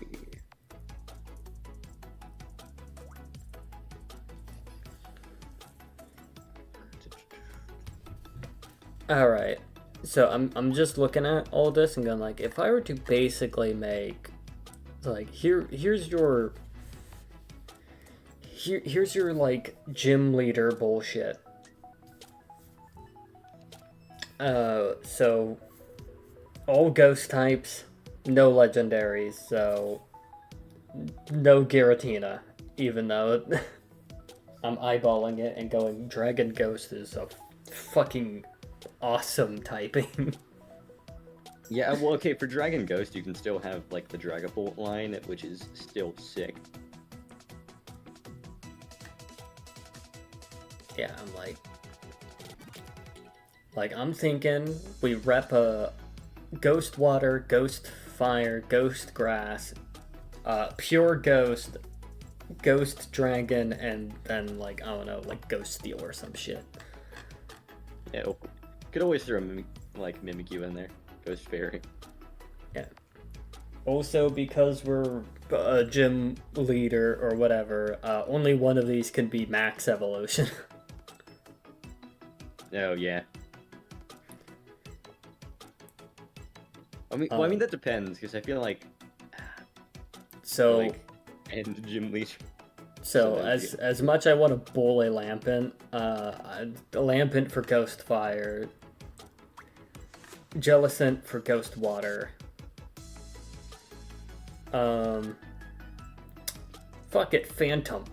Alright, so I'm just looking at all this and going like, if I were to basically make, like, here's your like gym leader bullshit. So all ghost types, no legendaries, so no Giratina, even though I'm eyeballing it and going, Dragon Ghost is a fucking awesome typing. Yeah, well, okay, for Dragon Ghost, you can still have, like, the Dragapult line, which is still sick. Yeah, I'm like, I'm thinking we rep a Ghost Water, Ghost Fire, Ghost Grass, Pure Ghost, Ghost Dragon, and then, like, I don't know, like Ghost Steel or some shit. Yeah, could always throw Mimikyu in there. Ghost Fairy. Yeah. Also, because we're a gym leader or whatever, only one of these can be max evolution. Oh, yeah. I mean, that depends, because I feel like... So... Like, and gym leader... So, as much I want to bull a Lampent, Lampent for Ghost Fire, Jellicent for Ghost Water, fuck it, Phantom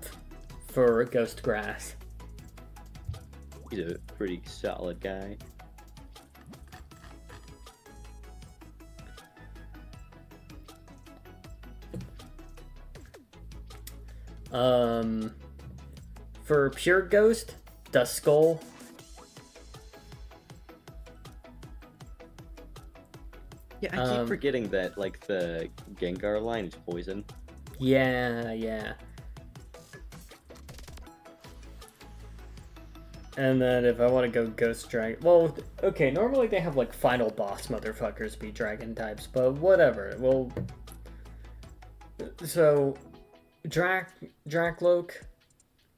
for Ghost Grass. He's a pretty solid guy. For Pure Ghost, Duskull. Yeah, I keep forgetting that, like, the Gengar line is poison. Yeah. And then if I want to go Ghost Dragon... Well, okay, normally they have, like, final boss motherfuckers be dragon types, but whatever. Well... So... Drakloak,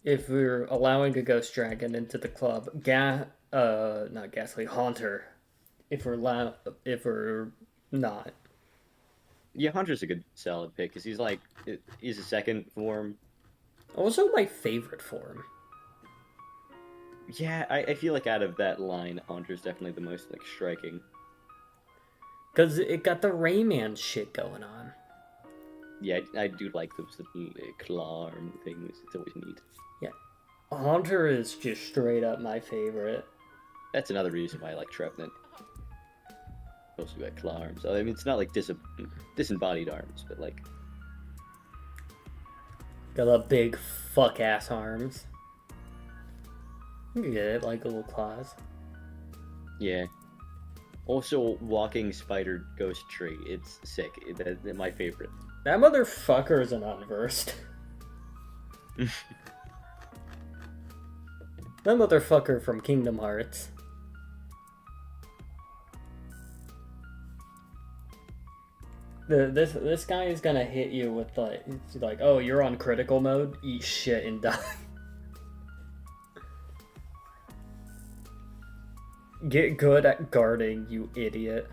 if we're allowing a Ghost Dragon into the club, not Ghastly, Haunter, if we're not. Yeah, Hunter's a good solid pick because he's a second form. Also, my favorite form. Yeah, I feel like out of that line, Hunter's definitely the most like striking. Because it got the Rayman shit going on. Yeah, I do like those little claw arm things. It's always neat. Yeah. Hunter is just straight up my favorite. That's another reason why I like Trevenant. Also got claw arms. I mean, it's not like disembodied arms, but like... Got the big fuck ass arms. You can get it, like little claws. Yeah. Also, walking spider ghost tree. It's sick. That's my favorite. That motherfucker is an unversed. That motherfucker from Kingdom Hearts. This guy is gonna hit you with like, oh, you're on critical mode, eat shit and die. Get good at guarding, you idiot.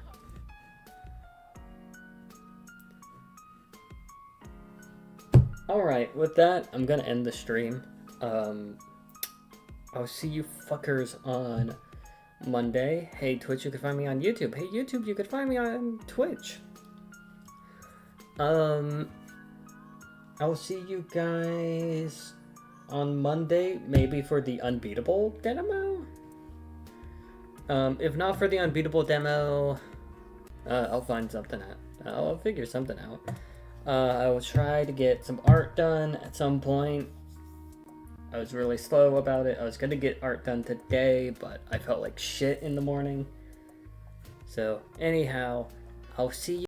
Alright, with that, I'm gonna end the stream. I'll see you fuckers on Monday. Hey, Twitch, you can find me on YouTube. Hey, YouTube, you can find me on Twitch. I will see you guys on Monday, maybe for the Unbeatable demo. If not for the Unbeatable demo, I'll find something out. I'll figure something out. I will try to get some art done at some point. I was really slow about it. I was gonna get art done today, but I felt like shit in the morning. So, anyhow, I'll see you.